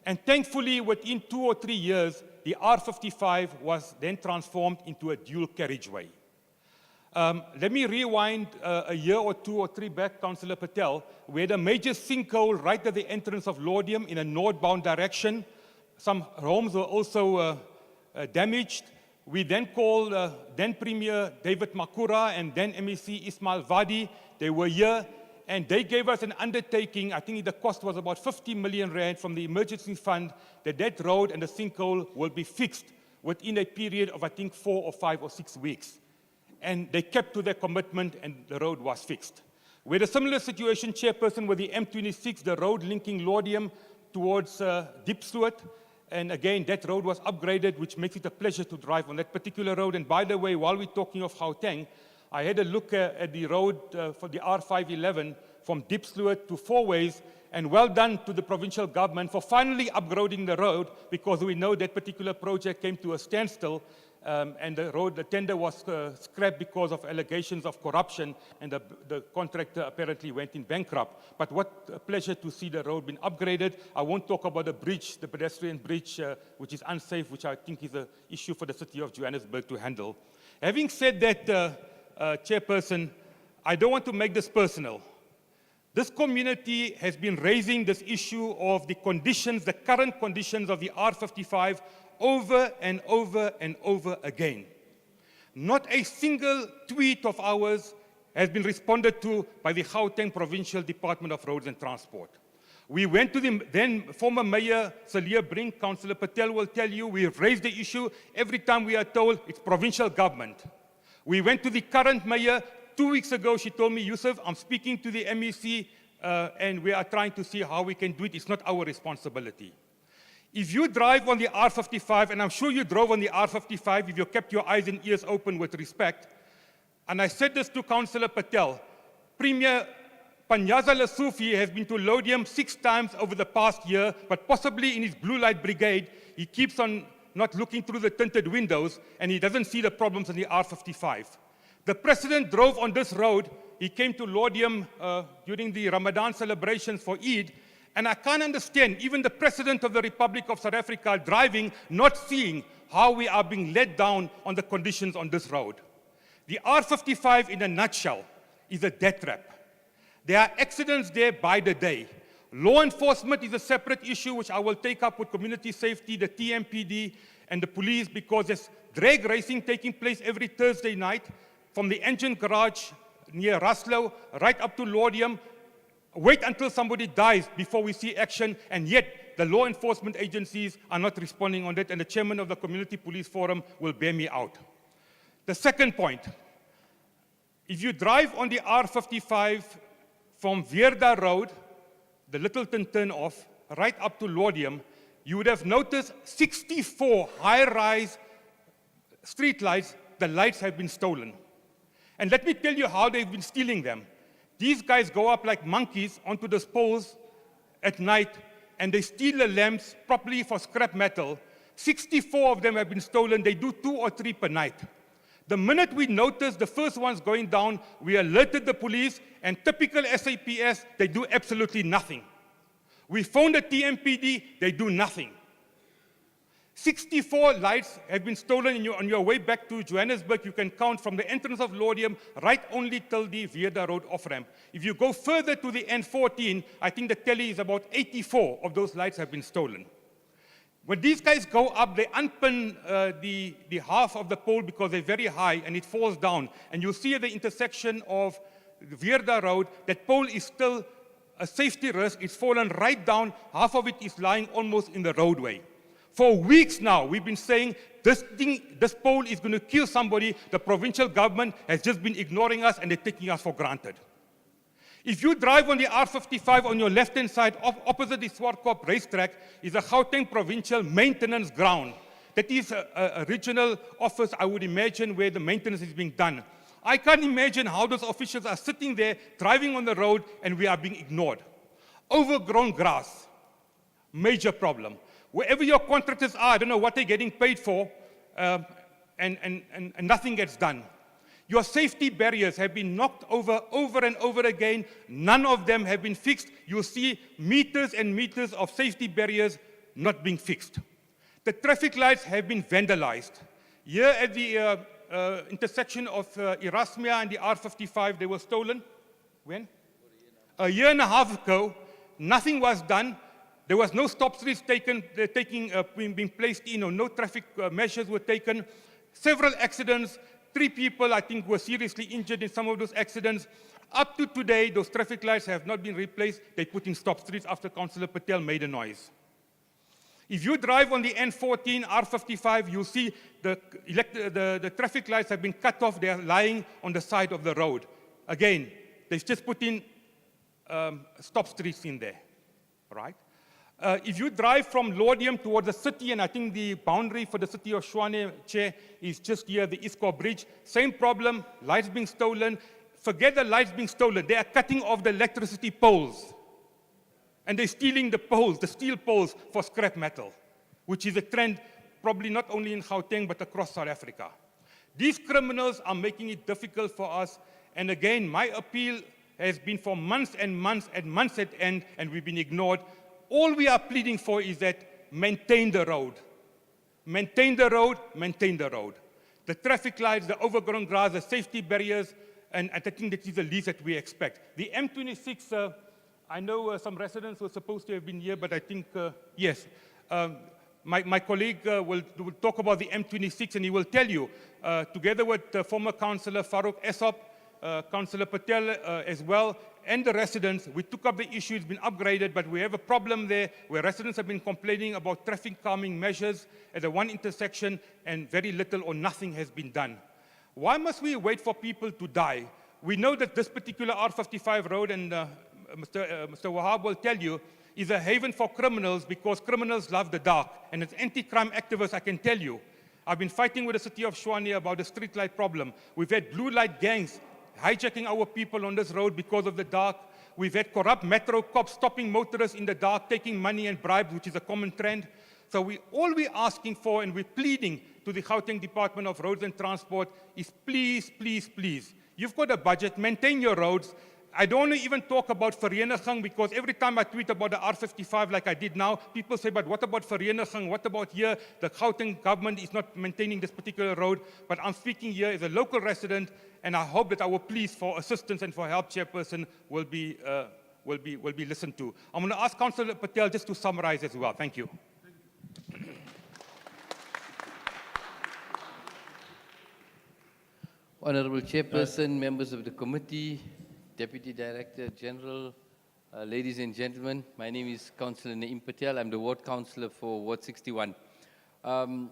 And thankfully, within 2 or 3 years, the R55 was then transformed into a dual carriageway. Let me rewind a year or 2 or 3 back, Councillor Patel. We had a major sinkhole right at the entrance of Laudium in a northbound direction. Some homes were also damaged. We then called then Premier David Makura and then MEC Ismail Vadi. They were here and they gave us an undertaking. I think the cost was about 50 million rand from the emergency fund, that road and the sinkhole will be fixed within a period of, I think, 4 or 5 or 6 weeks. And they kept to their commitment and the road was fixed. We had a similar situation, Chairperson, with the M26, the road linking Laudium towards Diepsloot. And again, that road was upgraded, which makes it a pleasure to drive on that particular road. And by the way, while we're talking of Gauteng, I had a look at the road for the R511 from Diepsloot to Fourways, and well done to the provincial government for finally upgrading the road, because we know that particular project came to a standstill, and the tender was scrapped because of allegations of corruption, and the contractor apparently went in bankrupt. But what a pleasure to see the road being upgraded. I won't talk about the bridge, the pedestrian bridge, which is unsafe, which I think is an issue for the city of Johannesburg to handle. Having said that, Chairperson, I don't want to make this personal. This community has been raising this issue of the conditions, the current conditions of the R55 over and over and over again. Not a single tweet of ours has been responded to by the Gauteng Provincial Department of Roads and Transport. We went to the then former Mayor Celia Brink, Councillor Patel will tell you, we have raised the issue. Every time we are told it's provincial government. We went to the current mayor 2 weeks ago. She told me, Yusuf, I'm speaking to the MEC and we are trying to see how we can do it. It's not our responsibility. If you drive on the R55, and I'm sure you drove on the R55 if you kept your eyes and ears open with respect, and I said this to Councillor Patel, Premier Panyaza Lessufi has been to Laudium 6 times over the past year, but possibly in his blue light brigade, he keeps on not looking through the tinted windows, and he doesn't see the problems on the R55. The President drove on this road. He came to Laudium during the Ramadan celebrations for Eid, and I can't understand, even the President of the Republic of South Africa driving, not seeing how we are being let down on the conditions on this road. The R55, in a nutshell, is a death trap. There are accidents there by the day. Law enforcement is a separate issue which I will take up with community safety, the TMPD, and the police, because there's drag racing taking place every Thursday night from the engine garage near Raslow right up to Laudium. Wait until somebody dies before we see action, and yet the law enforcement agencies are not responding on that, and the chairman of the Community Police Forum will bear me out. The second point, if you drive on the R55 from Veerda Road, the Littleton turn-off, right up to Laudium, you would have noticed 64 high-rise streetlights, the lights have been stolen. And let me tell you how they've been stealing them. These guys go up like monkeys onto the poles at night, and they steal the lamps properly for scrap metal. 64 of them have been stolen. They do 2 or 3 per night. The minute we noticed the first ones going down, we alerted the police, and typical SAPS, they do absolutely nothing. We phoned the TMPD, they do nothing. 64 lights have been stolen on your way back to Johannesburg. You can count from the entrance of Laudium right only till the Veerda Road off-ramp. If you go further to the N14, I think the tally is about 84 of those lights have been stolen. When these guys go up, they unpin the half of the pole because they're very high and it falls down. And you see at the intersection of Veerda Road, that pole is still a safety risk. It's fallen right down. Half of it is lying almost in the roadway. For weeks now, we've been saying this pole is going to kill somebody. The provincial government has just been ignoring us and they're taking us for granted. If you drive on the R55 on your left-hand side, opposite the Swartkop racetrack, is a Gauteng Provincial Maintenance Ground. That is a regional office, I would imagine, where the maintenance is being done. I can't imagine how those officials are sitting there, driving on the road, and we are being ignored. Overgrown grass, major problem. Wherever your contractors are, I don't know what they're getting paid for, and nothing gets done. Your safety barriers have been knocked over and over again. None of them have been fixed. You'll see meters and meters of safety barriers not being fixed. The traffic lights have been vandalized. Here at the intersection of Erasmia and the R55, they were stolen. When? A year and a half ago, nothing was done. There was no stop streets being placed in, or no traffic measures were taken. Several accidents, 3 people, I think, were seriously injured in some of those accidents. Up to today, those traffic lights have not been replaced. They put in stop streets after Councillor Patel made a noise. If you drive on the N14, R55, you'll see the traffic lights have been cut off. They are lying on the side of the road. Again, they've just put in stop streets in there, right? If you drive from Laudium towards the city, and I think the boundary for the city of Tshwane, Chair, is just here, the Isco Bridge, same problem, lights being stolen. Forget the lights being stolen. They are cutting off the electricity poles. And they're stealing the poles, the steel poles, for scrap metal, which is a trend probably not only in Gauteng, but across South Africa. These criminals are making it difficult for us. And again, my appeal has been for months and months and months at end, and we've been ignored. All we are pleading for is that maintain the road. Maintain the road, maintain the road. The traffic lights, the overgrown grass, the safety barriers, and I think that is the least that we expect. The M26, I know some residents were supposed to have been here, but I think, yes. My colleague will talk about the M26, and he will tell you, together with former Councillor Farouk Esop, Councillor Patel as well, and the residents, we took up the issue. It's been upgraded, but we have a problem there where residents have been complaining about traffic calming measures at the one intersection, and very little or nothing has been done. Why must we wait for people to die? We know that this particular R55 road, and Mr. Wahab will tell you, is a haven for criminals because criminals love the dark. And as anti-crime activists, I can tell you, I've been fighting with the city of Tshwane about the street light problem. We've had blue light gangs hijacking our people on this road because of the dark. We've had corrupt metro cops stopping motorists in the dark, taking money and bribes, which is a common trend. So all we're asking for, and we're pleading to the Gauteng Department of Roads and Transport, is please, please, please, you've got a budget, maintain your roads. I don't want to even talk about Vereniging, because every time I tweet about the R55 like I did now, people say, but what about Vereniging? What about here? The Gauteng government is not maintaining this particular road. But I'm speaking here as a local resident, and I hope that our pleas for assistance and for help, Chairperson, will be listened to. I'm going to ask Councillor Patel just to summarize as well. Thank you. Honourable Chairperson, members of the committee, Deputy Director General, ladies and gentlemen, my name is Councillor Naeem Patel. I'm the Ward Councillor for Ward 61. Honourable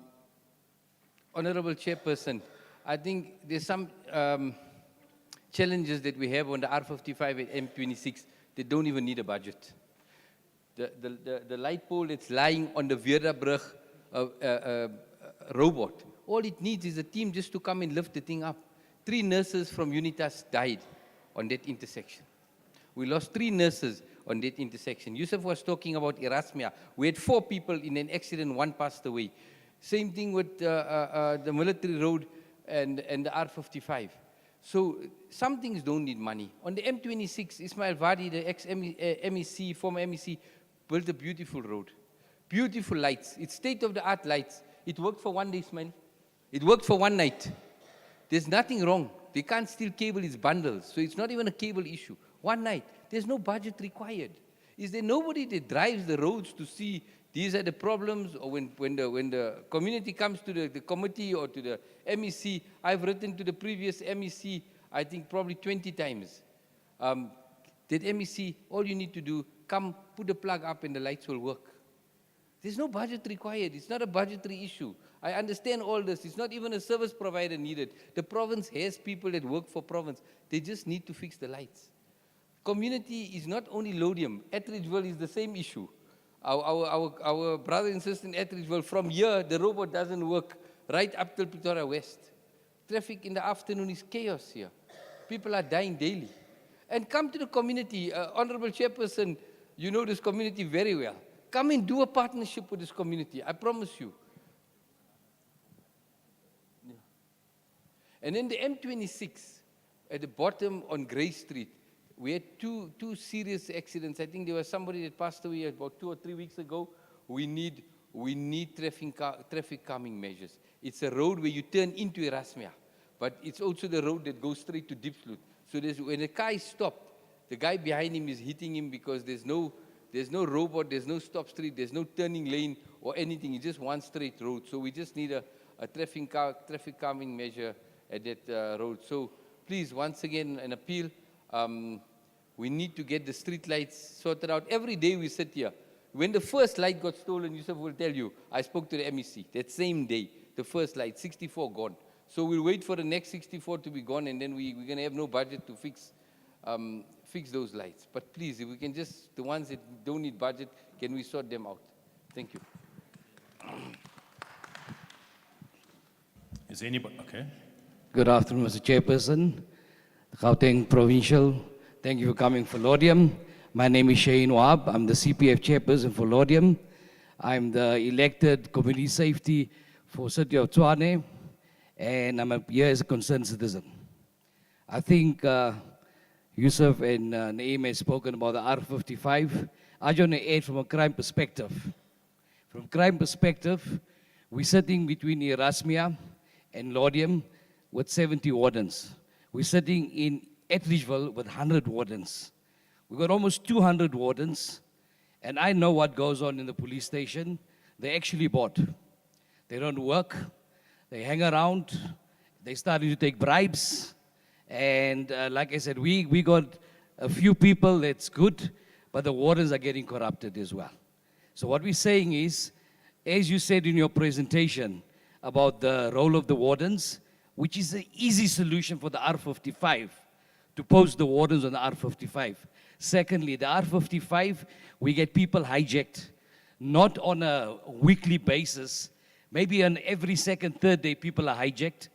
Chairperson, I think there's some challenges that we have on the R55 and M26 that don't even need a budget. The light pole that's lying on the Veerbrug robot, all it needs is a team just to come and lift the thing up. 3 nurses from Unitas died on that intersection. We lost 3 nurses on that intersection. Yusuf was talking about Erasmia. We had 4 people in an accident, 1 passed away. Same thing with the military road and the R55. So some things don't need money. On the M26, Ismail Vadi, the ex-MEC, former MEC, built a beautiful road. Beautiful lights. It's state-of-the-art lights. It worked for 1 day, Ismail. It worked for 1 night. There's nothing wrong. They can't steal cable, it's bundles. So it's not even a cable issue. 1 night. There's no budget required. Is there nobody that drives the roads to see these are the problems? Or when the community comes to the committee or to the MEC, I've written to the previous MEC, I think probably 20 times. That MEC, all you need to do, come put the plug up and the lights will work. There's no budget required. It's not a budgetary issue. I understand all this. It's not even a service provider needed. The province has people that work for province. They just need to fix the lights. Community is not only Laudium. Attridgeville is the same issue. Our brother and sister in Attridgeville, from here, the robot doesn't work right up till Pretoria West. Traffic in the afternoon is chaos here. People are dying daily. And come to the community. Honourable Chairperson, you know this community very well. Come and do a partnership with this community, I promise you. Yeah. And then the M26, at the bottom on Grey Street, we had two serious accidents. I think there was somebody that passed away about 2 or 3 weeks ago. We need traffic calming measures. It's a road where you turn into Erasmia, but it's also the road that goes straight to Gfleet. So when the car is stopped, the guy behind him is hitting him because there's no robot, there's no stop street, there's no turning lane or anything. It's just one straight road. So we just need a traffic calming measure at that road. So please, once again, an appeal. We need to get the street lights sorted out. Every day we sit here. When the first light got stolen, Yusuf will tell you, I spoke to the MEC that same day, the first light, 64 gone. So we'll wait for the next 64 to be gone, and then we're going to have no budget to fix those lights. But please, if we can just, the ones that don't need budget, can we sort them out? Thank you. Is anybody, okay. Good afternoon, Mr. Chairperson, Gauteng Provincial. Thank you for coming for Laudium. My name is Shane Wahab. I'm the CPF Chairperson for Laudium. I'm the elected Community Safety for City of Tshwane, and I'm here as a concerned citizen. I think Yusuf and Naeem has spoken about the R55. I just want to add from a crime perspective. From crime perspective, we're sitting between Erasmia and Laudium with 70 wardens. We're sitting in Etridgeville with 100 wardens. We've got almost 200 wardens, and I know what goes on in the police station. They're actually bought. They don't work. They hang around. They're starting to take bribes. And like I said, we got a few people that's good, but the wardens are getting corrupted as well. So what we're saying is, as you said in your presentation about the role of the wardens, which is an easy solution for the R55, to post the wardens on the R55. Secondly, the R55, we get people hijacked, not on a weekly basis. Maybe on every second, third day, people are hijacked.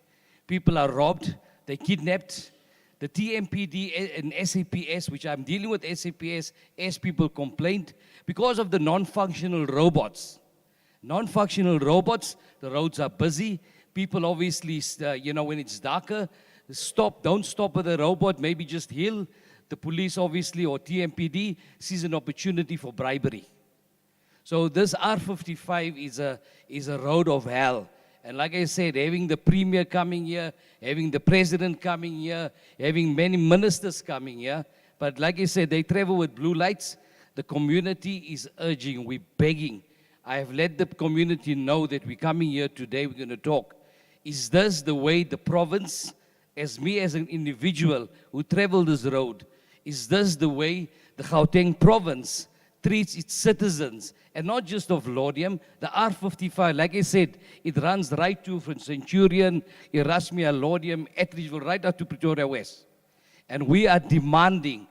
People are robbed. They're kidnapped. The TMPD and SAPS, which I'm dealing with SAPS, as people complained, because of the non-functional robots. Non-functional robots, the roads are busy. People obviously, when it's darker, don't stop with the robot, maybe just heal. The police obviously, or TMPD, sees an opportunity for bribery. So this R55 is a road of hell. And like I said, having the Premier coming here, having the President coming here, having many ministers coming here, but like I said, they travel with blue lights. The community is urging, we're begging. I have let the community know that we're coming here today, we're going to talk. Is this the way the province, as me as an individual who traveled this road, is this the way the Gauteng province treats its citizens, and not just of Laudium? The R55, like I said, it runs right to from Centurion, Erasmia, Laudium, Etridgeville, right up to Pretoria West. And we are demanding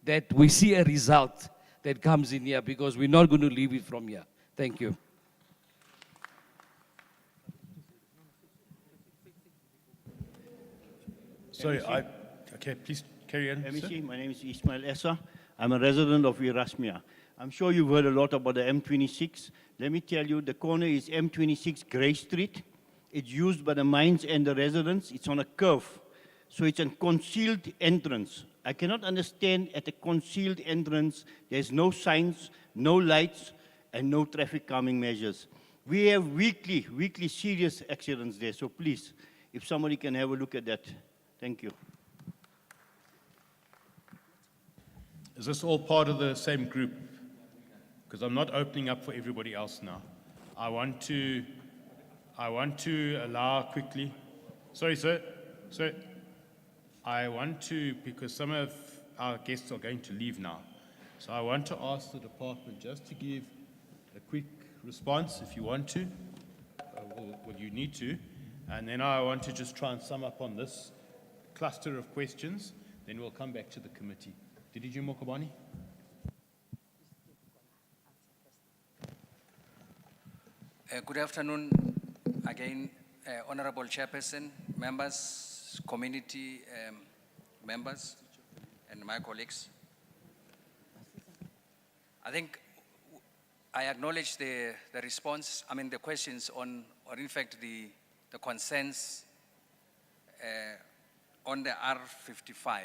that we see a result that comes in here, because we're not going to leave it from here. Thank you. Sorry, okay, please carry on. MEC, my name is Ismail Essa. I'm a resident of Erasmia. I'm sure you've heard a lot about the M26. Let me tell you, the corner is M26 Grey Street. It's used by the mines and the residents. It's on a curve. So it's a concealed entrance. I cannot understand at a concealed entrance, there's no signs, no lights, and no traffic calming measures. We have weekly serious accidents there. So please, if somebody can have a look at that. Thank you. Is this all part of the same group? Because I'm not opening up for everybody else now. I want to allow quickly. Sorry, sir. Sir, I want to, because some of our guests are going to leave now. So I want to ask the department just to give a quick response if you want to, or you need to. And then I want to just try and sum up on this cluster of questions. Then we'll come back to the committee. Did you, Mokobani? Good afternoon again, Honourable Chairperson, members, community members, and my colleagues. I think I acknowledge the response, the questions on, or in fact the concerns on the R55.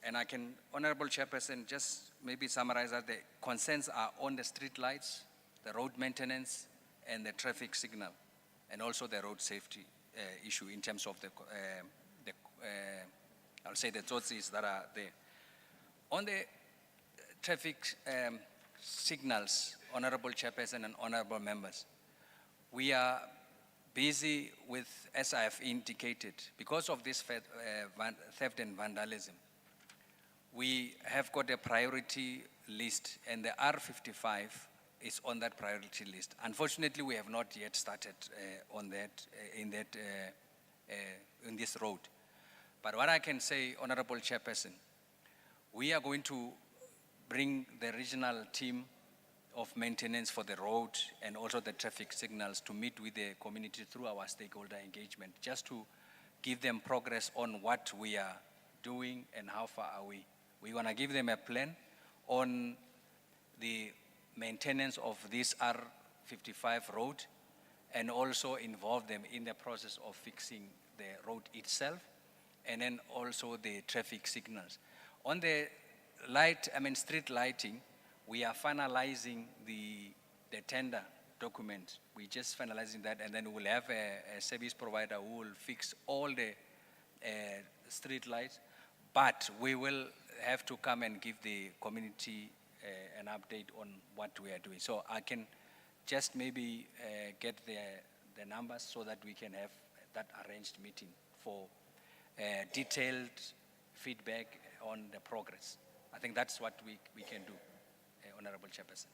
And I can, Honourable Chairperson, just maybe summarize that the concerns are on the street lights, the road maintenance, and the traffic signal, and also the road safety issue in terms of I'll say the tsotsies that are there. On the traffic signals, Honourable Chairperson and Honourable members, we are busy with, as I have indicated, because of this theft and vandalism, we have got a priority list, and the R55 is on that priority list. Unfortunately, we have not yet started on that, in this road. But what I can say, Honourable Chairperson, we are going to bring the regional team of maintenance for the road and also the traffic signals to meet with the community through our stakeholder engagement, just to give them progress on what we are doing and how far are we. We want to give them a plan on the maintenance of this R55 road and also involve them in the process of fixing the road itself and then also the traffic signals. On the street lighting, we are finalizing the tender document. We're just finalizing that, and then we'll have a service provider who will fix all the street lights, but we will have to come and give the community an update on what we are doing. So I can just maybe get the numbers so that we can have that arranged meeting for detailed feedback on the progress. I think that's what we can do, Honourable Chairperson.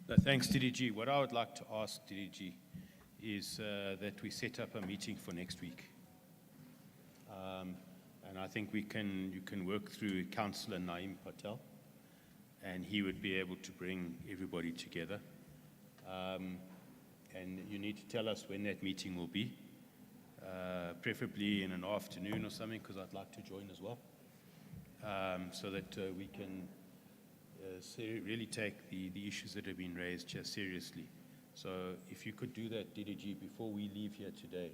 No, thanks, DDG. What I would like to ask DDG is that we set up a meeting for next week. And I think you can work through Councillor Naeem Patel, and he would be able to bring everybody together. And you need to tell us when that meeting will be, preferably in an afternoon or something, because I'd like to join as well, so that we can really take the issues that have been raised here seriously. So if you could do that, DDG, before we leave here today,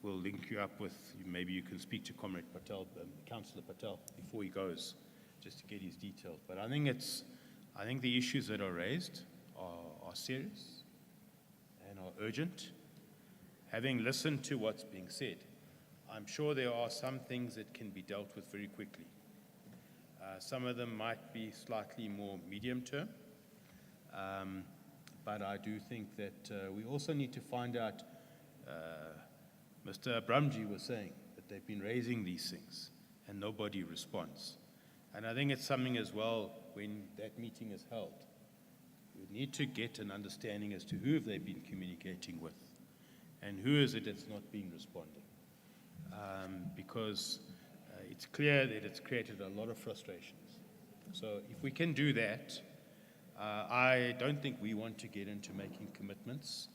we'll link you up with, maybe you can speak to Comrade Patel, Councillor Patel, before he goes, just to get his details. But I think the issues that are raised are serious and are urgent. Having listened to what's being said, I'm sure there are some things that can be dealt with very quickly. Some of them might be slightly more medium term, but I do think that we also need to find out, Mr. Abramji was saying that they've been raising these things and nobody responds. And I think it's something as well, when that meeting is held, we need to get an understanding as to who have they been communicating with and who is it that's not been responding. Because it's clear that it's created a lot of frustrations. So if we can do that, I don't think we want to get into making commitments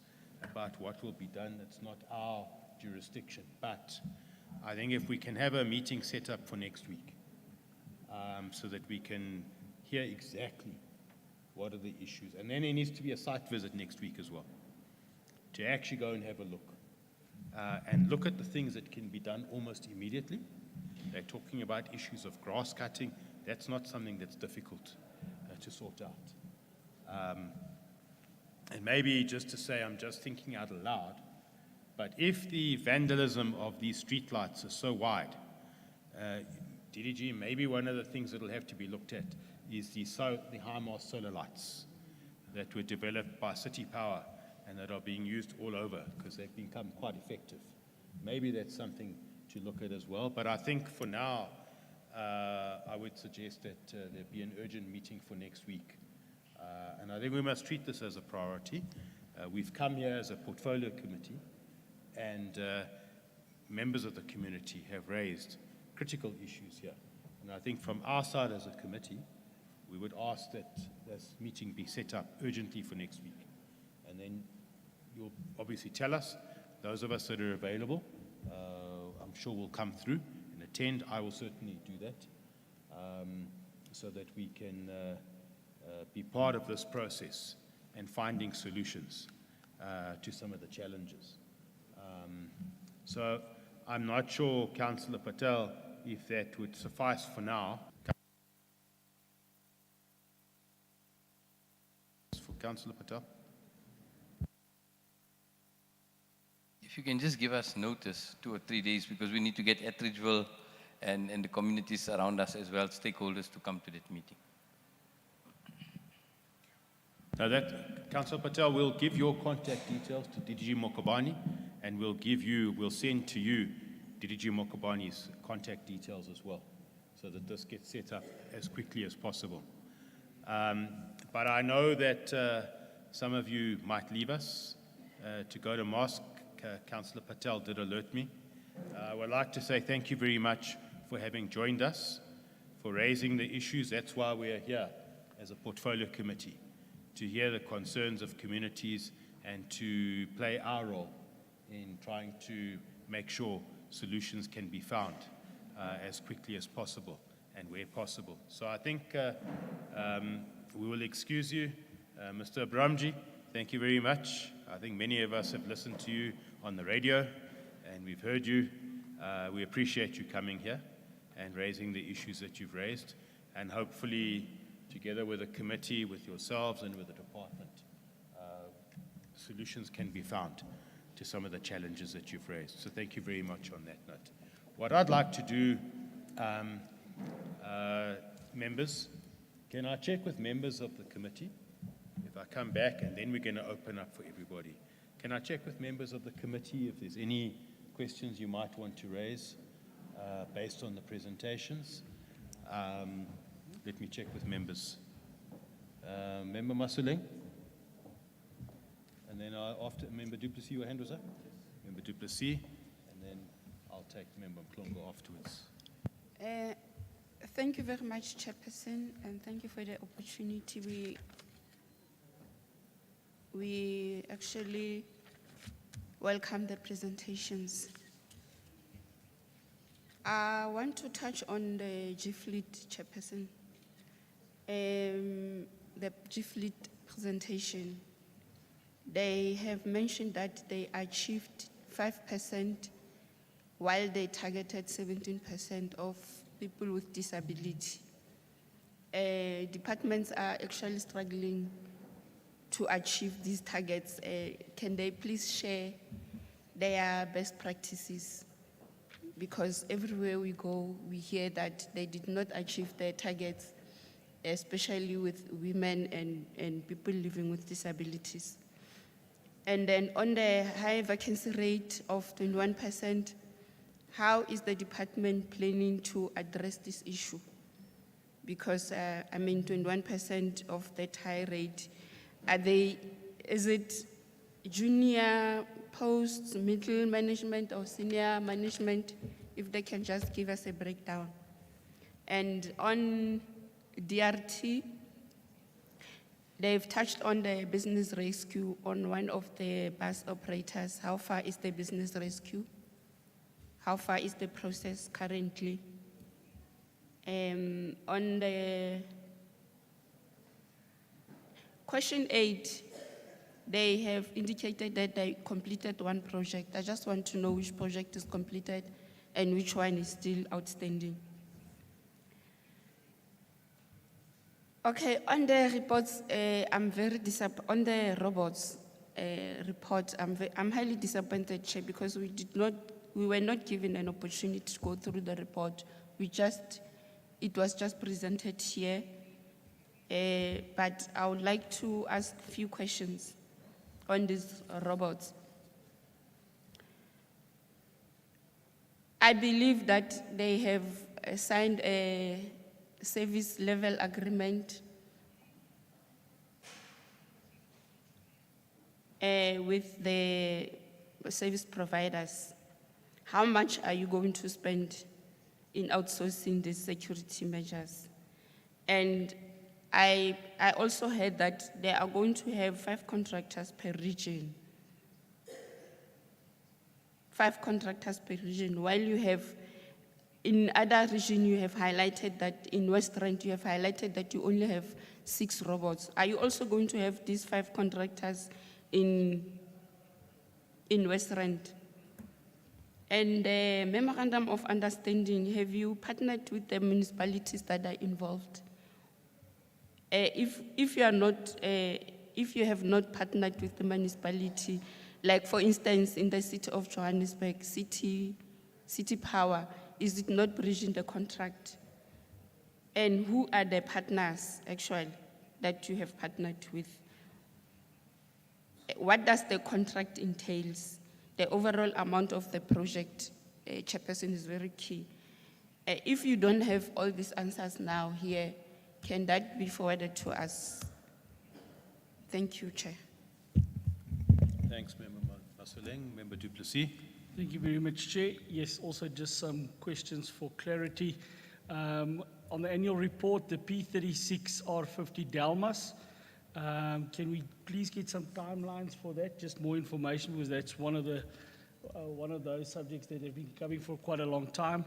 about what will be done. It's not our jurisdiction. But I think if we can have a meeting set up for next week, so that we can hear exactly what are the issues. And then there needs to be a site visit next week as well, to actually go and have a look. And look at the things that can be done almost immediately. They're talking about issues of grass cutting. That's not something that's difficult to sort out. And maybe just to say, I'm just thinking out loud, but if the vandalism of these streetlights is so wide, DDG, maybe one of the things that will have to be looked at is the high-mast solar lights that were developed by City Power and that are being used all over because they've become quite effective. Maybe that's something to look at as well. But I think for now, I would suggest that there be an urgent meeting for next week. And I think we must treat this as a priority. We've come here as a portfolio committee, and members of the community have raised critical issues here. And I think from our side as a committee, we would ask that this meeting be set up urgently for next week. And then you'll obviously tell us. Those of us that are available, I'm sure will come through and attend. I will certainly do that, so that we can be part of this process and finding solutions to some of the challenges. So I'm not sure, Councillor Patel, if that would suffice for now. For Councillor Patel. If you can just give us notice, 2 or 3 days, because we need to get Ettridgeville and the communities around us as well, stakeholders, to come to that meeting. Now that, Councillor Patel, will give your contact details to DDG Mokobani, and we'll send to you DDG Mokobani's contact details as well, so that this gets set up as quickly as possible. But I know that some of you might leave us to go to mosque. Councillor Patel did alert me. I would like to say thank you very much for having joined us, for raising the issues. That's why we are here as a portfolio committee, to hear the concerns of communities and to play our role in trying to make sure solutions can be found as quickly as possible and where possible. So I think we will excuse you. Mr. Abramji, thank you very much. I think many of us have listened to you on the radio and we've heard you. We appreciate you coming here and raising the issues that you've raised, and hopefully together with the committee, with yourselves and with the department, solutions can be found to some of the challenges that you've raised. So thank you very much on that note. What I'd like to do, members, can I check with members of the committee? If I come back, and then we're going to open up for everybody. Can I check with members of the committee if there's any questions you might want to raise based on the presentations? Let me check with members. Member Masuleng? And then after Member Duplessis, your hand was up? Member Duplessis, and then I'll take Member Mklongo afterwards. Thank you very much, Chairperson, and thank you for the opportunity. We actually welcome the presentations. I want to touch on the Gfleet, Chairperson. The Gfleet presentation. They have mentioned that they achieved 5% while they targeted 17% of people with disability. Departments are actually struggling to achieve these targets. Can they please share their best practices? Because everywhere we go, we hear that they did not achieve their targets, especially with women and people living with disabilities. And then on the high vacancy rate of 21%, how is the department planning to address this issue? Because, 21% of that high rate, is it junior posts, middle management, or senior management? If they can just give us a breakdown. And on DRT, they've touched on the business rescue on one of the bus operators. How far is the business rescue? How far is the process currently? On the question 8, they have indicated that they completed one project. I just want to know which project is completed and which one is still outstanding. Okay, on the reports, I'm very disappointed. On the robots report, I'm highly disappointed, Chair, because we were not given an opportunity to go through the report. It was just presented here. But I would like to ask a few questions on these robots. I believe that they have signed a service level agreement with the service providers. How much are you going to spend in outsourcing these security measures? And I also heard that they are going to have 5 contractors per region. 5 contractors per region, while you have, in other region, you have highlighted that in West Rand, you have highlighted that you only have 6 robots. Are you also going to have these 5 contractors in West Rand? And the memorandum of understanding, have you partnered with the municipalities that are involved? If you are not, if you have not partnered with the municipality, like for instance, in the city of Johannesburg, city power, is it not breaching the contract? And who are the partners actually that you have partnered with? What does the contract entails? The overall amount of the project, Chairperson, is very key. If you don't have all these answers now here, can that be forwarded to us? Thank you, Chair. Thanks, Member Masoleng. Member Du Plessis. Thank you very much, Chair. Yes, also just some questions for clarity. On the annual report, the P36 R50 Delmas, can we please get some timelines for that? Just more information, because that's one of those subjects that have been coming for quite a long time.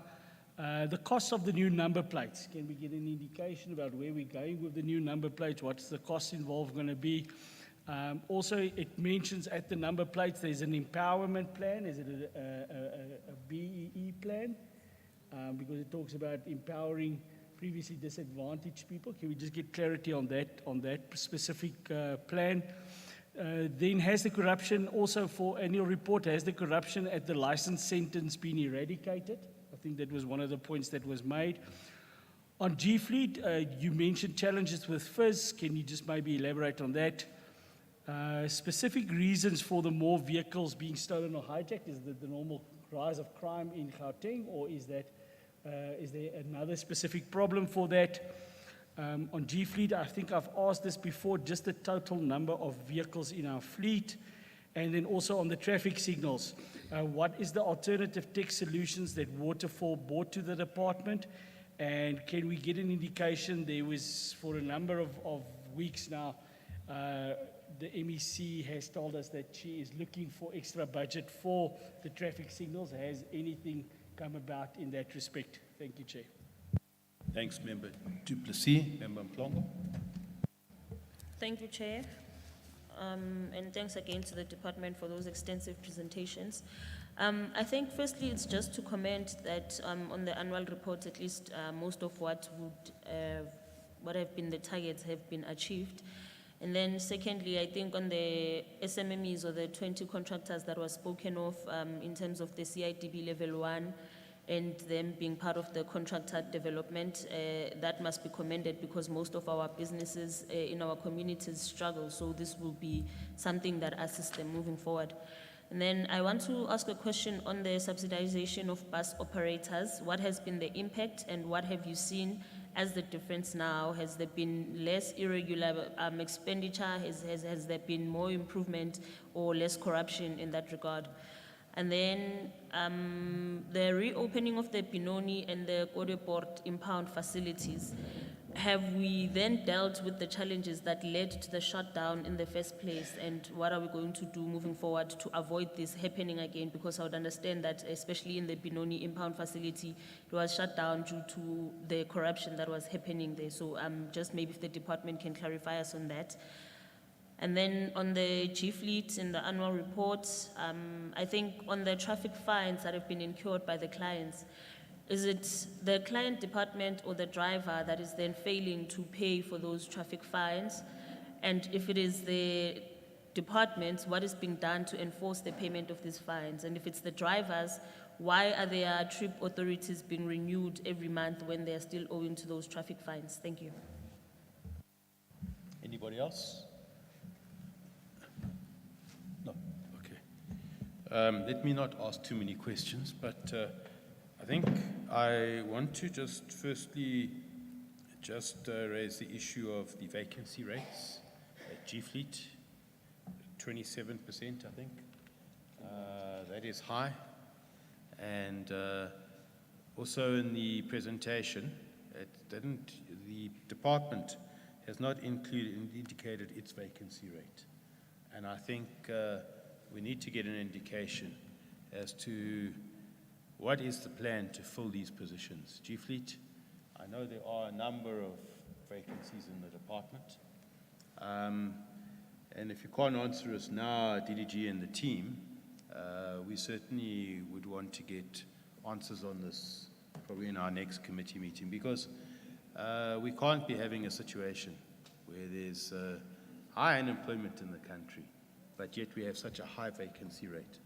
The cost of the new number plates, can we get an indication about where we're going with the new number plates? What's the cost involved going to be? Also, it mentions at the number plates there's an empowerment plan. Is it a BEE plan? Because it talks about empowering previously disadvantaged people. Can we just get clarity on that specific plan? Then has the corruption, also for annual report, has the corruption at the license sentence been eradicated? I think that was one of the points that was made. On Gfleet, you mentioned challenges with FIS. Can you just maybe elaborate on that? Specific reasons for the more vehicles being stolen or hijacked? Is that the normal rise of crime in Gauteng, or is there another specific problem for that? On Gfleet, I think I've asked this before, just the total number of vehicles in our fleet. And then also on the traffic signals, what is the alternative tech solutions that Waterfall brought to the department? And can we get an indication? There was, for a number of weeks now, the MEC has told us that she is looking for extra budget for the traffic signals. Has anything come about in that respect? Thank you, Chair. Thanks, Member Du Plessis. Member Mplongo. Thank you, Chair. And thanks again to the department for those extensive presentations. I think firstly it's just to comment that on the annual report, at least most of what have been the targets have been achieved. And then secondly, I think on the SMMEs, or the 20 contractors that was spoken of in terms of the CIDB level 1 and them being part of the contractor development, that must be commended, because most of our businesses in our communities struggle. So this will be something that assists them moving forward. And then I want to ask a question on the subsidization of bus operators. What has been the impact, and what have you seen as the difference now? Has there been less irregular expenditure? Has there been more improvement or less corruption in that regard? And then the reopening of the Benoni and the Godeport impound facilities. Have we then dealt with the challenges that led to the shutdown in the first place? And what are we going to do moving forward to avoid this happening again? Because I would understand that, especially in the Benoni impound facility, it was shut down due to the corruption that was happening there. So just maybe if the department can clarify us on that. And then on the Gfleet in the annual report, I think on the traffic fines that have been incurred by the clients, is it the client department or the driver that is then failing to pay for those traffic fines? And if it is the department, what is being done to enforce the payment of these fines? And if it's the drivers, why are their trip authorities being renewed every month when they're still owing to those traffic fines? Thank you. Anybody else? No, okay. Let me not ask too many questions, but I think I want to just firstly raise the issue of the vacancy rates at Gfleet, 27%, I think. That is high. And also in the presentation, the department has not indicated its vacancy rate. And I think we need to get an indication as to what is the plan to fill these positions. Gfleet, I know there are a number of vacancies in the department. And if you can't answer us now, DDG and the team, we certainly would want to get answers on this probably in our next committee meeting, because we can't be having a situation where there's high unemployment in the country, but yet we have such a high vacancy rate.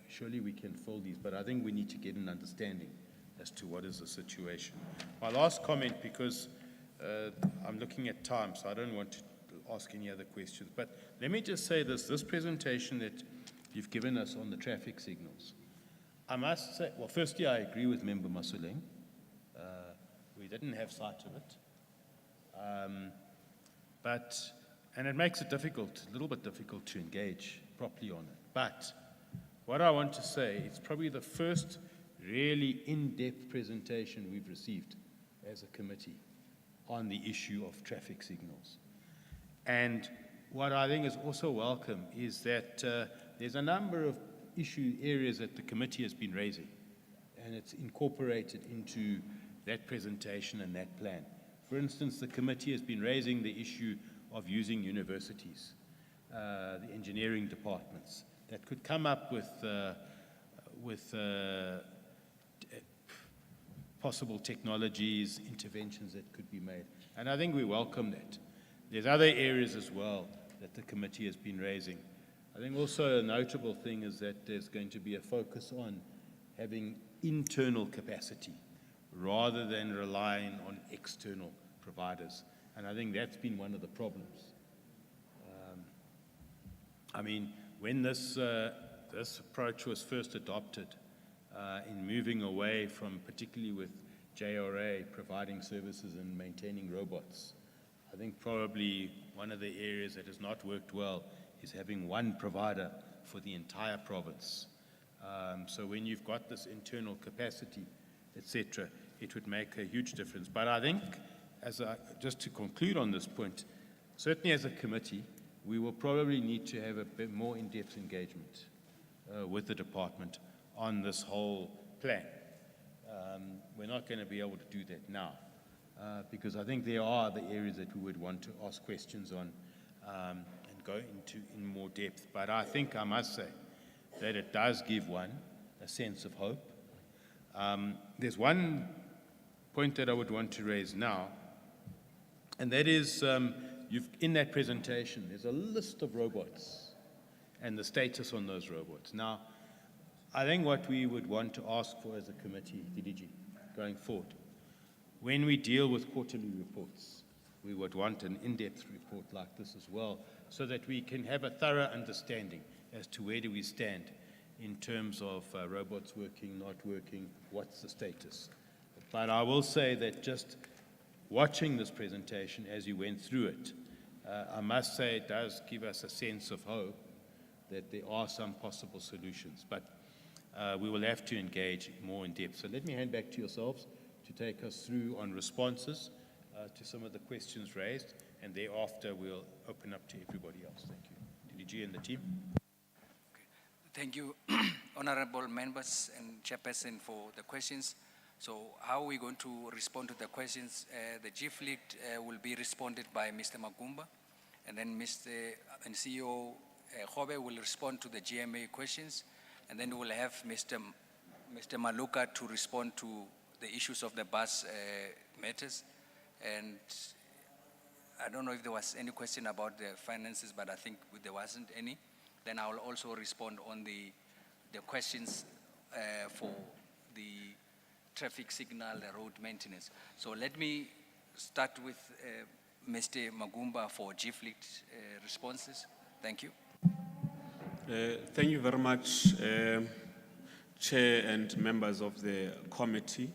Surely we can fill these, but I think we need to get an understanding as to what is the situation. My last comment, because I'm looking at time, so I don't want to ask any other questions, but let me just say this presentation that you've given us on the traffic signals, I must say, well, firstly, I agree with Member Masuleng. We didn't have sight of it. And it makes it difficult, a little bit difficult to engage properly on it. But what I want to say, it's probably the first really in-depth presentation we've received as a committee on the issue of traffic signals. And what I think is also welcome is that there's a number of issue areas that the committee has been raising, and it's incorporated into that presentation and that plan. For instance, the committee has been raising the issue of using universities, the engineering departments, that could come up with possible technologies, interventions that could be made. And I think we welcome that. There's other areas as well that the committee has been raising. I think also a notable thing is that there's going to be a focus on having internal capacity rather than relying on external providers. And I think that's been one of the problems. I mean, when this approach was first adopted in moving away from, particularly with JRA providing services and maintaining robots, I think probably one of the areas that has not worked well is having one provider for the entire province. So when you've got this internal capacity, etc., it would make a huge difference. But I think, just to conclude on this point, certainly as a committee, we will probably need to have a bit more in-depth engagement with the department on this whole plan. We're not going to be able to do that now, because I think there are the areas that we would want to ask questions on and go into in more depth. But I think I must say that it does give one a sense of hope. There's one point that I would want to raise now, and that is in that presentation, there's a list of robots and the status on those robots. Now, I think what we would want to ask for as a committee, DDG, going forward, when we deal with quarterly reports, we would want an in-depth report like this as well, so that we can have a thorough understanding as to where do we stand in terms of robots working, not working, what's the status. But I will say that just watching this presentation as you went through it, I must say it does give us a sense of hope that there are some possible solutions. But we will have to engage more in depth. So let me hand back to yourselves to take us through on responses to some of the questions raised, and thereafter we'll open up to everybody else. Thank you. DDG and the team. Thank you, honorable members and chairperson, for the questions. So how are we going to respond to the questions? The Gfleet will be responded by Mr. Magumba, and then CEO Hobe will respond to the GMA questions, and then we'll have Mr. Maluka to respond to the issues of the bus matters. And I don't know if there was any question about the finances, but I think there wasn't any. Then I will also respond on the questions for the traffic signal, the road maintenance. So let me start with Mr. Magumba for Gfleet responses. Thank you. Thank you very much, Chair and members of the committee.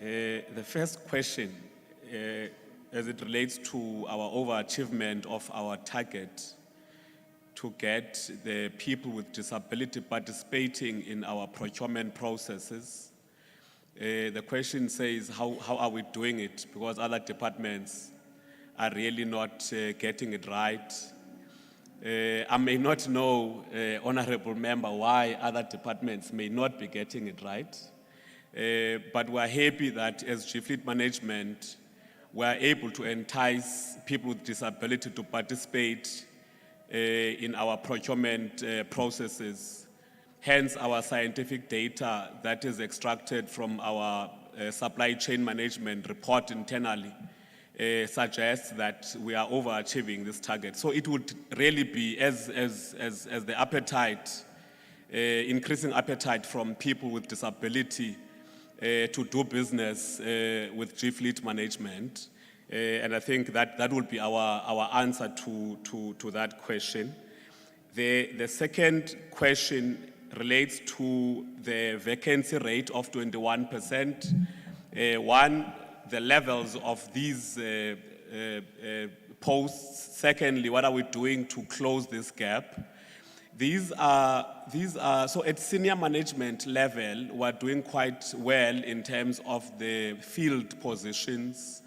The first question, as it relates to our overachievement of our target to get the people with disability participating in our procurement processes. The question says, how are we doing it? Because other departments are really not getting it right. I may not know, Honourable Member, why other departments may not be getting it right. But we're happy that as Gfleet management, we're able to entice people with disability to participate in our procurement processes. Hence, our scientific data that is extracted from our supply chain management report internally suggests that we are overachieving this target. So it would really be as the appetite, increasing appetite from people with disability to do business with Gfleet management. And I think that will be our answer to that question. The second question relates to the vacancy rate of 21%. One, the levels of these posts. Secondly, what are we doing to close this gap? These are, so at senior management level, we're doing quite well in terms of the field positions.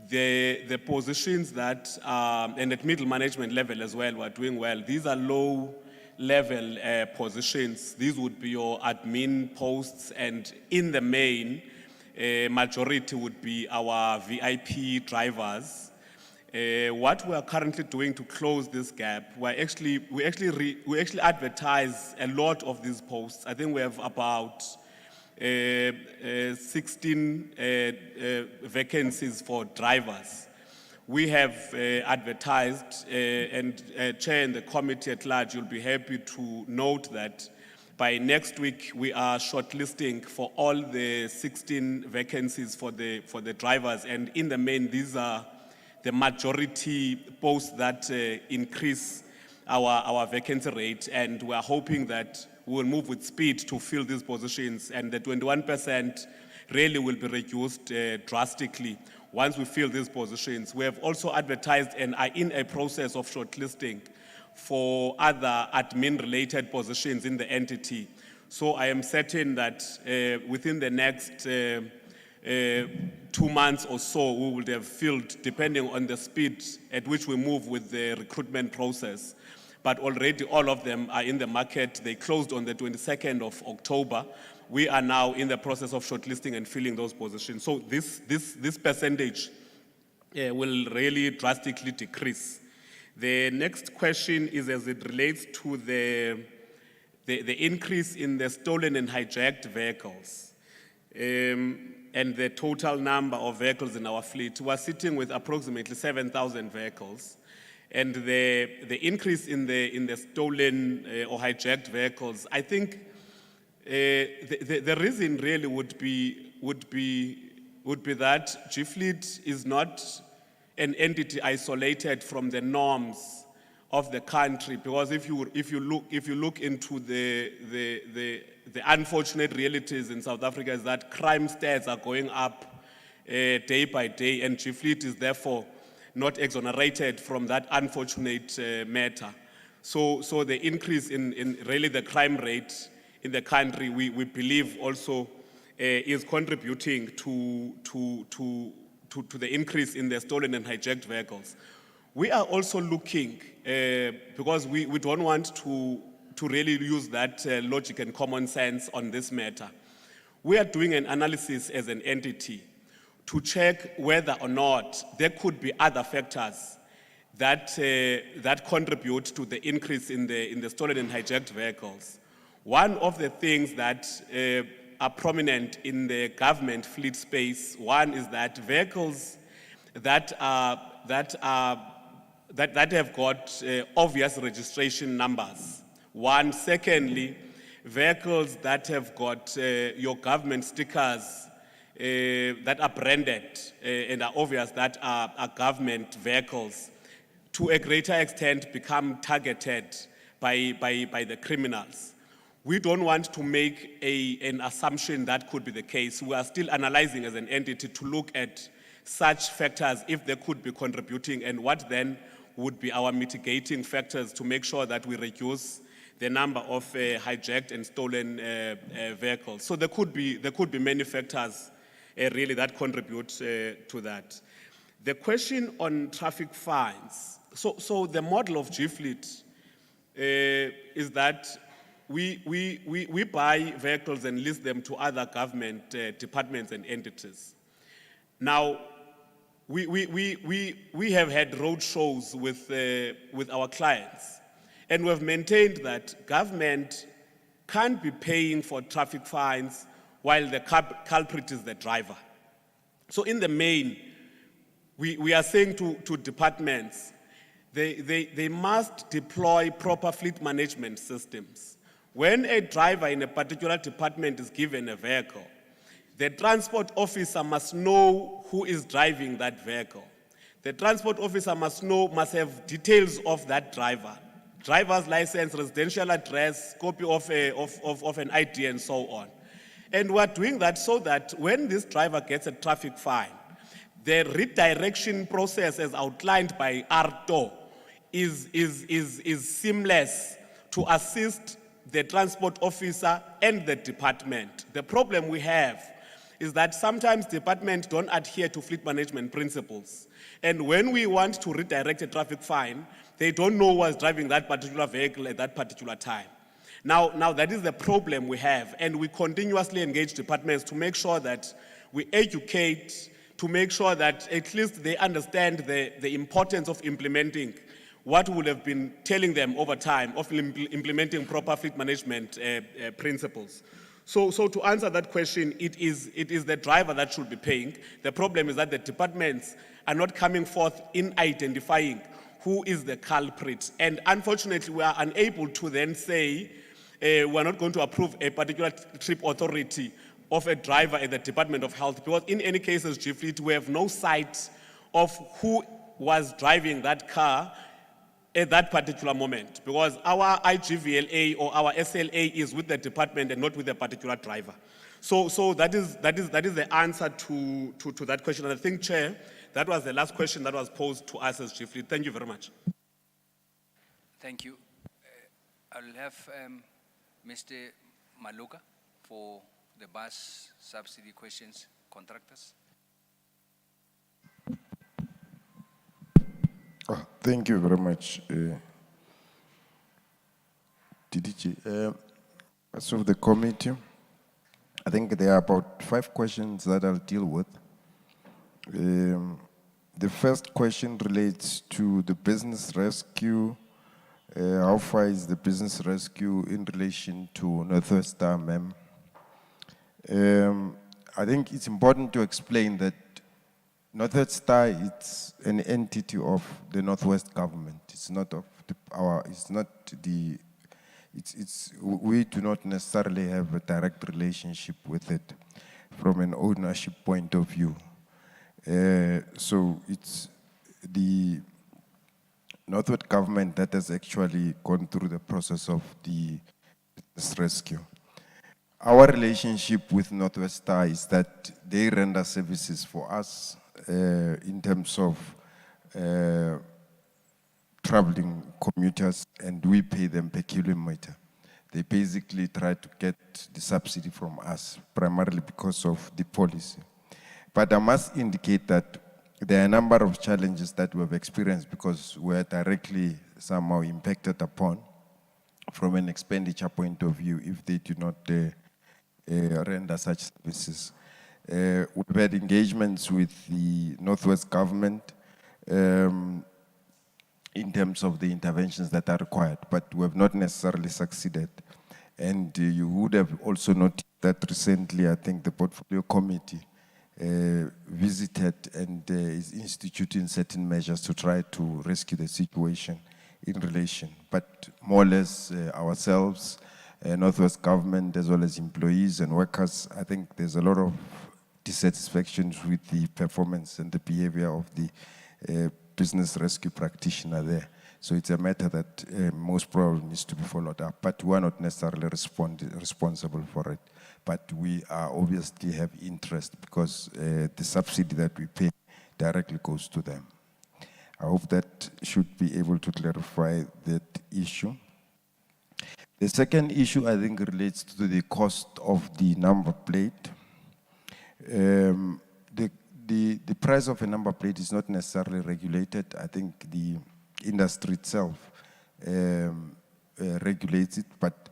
The positions that, and at middle management level as well, we're doing well. These are low level positions. These would be your admin posts, and in the main, majority would be our VIP drivers. What we are currently doing to close this gap, we actually advertise a lot of these posts. I think we have about 16 vacancies for drivers. We have advertised, and Chair and the committee at large, you'll be happy to note that by next week we are shortlisting for all the 16 vacancies for the drivers, and in the main these are the majority posts that increase our vacancy rate, and we are hoping that we will move with speed to fill these positions, and the 21% really will be reduced drastically once we fill these positions. We have also advertised and are in a process of shortlisting for other admin-related positions in the entity. So I am certain that within the next 2 months or so, we would have filled, depending on the speed at which we move with the recruitment process. But already all of them are in the market. They closed on the 22nd of October. We are now in the process of shortlisting and filling those positions. So this percentage will really drastically decrease. The next question is as it relates to the increase in the stolen and hijacked vehicles. And the total number of vehicles in our fleet. We are sitting with approximately 7,000 vehicles, and the increase in the stolen or hijacked vehicles, I think the reason really would be that Gfleet is not an entity isolated from the norms of the country, because if you look into the unfortunate realities in South Africa is that crime stats are going up day by day, and Gfleet is therefore not exonerated from that unfortunate matter. So the increase in really the crime rate in the country, we believe also is contributing to the increase in the stolen and hijacked vehicles. We are also looking, because we don't want to really use that logic and common sense on this matter. We are doing an analysis as an entity to check whether or not there could be other factors that contribute to the increase in the stolen and hijacked vehicles. One of the things that are prominent in the government fleet space, one is that vehicles that have got obvious registration numbers. One, secondly, vehicles that have got your government stickers that are branded and are obvious that are government vehicles, to a greater extent become targeted by the criminals. We don't want to make an assumption that could be the case. We are still analyzing as an entity to look at such factors, if they could be contributing, and what then would be our mitigating factors to make sure that we reduce the number of hijacked and stolen vehicles. So there could be many factors really that contribute to that. The question on traffic fines, So the model of Gfleet is that we buy vehicles and lease them to other government departments and entities. Now, we have had road shows with our clients, and we've maintained that government can't be paying for traffic fines while the culprit is the driver. So in the main, we are saying to departments, they must deploy proper fleet management systems. When a driver in a particular department is given a vehicle, the transport officer must know who is driving that vehicle. The transport officer must have details of that driver. Driver's license, residential address, copy of an ID and so on. And we're doing that so that when this driver gets a traffic fine, the redirection process as outlined by ARTO is seamless to assist the transport officer and the department. The problem we have is that sometimes departments don't adhere to fleet management principles. And when we want to redirect a traffic fine, they don't know who's driving that particular vehicle at that particular time. Now that is the problem we have, and we continuously engage departments to make sure that we educate, to make sure that at least they understand the importance of implementing what we would have been telling them over time of implementing proper fleet management principles. So to answer that question, it is the driver that should be paying. The problem is that the departments are not coming forth in identifying who is the culprit. And unfortunately, we are unable to then say, we're not going to approve a particular trip authority of a driver at the Department of Health, because in any case as Gfleet, we have no sight of who was driving that car at that particular moment, because our IGVLA or our SLA is with the department and not with a particular driver. So that is the answer to that question. And I think, Chair, that was the last question that was posed to us as Gfleet. Thank you very much. Thank you. I'll have Mr. Maluka for the bus subsidy questions, contractors. Thank you very much, DDG. As of the committee, I think there are about 5 questions that I'll deal with. The first question relates to the business rescue. How far is the business rescue in relation to Northwest Star, ma'am? I think it's important to explain that Northwest Star is an entity of the Northwest government. It's not of we do not necessarily have a direct relationship with it from an ownership point of view. So it's the Northwest government that has actually gone through the process of the business rescue. Our relationship with Northwest Star is that they render services for us in terms of traveling commuters, and we pay them per kilometer. They basically try to get the subsidy from us, primarily because of the policy. But I must indicate that there are a number of challenges that we have experienced because we are directly somehow impacted upon from an expenditure point of view if they do not render such services. We've had engagements with the Northwest government in terms of the interventions that are required, but we have not necessarily succeeded. And you would have also noticed that recently, I think the portfolio committee visited and is instituting certain measures to try to rescue the situation in relation. But more or less ourselves, Northwest government, as well as employees and workers, I think there's a lot of dissatisfaction with the performance and the behavior of the business rescue practitioner there. So it's a matter that most probably needs to be followed up, but we are not necessarily responsible for it. But we are obviously have interest because the subsidy that we pay directly goes to them. I hope that should be able to clarify that issue. The second issue, I think, relates to the cost of the number plate. The price of a number plate is not necessarily regulated. I think the industry itself regulates it, but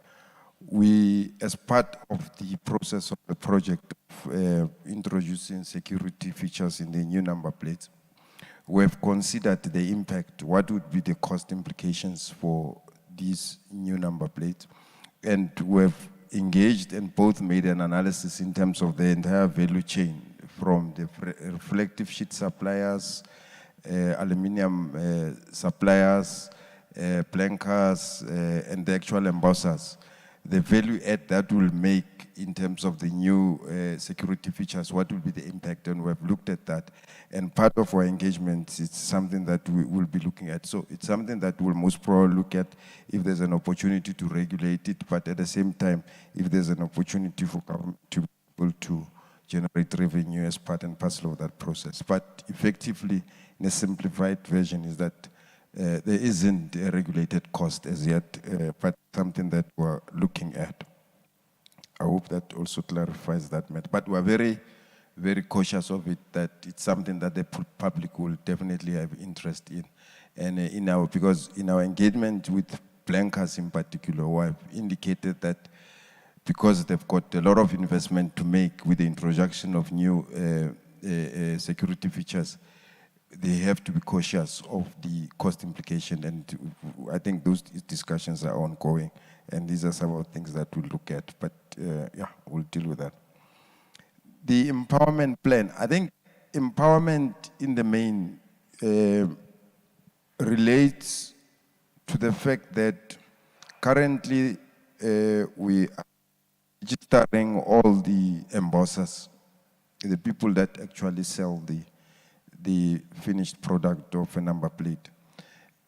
we, as part of the process of the project of introducing security features in the new number plates, we have considered the impact, what would be the cost implications for these new number plates, and we have engaged and both made an analysis in terms of the entire value chain, from the reflective sheet suppliers, aluminium suppliers, blankers, and the actual embossers. The value add that will make in terms of the new security features, what will be the impact, and we have looked at that. And part of our engagement, it's something that we will be looking at. So it's something that we'll most probably look at if there's an opportunity to regulate it, but at the same time, if there's an opportunity for government to be able to generate revenue as part and parcel of that process. But effectively, in a simplified version, is that there isn't a regulated cost as yet, but something that we're looking at. I hope that also clarifies that matter. But we're very, very cautious of it, that it's something that the public will definitely have interest in. And because in our engagement with blankers in particular, we have indicated that because they've got a lot of investment to make with the introduction of new security features, they have to be cautious of the cost implication, and I think those discussions are ongoing, and these are some of the things that we'll look at, but yeah, we'll deal with that. The empowerment plan, I think empowerment in the main relates to the fact that currently we are registering all the embossers, the people that actually sell the finished product of a number plate.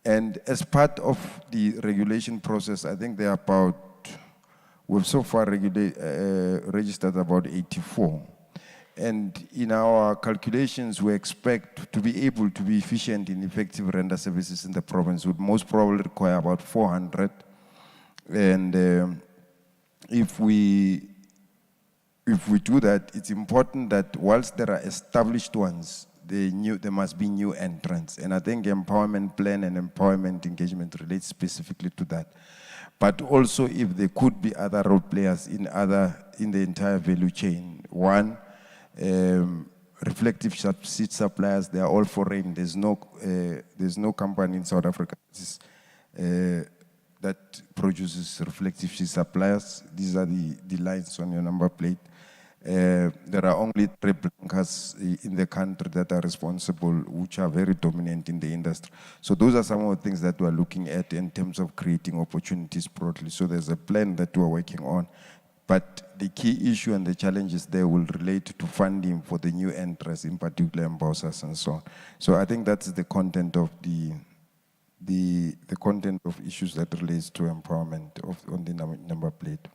And as part of the regulation process, I think there are about, we've so far registered about 84. And in our calculations, we expect to be able to be efficient in effective render services in the province would most probably require about 400. And if we do that, it's important that whilst there are established ones, there must be new entrants. And I think empowerment plan and empowerment engagement relates specifically to that. But also if there could be other role players in the entire value chain. One, reflective sheet suppliers, they are all foreign. There's no company in South Africa that produces reflective sheet suppliers. These are the lines on your number plate. There are only 3 blankers in the country that are responsible, which are very dominant in the industry. So those are some of the things that we're looking at in terms of creating opportunities broadly. So there's a plan that we're working on. But the key issue and the challenges there will relate to funding for the new entrants, in particular embossers and so on. So I think that's the content of the content of issues that relates to empowerment on the number plate.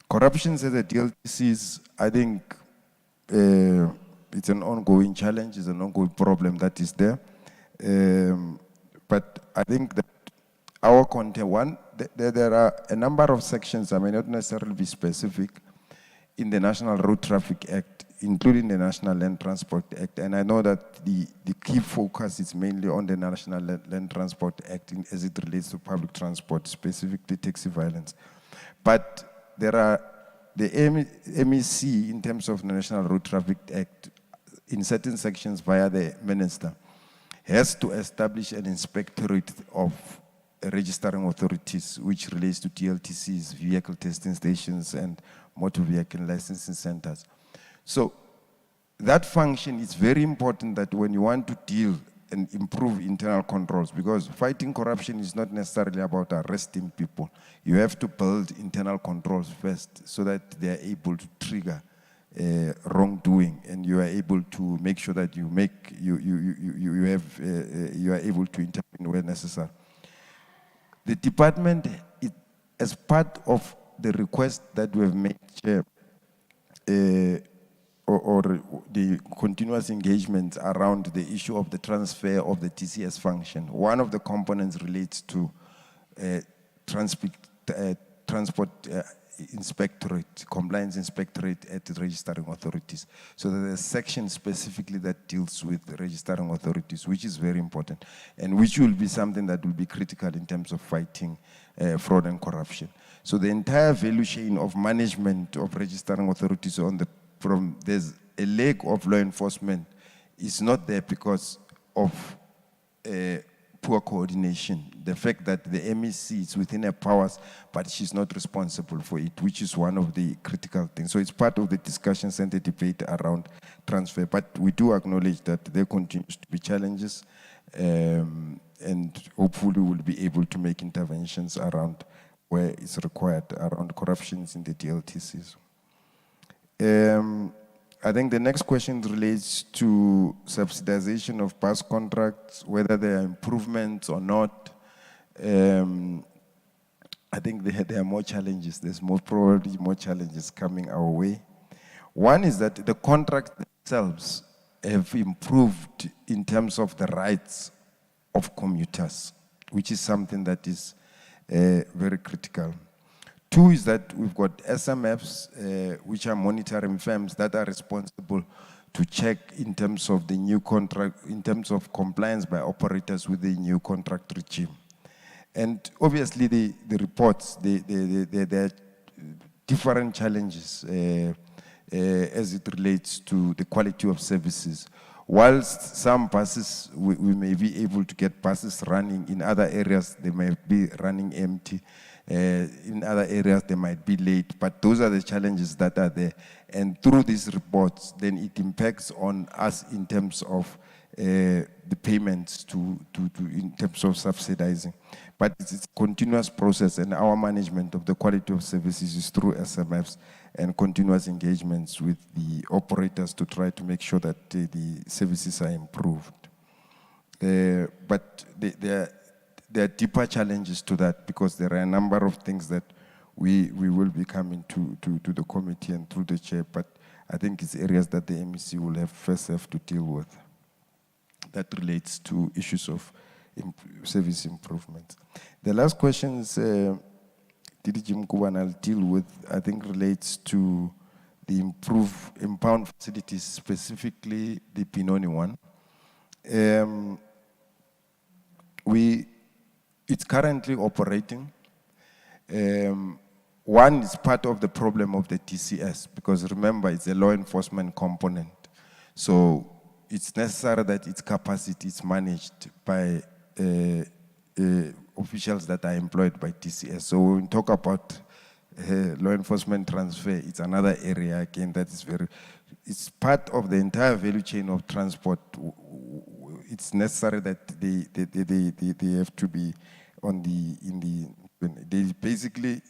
Corruptions at the DLTCs, I think it's an ongoing challenge, it's an ongoing problem that is there. But I think that our content, there are a number of sections, I may not necessarily be specific, in the National Road Traffic Act, including the National Land Transport Act. And I know that the key focus is mainly on the National Land Transport Act as it relates to public transport, specifically taxi violence. But there are the MEC in terms of the National Road Traffic Act, in certain sections via the minister, has to establish an inspectorate of registering authorities, which relates to DLTCs, vehicle testing stations, and motor vehicle licensing centers. So that function is very important, that when you want to deal and improve internal controls, because fighting corruption is not necessarily about arresting people. You have to build internal controls first so that they are able to trigger wrongdoing, and you are able to make sure that you are able to intervene where necessary. The department, as part of the request that we have made, Chair, or the continuous engagement around the issue of the transfer of the TCS function. One of the components relates to transport inspectorate, compliance inspectorate at the registering authorities. So there's a section specifically that deals with the registering authorities, which is very important, and which will be something that will be critical in terms of fighting fraud and corruption. So the entire value chain of management of registering authorities there's a leg of law enforcement is not there because of poor coordination. The fact that the MEC is within her powers, but she's not responsible for it, which is one of the critical things. So it's part of the discussions and the debate around transfer. But we do acknowledge that there continues to be challenges, and hopefully we'll be able to make interventions around where it's required, around corruptions in the DLTCs. I think the next question relates to subsidization of bus contracts, whether there are improvements or not. I think there are more challenges. There's most probably more challenges coming our way. One is that the contracts themselves have improved in terms of the rights of commuters, which is something that is very critical. Two is that we've got SMFs, which are monitoring firms that are responsible to check in terms of the new contract, in terms of compliance by operators with the new contract regime. And obviously the reports, there are different challenges as it relates to the quality of services. Whilst some buses, we may be able to get buses running, in other areas they may be running empty. In other areas, they might be late, but those are the challenges that are there. And through these reports, then it impacts on us in terms of the payments in terms of subsidizing. But it's a continuous process, and our management of the quality of services is through SMFs and continuous engagements with the operators to try to make sure that the services are improved. But there are deeper challenges to that, because there are a number of things that we will be coming to the committee and through the chair, but I think it's areas that the MEC will first have to deal with. That relates to issues of service improvements. The last questions, DDG Mkuban, I'll deal with, I think relates to the impound facilities, specifically the Pinoni one. It's currently operating. One is part of the problem of the TCS, because remember, it's a law enforcement component. So it's necessary that its capacity is managed by officials that are employed by TCS. So when we talk about law enforcement transfer, it's another area, again, that is it's part of the entire value chain of transport. It's necessary that they have to be they basically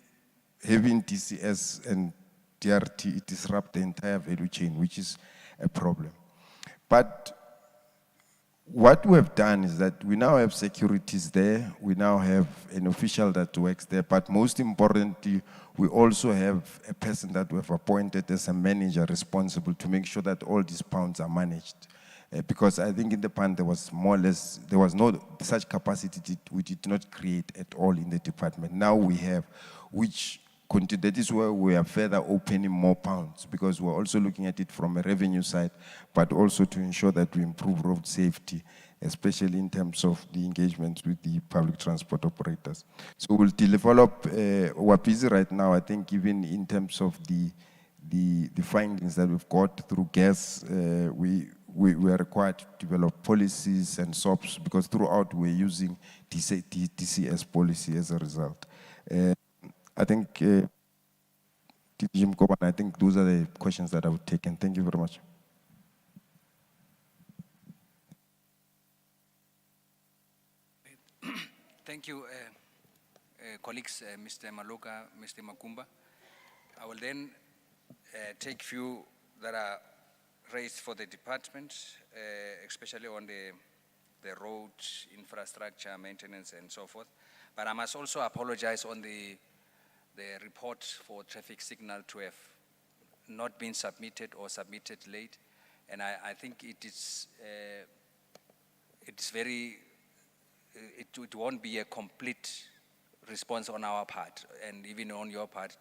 having TCS and DRT, it disrupts the entire value chain, which is a problem. But what we have done is that we now have securities there, we now have an official that works there, but most importantly, we also have a person that we have appointed as a manager responsible to make sure that all these pounds are managed. Because I think in the past there was more or less, there was no such capacity we did not create at all in the department. Now we have, that is where we are further opening more pounds, because we're also looking at it from a revenue side, but also to ensure that we improve road safety, especially in terms of the engagement with the public transport operators. So we'll develop, we're busy right now, I think even in terms of the findings that we've got through gas, we are required to develop policies and SOPs, because throughout we're using TCS policy as a result. I think, I think those are the questions that I would take, and thank you very much. Thank you, colleagues, Mr. Maloka, Mr. Makumba. I will then take few that are raised for the department, especially on the road infrastructure, maintenance, and so forth. But I must also apologize on the report for traffic signal to have not been submitted or submitted late. And I think it won't be a complete response on our part, and even on your part,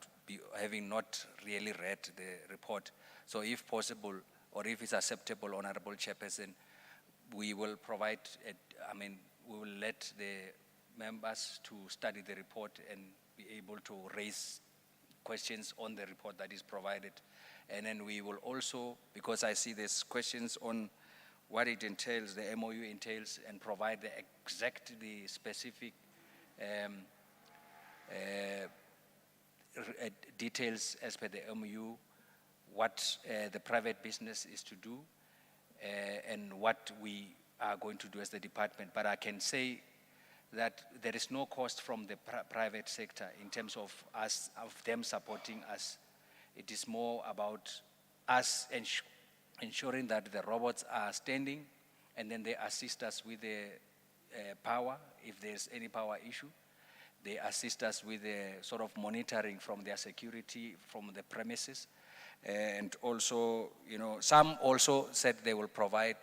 having not really read the report. So if possible, or if it's acceptable, Honourable Chairperson, we will provide, we will let the members to study the report and be able to raise questions on the report that is provided. And then we will also, because I see there's questions on what it entails, the MOU entails, and provide the specific details as per the MOU, what the private business is to do, and what we are going to do as the department. But I can say that there is no cost from the private sector in terms of them supporting us. It is more about us ensuring that the robots are standing, and then they assist us with the power, if there's any power issue. They assist us with the sort of monitoring from their security, from the premises. And also, some also said they will provide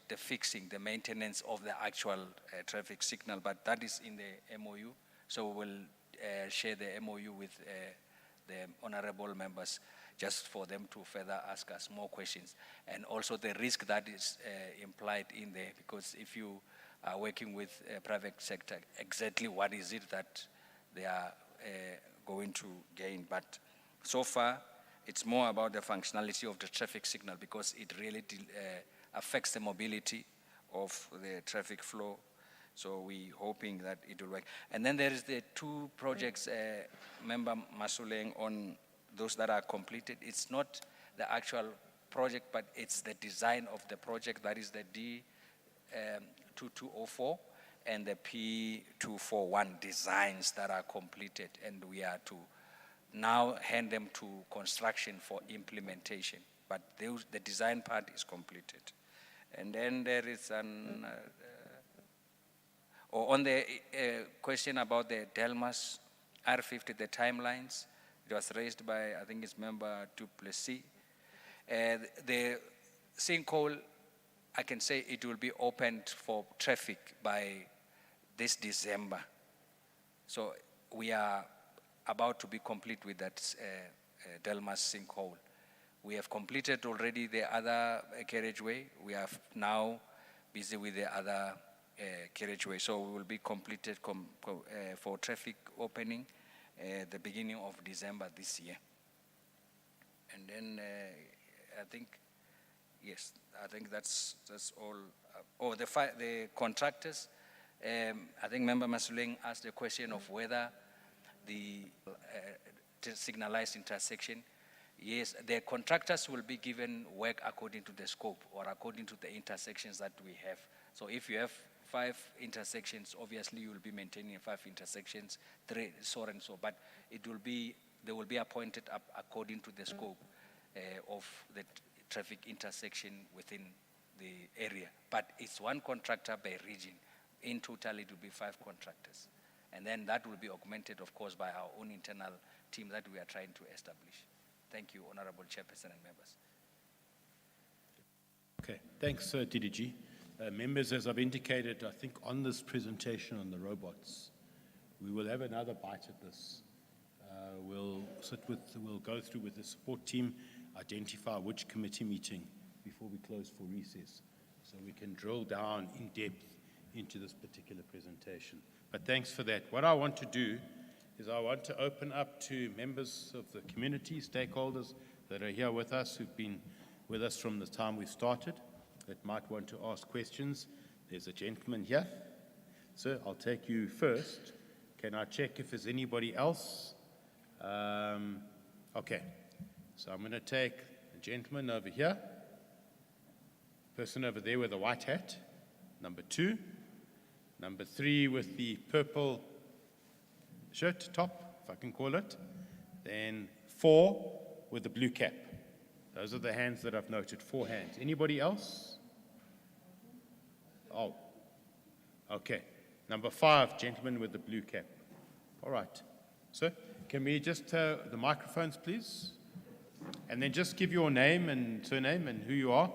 the fixing, the maintenance of the actual traffic signal, but that is in the MOU. So we'll share the MOU with the honourable members just for them to further ask us more questions. And also the risk that is implied in there, because if you are working with a private sector, exactly what is it that they are going to gain. But so far, it's more about the functionality of the traffic signal, because it really affects the mobility of the traffic flow. So we're hoping that it will work. And then there is the two projects, Member Masuleng, on those that are completed. It's not the actual project, but it's the design of the project. That is the D2204 and the P241 designs that are completed. And we are to now hand them to construction for implementation. But the design part is completed. And then there is on the question about the Delmas R50, the timelines, it was raised by, I think it's Member Du Plessis. The sinkhole, I can say it will be opened for traffic by this December. So we are about to be complete with that Delmas sinkhole. We have completed already the other carriageway. We are now busy with the other carriageway. So we will be completed for traffic opening the beginning of December this year. And then I think, yes, I think that's all. The contractors, I think Member Masuleng asked the question of whether the signalized intersection, yes, the contractors will be given work according to the scope or according to the intersections that we have. So if you have 5 intersections, obviously you will be maintaining 5 intersections, 3, so and so. But they will be appointed up according to the scope of the traffic intersection within the area. But it's one contractor by region. In total, it will be 5 contractors. And then that will be augmented, of course, by our own internal team that we are trying to establish. Thank you, Honourable Chairperson and members. Okay, thanks, DDG. Members, as I've indicated, I think on this presentation on the robots, we will have another bite at this. We'll go through with the support team, identify which committee meeting before we close for recess, so we can drill down in depth into this particular presentation. But thanks for that. What I want to do is I want to open up to members of the community, stakeholders that are here with us, who've been with us from the time we started, that might want to ask questions. There's a gentleman here. Sir, I'll take you first. Can I check if there's anybody else? Okay. So I'm going to take the gentleman over here, person over there with the white hat, number 2, number 3 with the purple shirt, top, if I can call it, then 4 with the blue cap. Those are the hands that I've noted, 4 hands. Anybody else? Oh, okay. Number 5, gentleman with the blue cap. All right. Sir, can we just, the microphones, please? And then just give your name and surname and who you are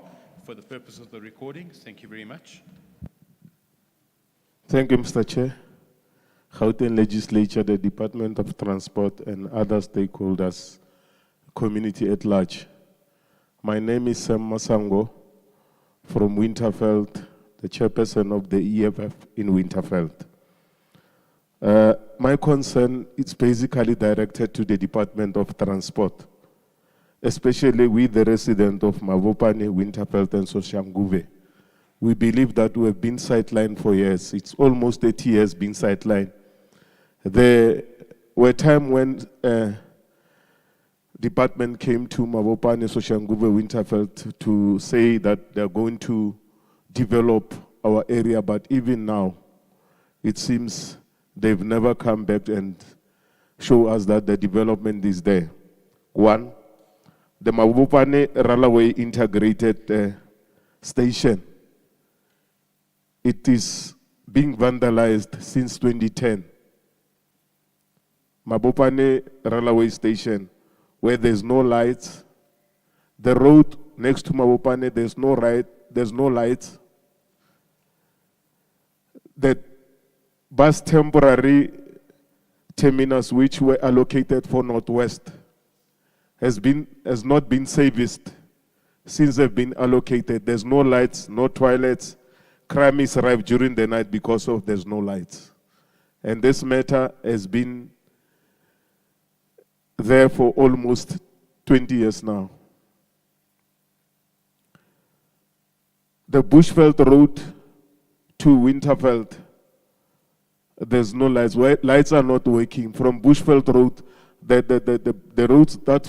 for the purpose of the recordings. Thank you very much. Thank you, Mr. Chair. Gauteng Legislature, the Department of Transport, and other stakeholders, community at large. My name is Sam Masango from Winterveld, the chairperson of the EFF in Winterveld. My concern is basically directed to the Department of Transport, especially with the resident of Mavopane, Winterveld, and Soshanguve. We believe that we have been sidelined for years. It's almost 30 years been sidelined. There were times when department came to Mavopane, Soshanguve, Winterveld to say that they're going to develop our area, but even now, it seems they've never come back and show us that the development is there. One, the Mavopane Railway Integrated Station, it is being vandalized since 2010. Mavopane Railway Station, where there's no lights. The road next to Mavopane, there's no lights. The bus temporary terminals which were allocated for Northwest has not been serviced since they've been allocated. There's no lights, no toilets. Crime is rife during the night because of there's no lights. And this matter has been there for almost 20 years now. The Bushveld Road to Winterveld, there's no lights. Lights are not working. From Bushveld Road, the roads that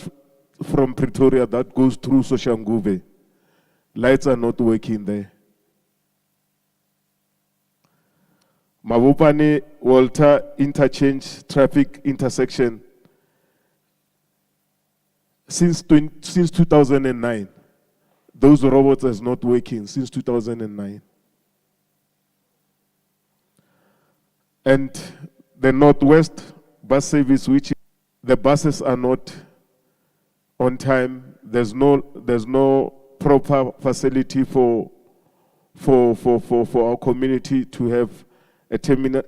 from Pretoria that goes through Soshanguve, lights are not working there. Mavopane Walter interchange traffic intersection, since 2009, those robots are not working since 2009. And the Northwest bus service, which the buses are not on time, there's no proper facility for our community to have a terminal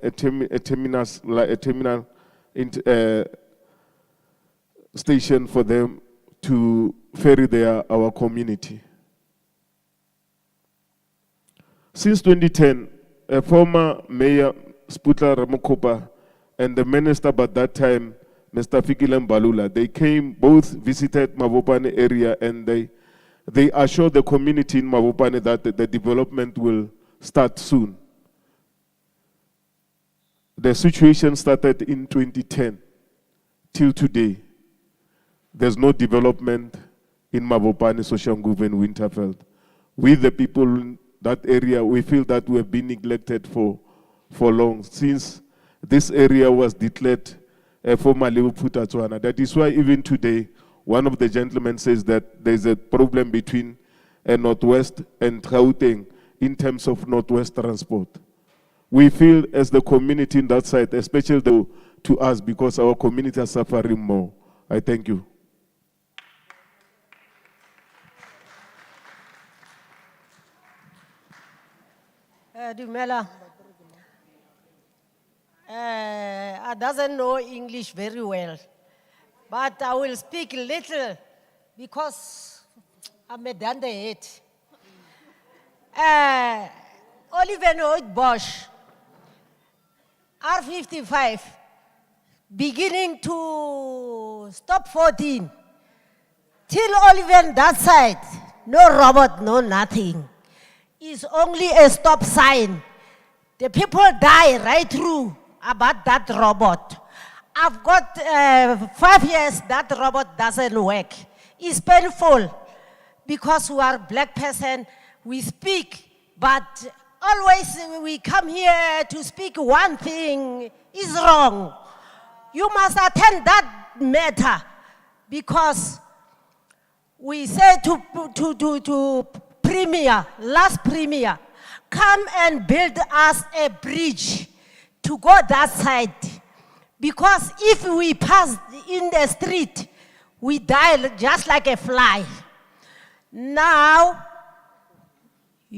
station for them to ferry our community. Since 2010, a former mayor, Sputla Ramokopa, and the minister by that time, Mr. Fikile Mbalula, they came, both visited Mavopane area, and they assured the community in Mavopane that the development will start soon. The situation started in 2010 till today. There's no development in Mavopane, Soshanguve, and Winterveld. With the people in that area, we feel that we have been neglected for long, since this area was declared formerly Tshwane. That is why even today, one of the gentlemen says that there's a problem between Northwest and Gauteng in terms of Northwest transport. We feel as the community in that side, especially to us, because our community is suffering more. I thank you. Dumela. I doesn't know English very well, but I will speak little because I'm a dunderhead. Oliver Bosch, R55, beginning to stop 14, till Oliver that side, no robot, no nothing. It's only a stop sign. The people die right through about that robot. I've got 5 years that robot doesn't work. It's painful because we are black person, we speak, but always we come here to speak one thing is wrong. You must attend that matter because we say to Premier, last Premier, come and build us a bridge to go that side. Because if we pass in the street, we die just like a fly. Now,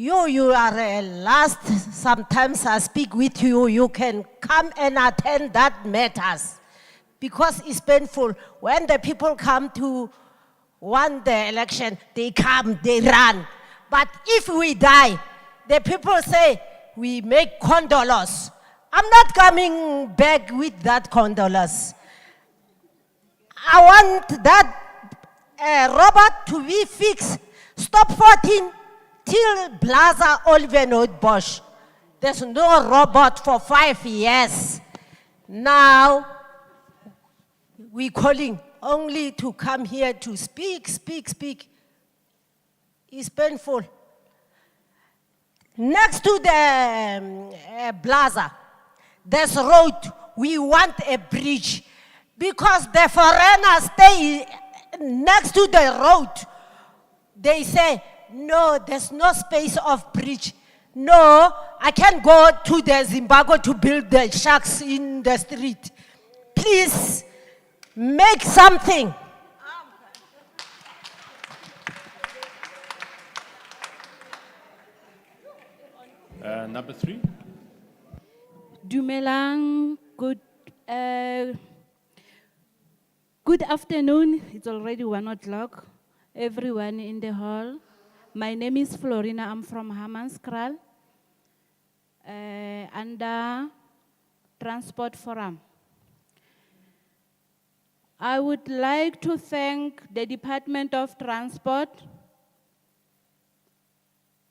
You are last. Sometimes I speak with you. You can come and attend that matters. Because it's painful. When the people come to want the election, they come, they run. But if we die, the people say, we make condolence. I'm not coming back with that condolence. I want that robot to be fixed. Stop 14 till Blaza Oliver Bosch. There's no robot for 5 years. Now, we calling only to come here to speak. It's painful. Next to the Blaza, there's road. We want a bridge because the foreigners stay next to the road. They say, no, there's no space of bridge. No, I can't go to the Zimbabwe to build the shacks in the street. Please, make something. Number 3. Dumelang, good afternoon. It's already 1 o'clock. Everyone in the hall. My name is Florina. I'm from Hammanskraal, under Transport Forum. I would like to thank the Department of Transport.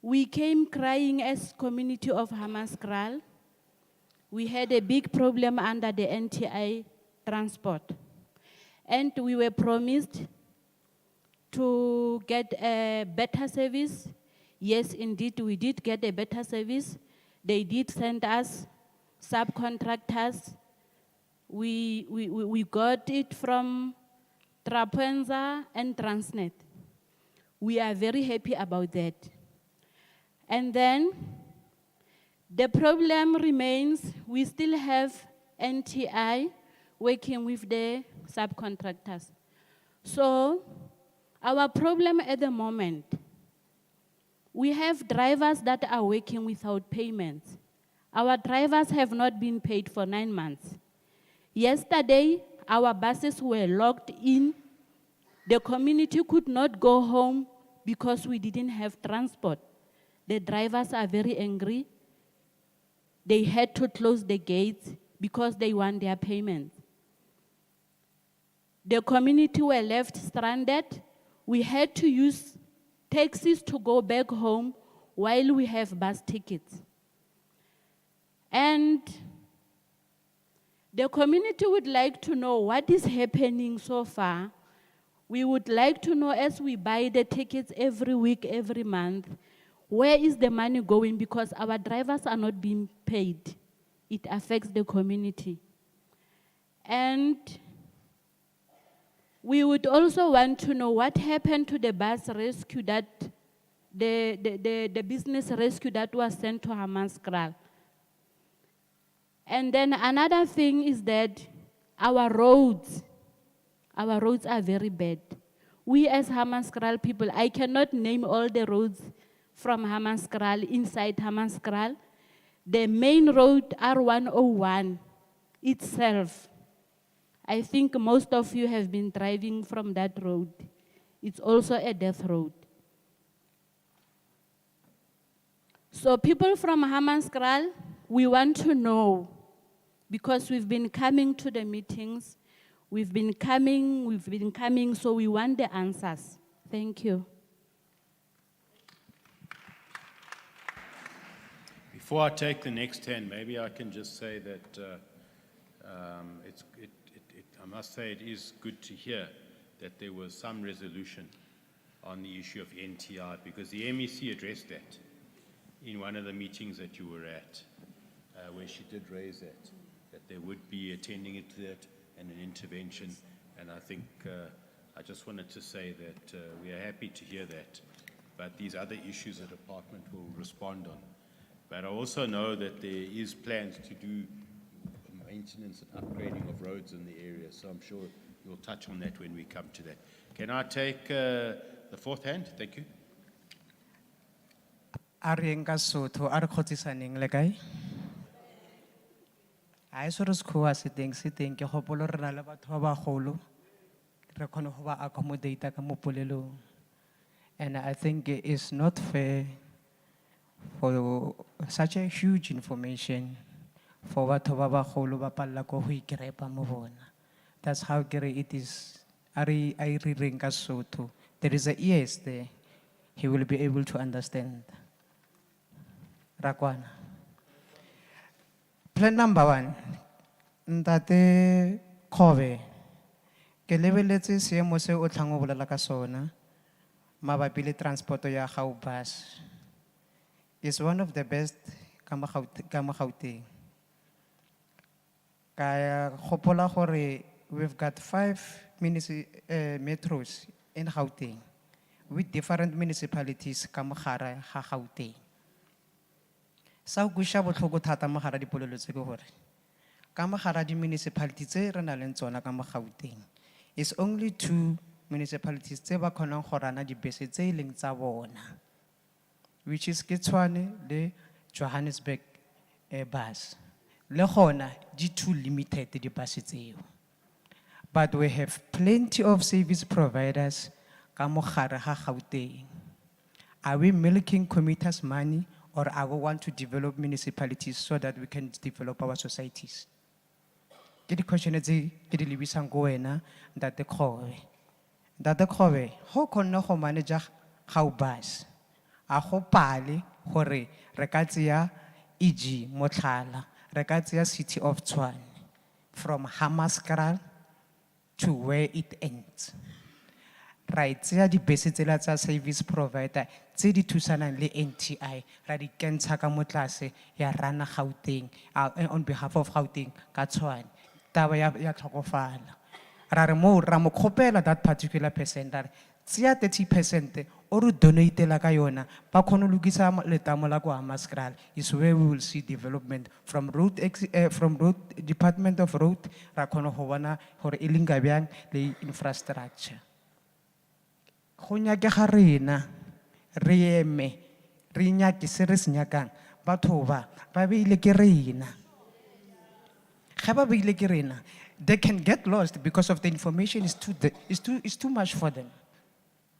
We came crying as community of Hammanskraal. We had a big problem under the NTI transport. And we were promised to get a better service. Yes, indeed, we did get a better service. They did send us subcontractors. We got it from Trapenza and Transnet. We are very happy about that. And then the problem remains, we still have NTI working with the subcontractors. So our problem at the moment, we have drivers that are working without payments. Our drivers have not been paid for 9 months. Yesterday, our buses were locked in. The community could not go home because we didn't have transport. The drivers are very angry. They had to close the gates because they want their payment. The community were left stranded. We had to use taxis to go back home while we have bus tickets. And the community would like to know what is happening so far. We would like to know, as we buy the tickets every week, every month, where is the money going? Because our drivers are not being paid. It affects the community. And we would also want to know what happened to the bus rescue that, the business rescue that was sent to Hammanskraal. And then another thing is that our roads are very bad. We as Hammanskraal people, I cannot name all the roads from Hammanskraal, inside Hammanskraal. The main road, R101 itself, I think most of you have been driving from that road. It's also a death road. So people from Hammanskraal, we want to know, because we've been coming to the meetings, we've been coming, so we want the answers. Thank you. Before I take the next hand, maybe I can just say that I must say it is good to hear that there was some resolution on the issue of NTI, because the MEC addressed that in one of the meetings that you were at, where she did raise that there would be attending it to that and an intervention. And I think I just wanted to say that we are happy to hear that, but these other issues the department will respond on. But I also know that there is plans to do maintenance and upgrading of roads in the area, so I'm sure we'll touch on that when we come to that. Can I take the fourth hand? Thank you. a re eng ka Sotho, a re kgotlisaneng le kae? A e so re sekgowa se teng ke gopolo re na le batho ba bagolo, re kgone go ba accommodate ka mo polelong. And I think it is not fair for such a huge information for batho ba bagolo ba palla ko go ikrepa mo bona. That's how it is. A re reng ka Sotho. There is a yes there. He will be able to understand. Rakwana. Plan number 1. Ntate Kove. Ke lebeletse seemo se o tlang o bolela ka sona. Mabapi le transporto ya gao bus. It's one of the best ka mo Gauteng. Ka gopola gore we've got 5 metros in Gauteng with different municipalities ka mogare ga Gauteng. Sa go sha botlhoko thata mo gare dipolelo tse ke gore ka mogare di municipalities tse re na leng tsona ka mo Gauteng is only 2 municipalities tse ba kgonang go rana dibese tse leng tsa bona, which is Tshwane le Johannesburg bus. Le gona di too limited di bus tseo. But we have plenty of service providers ka mogare ga Gauteng. Are we milking commuters' money, or are we want to develop municipalities so that we can develop our societies? Ke di question tse ke di lebisang go wena Ntate Kgobe. Ntate Kgobe, ho kgonne go manage gao bus? A go pale gore re ka tseya EG Motlhala, re ka tseya City of Tshwane from Hammanskraal to where it ends. Right, tseya di bese tsela tsa service provider tse di thusanang le NTI ra di kentsha ka mo tlase ya rana Gauteng on behalf of Gauteng ka Tshwane. Taba ya tlhokofala. Ra re mo ra mo khopela that particular percent ra tseya 30% o re donate la ka yona ba khono lukisa letamo la kwa Hammanskraal is where we will see development from road Department of Road ra khono go bona gore e linga byang le infrastructure. Go nyakega rena re eme re nyake se re se nyakang batho ba beile ke rena. Ga ba beile ke rena, they can get lost because of the information is too much for them.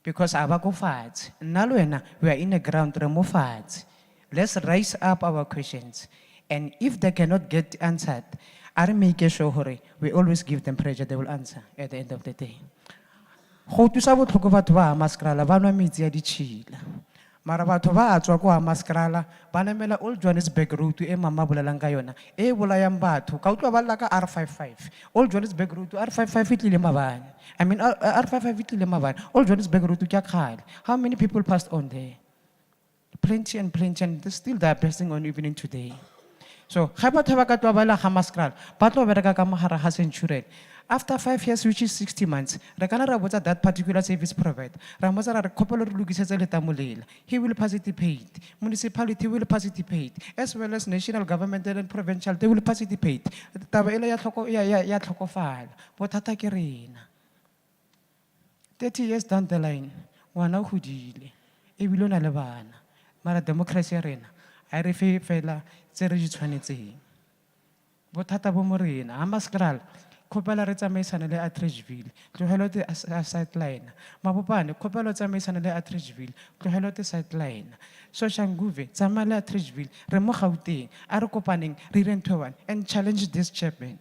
Because aba go fatshe. Nna le wena we are in a ground re mo fatshe. Let's raise up our questions, and if they cannot get answered, I make sure we always give them pressure, they will answer at the end of the day. Go tusa botlhoko batho ba Hammanskraal ba nwa metsi ya ditšhila. Mara batho ba a tswa ko Hammanskraal ba namela Old Johannesburg Road e mama bolelang ka yona e bolayang batho ka utlwa ba lla ka R55. Old Johannesburg Road R55 e tlile mabane. I mean R55 e tlile mabane. Old Johannesburg Road ke a kgale. How many people passed on there? Plenty and still they are passing on even today. So ga batho ba ka twa ba la Hammanskraal ba tlo bereka ka mogare ga Centurion. After 5 years, which is 60 months, that particular service provider, he will participate. Municipality will participate, as well as national government and provincial, they will participate. 30 years down the line, wana hudile, ebile na le bana. Mara democracy arena, I refer fela tse re di tshwanetseng. Bothata bo mo rena, Hammanskraal. Kopela re tsamaisana le Atteridgeville, tlohelo te sideline. Mabopane, kopela tsamaisana le Atteridgeville, tlohelo te sideline. Soshanguve, tsamaya le Atteridgeville, re mo Gauteng, a re kopaneng, re re ntho one, and challenge this chairman.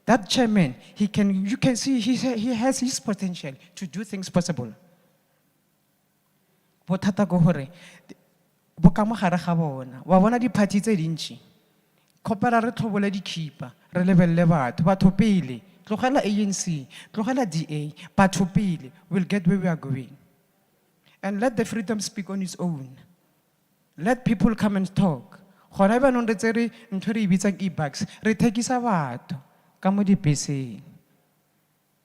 That chairman, you can see he has his potential to do things possible. Bothata go hore, bo ka mo gare ga bona, wa bona di-party tse dintši. Kopela re tlhobole di-keeper, re lebelele batho pele. Tlogela ANC, tlogela DA, batho pele, we'll get where we are going. And let the freedom speak on its own. Let people come and talk. Gona ba nong re tsere ntho re ibitsang e-bucks, re thekisa batho ka mo dibeseng.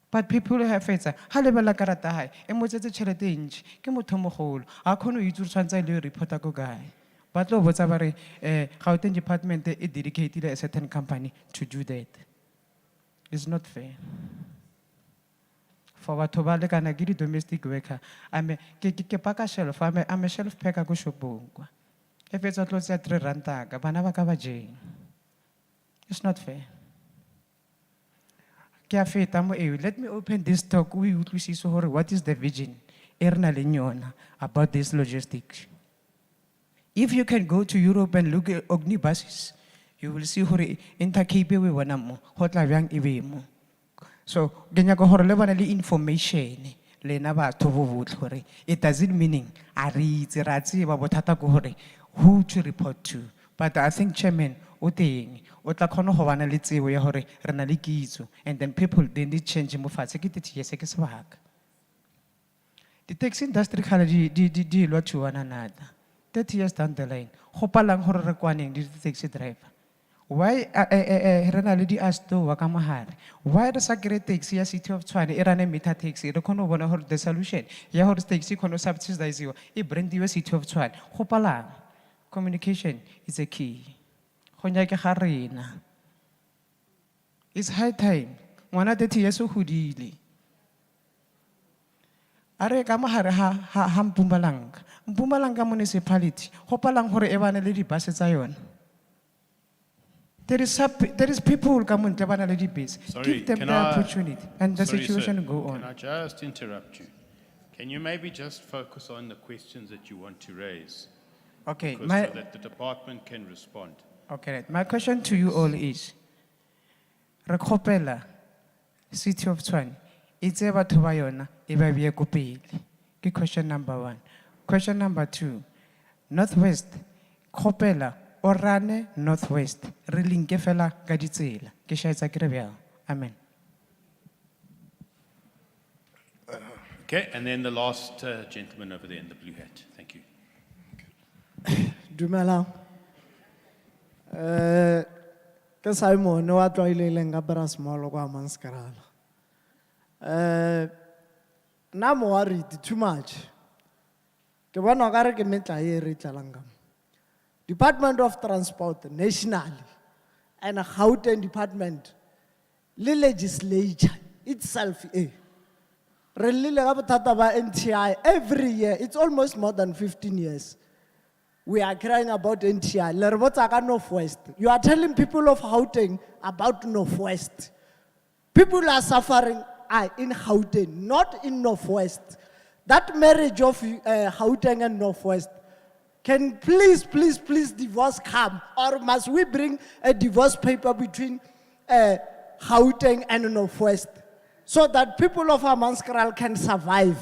But people have fetsa, ha lebella karata hae, e mo tsetse tšhelete e ntši, ke motho mogolo, a kgone o itse re tshwantse le reporta ko kae. Batlo botsa ba re Gauteng department e dedicated a certain company to do that. It's not fair. For batho ba le kana ke di domestic worker, ke paka shelf, I'm a shelf packer go shopong kwa. If it's at least 3 ranta, bana ba ka ba jeng. It's not fair. Ke a feta mo eo. Let me open this talk. We utlwisise hore what is the vision e re nang le yona about this logistics. If you can go to Europe and look at omnibuses, you will see hore Intercape we bona mo, ho tla bjang e be mo. So, ke nyaka hore le bana le information le na batho bo botlhe hore it doesn't meaning a re itse ra tseba bothata ko hore who to report to. But I think Chairman o teng o tla khona go bana le tsebo ya hore re na le kitso, and then people they need change mo fatshe ke 30 years ke sebaka. The taxi industry khala di lwa to one another. 30 years down the line, go palang gore re kwaneng di taxi driver. Why re na le di asto wa ka mahare? Why re sa kry taxi ya City of Tshwane e rane meter taxi re khona bona hore the solution ya hore taxi khona subsidize e brandiwe City of Tshwane. Go palang communication is a key. Go nyake ga rena. It's high time. Ngwana 30 years o hodile. Are ka mahare ha Mpumalanga. Mpumalanga municipality go palang gore e bana le di bus tsa yona. There is people come on the base. Give them the opportunity and the situation will go on. Can I just interrupt you? Can you maybe just focus on the questions that you want to raise? Okay, So that the department can respond. Okay, my question to you all is, Rekopela, City of Tshwane, it's ever to Bayona, eba biye ko pele. Ke question number 1. Question number 2, Northwest, Kopela, Orane, Northwest, Relinke fela ka ditsela. Ke shaetsa ke re bjao. Amen. Okay, and then the last gentleman over there in the blue hat. Thank you. Dumelang. Ke Simon wa tlwaileng ka Brasmall kwa Manskarala. Na mo worried too much. Ke bona ka re ke metla e re tlalang ka. Department of Transport nationally and Gautrain department le legislature itself re lile ga bothata ba NTI every year. It's almost more than 15 years. We are crying about NTI. Le re botsa ka Northwest. You are telling people of Gauteng about Northwest. People are suffering in Gauteng, not in Northwest. That marriage of Gauteng and Northwest, can please divorce come, or must we bring a divorce paper between Gauteng and Northwest so that people of Amanskral can survive?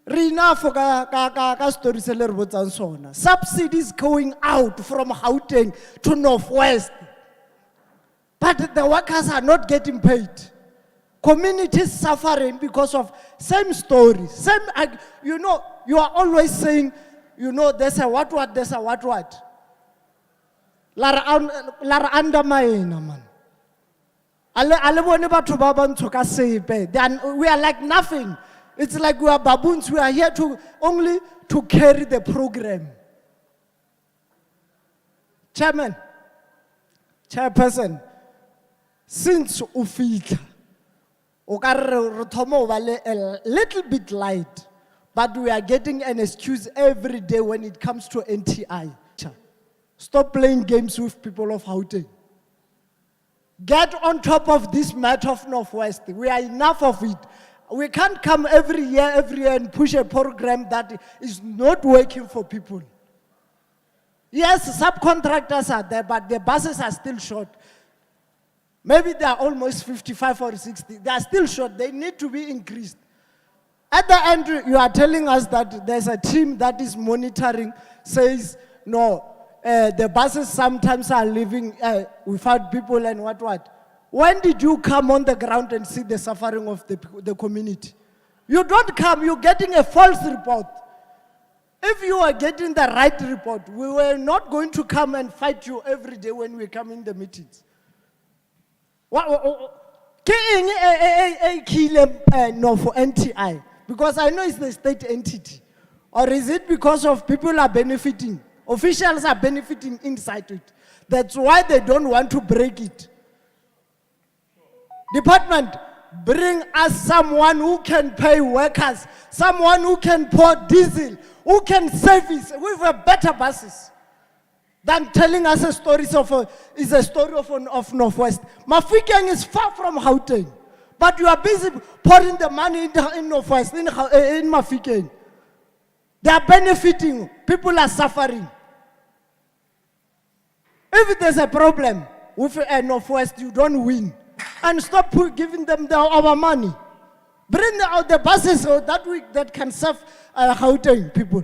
Rina for ka story se le re botsang sona. Subsidies going out from Gauteng to Northwest, but the workers are not getting paid. Communities suffering because of same story, same. You know, you are always saying, you know, there's a what, there's a what. Lara undermine man. Ale bone batho ba bantsho ka sepe. We are like nothing. It's like we are baboons. We are here to only to carry the program. Chairperson, since ufika, a little bit light, but we are getting an excuse every day when it comes to NTI. Stop playing games with people of Gauteng. Get on top of this matter of Northwest. We are enough of it. We can't come every year and push a program that is not working for people. Yes, subcontractors are there, but the buses are still short. Maybe they are almost 55 or 60. They are still short. They need to be increased. At the end, you are telling us that there's a team that is monitoring, says, no, the buses sometimes are leaving without people and what. When did you come on the ground and see the suffering of the community? You don't come, you're getting a false report. If you are getting the right report, we were not going to come and fight you every day when we come in the meetings. No for NTI, because I know it's the state entity. Or is it because of people are benefiting? Officials are benefiting inside it. That's why they don't want to break it. Department, bring us someone who can pay workers, someone who can pour diesel, who can service with better buses than telling us a story is a story of Northwest. Mafikeng is far from Gauteng, but you are busy pouring the money in Northwest, in Mafikeng. They are benefiting, people are suffering. If there's a problem with Northwest, you don't win. And stop giving them our money. Bring out the buses that can serve Gauteng people.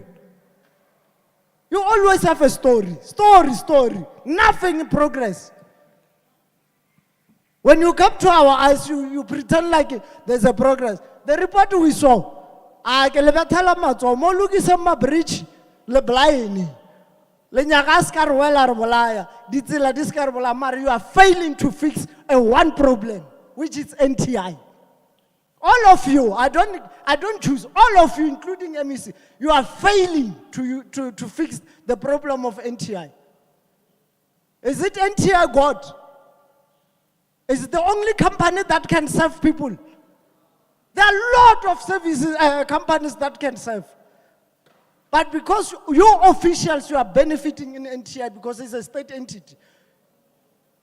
You always have a story. Nothing in progress. When you come to our eyes, you pretend like there's a progress. The report we saw, bridge, you are failing to fix one problem, which is NTI. All of you, I don't choose, all of you, including MEC, you are failing to fix the problem of NTI. Is it NTI God? Is it the only company that can serve people? There are a lot of services, companies that can serve. But because you officials, you are benefiting in NTI because it's a state entity.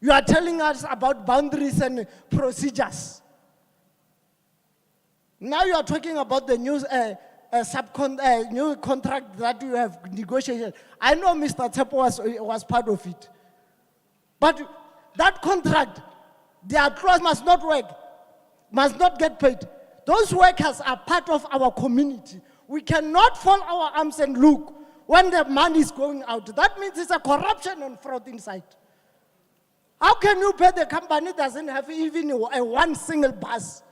You are telling us about boundaries and procedures. Now you are talking about the new new contract that you have negotiated. I know Mr. Tshwane was part of it. But that contract, their clause must not work, must not get paid. Those workers are part of our community. We cannot fold our arms and look when the money is going out. That means it's a corruption and fraud inside. How can you pay the company that doesn't have even one single bus,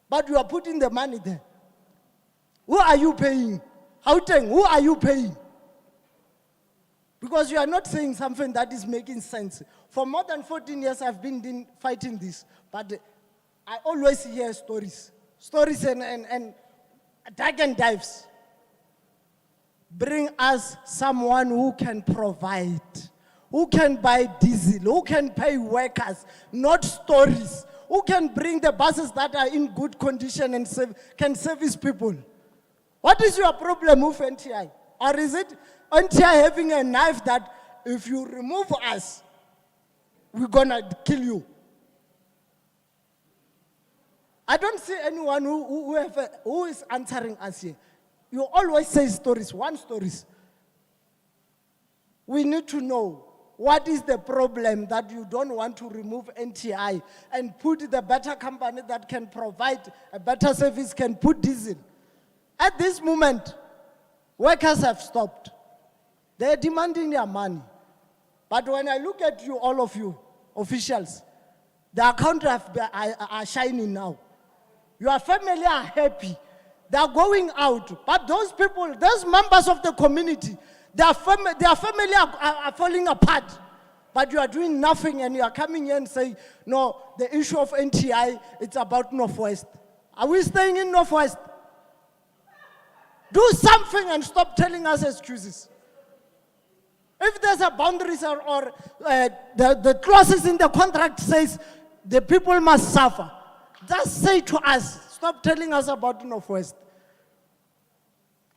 but you are putting the money there? Who are you paying? Gauteng, who are you paying? Because you are not saying something that is making sense. For more than 14 years, I've been fighting this, but I always hear stories and tag and dives. Bring us someone who can provide, who can buy diesel, who can pay workers, not stories, who can bring the buses that are in good condition and can service people. What is your problem with NTI? Or is it NTI having a knife that if you remove us, we're gonna kill you? I don't see anyone who is answering us here. You always say stories, one stories. We need to know what is the problem that you don't want to remove NTI and put the better company that can provide a better service, can put diesel. At this moment, workers have stopped. They're demanding their money. But when I look at you, all of you, officials, the accounts are shining now. Your family are happy. They are going out. But those people, those members of the community, their family are falling apart. But you are doing nothing and you are coming here and saying, no, the issue of NTI, it's about Northwest. Are we staying in Northwest? Do something and stop telling us excuses. If there's a boundaries or the clauses in the contract says the people must suffer, just say to us, stop telling us about Northwest.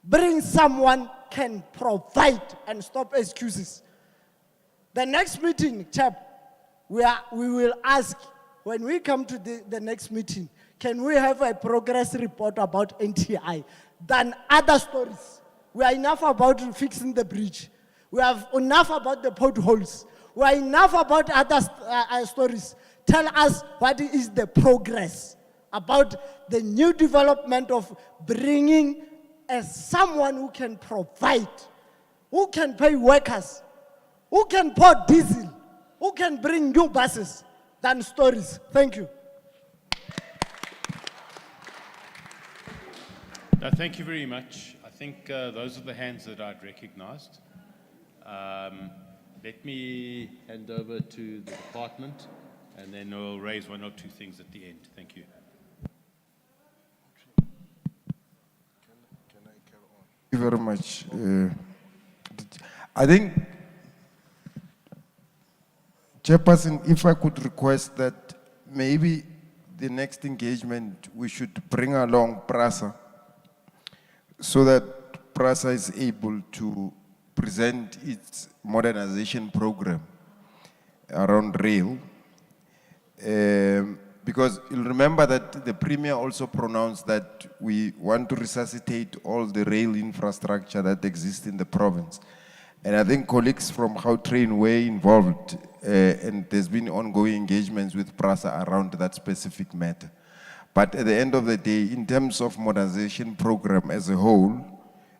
Bring someone can provide and stop excuses. The next meeting, chap, we will ask, when we come to the next meeting, can we have a progress report about NTI than other stories? We are enough about fixing the bridge. We have enough about the potholes. We are enough about other stories. Tell us what is the progress about the new development of bringing someone who can provide, who can pay workers, who can pour diesel, who can bring new buses than stories. Thank you. Thank you very much. I think those are the hands that I'd recognized. Let me hand over to the department, and then we'll raise one or two things at the end. Thank you. Thank you very much. I think, Chairperson, if I could request that maybe the next engagement we should bring along PRASA so that PRASA is able to present its modernization program around rail. Because you'll remember that the Premier also pronounced that we want to resuscitate all the rail infrastructure that exists in the province. And I think colleagues from Gautrain were involved, and there's been ongoing engagements with PRASA around that specific matter. But at the end of the day, in terms of modernization program as a whole,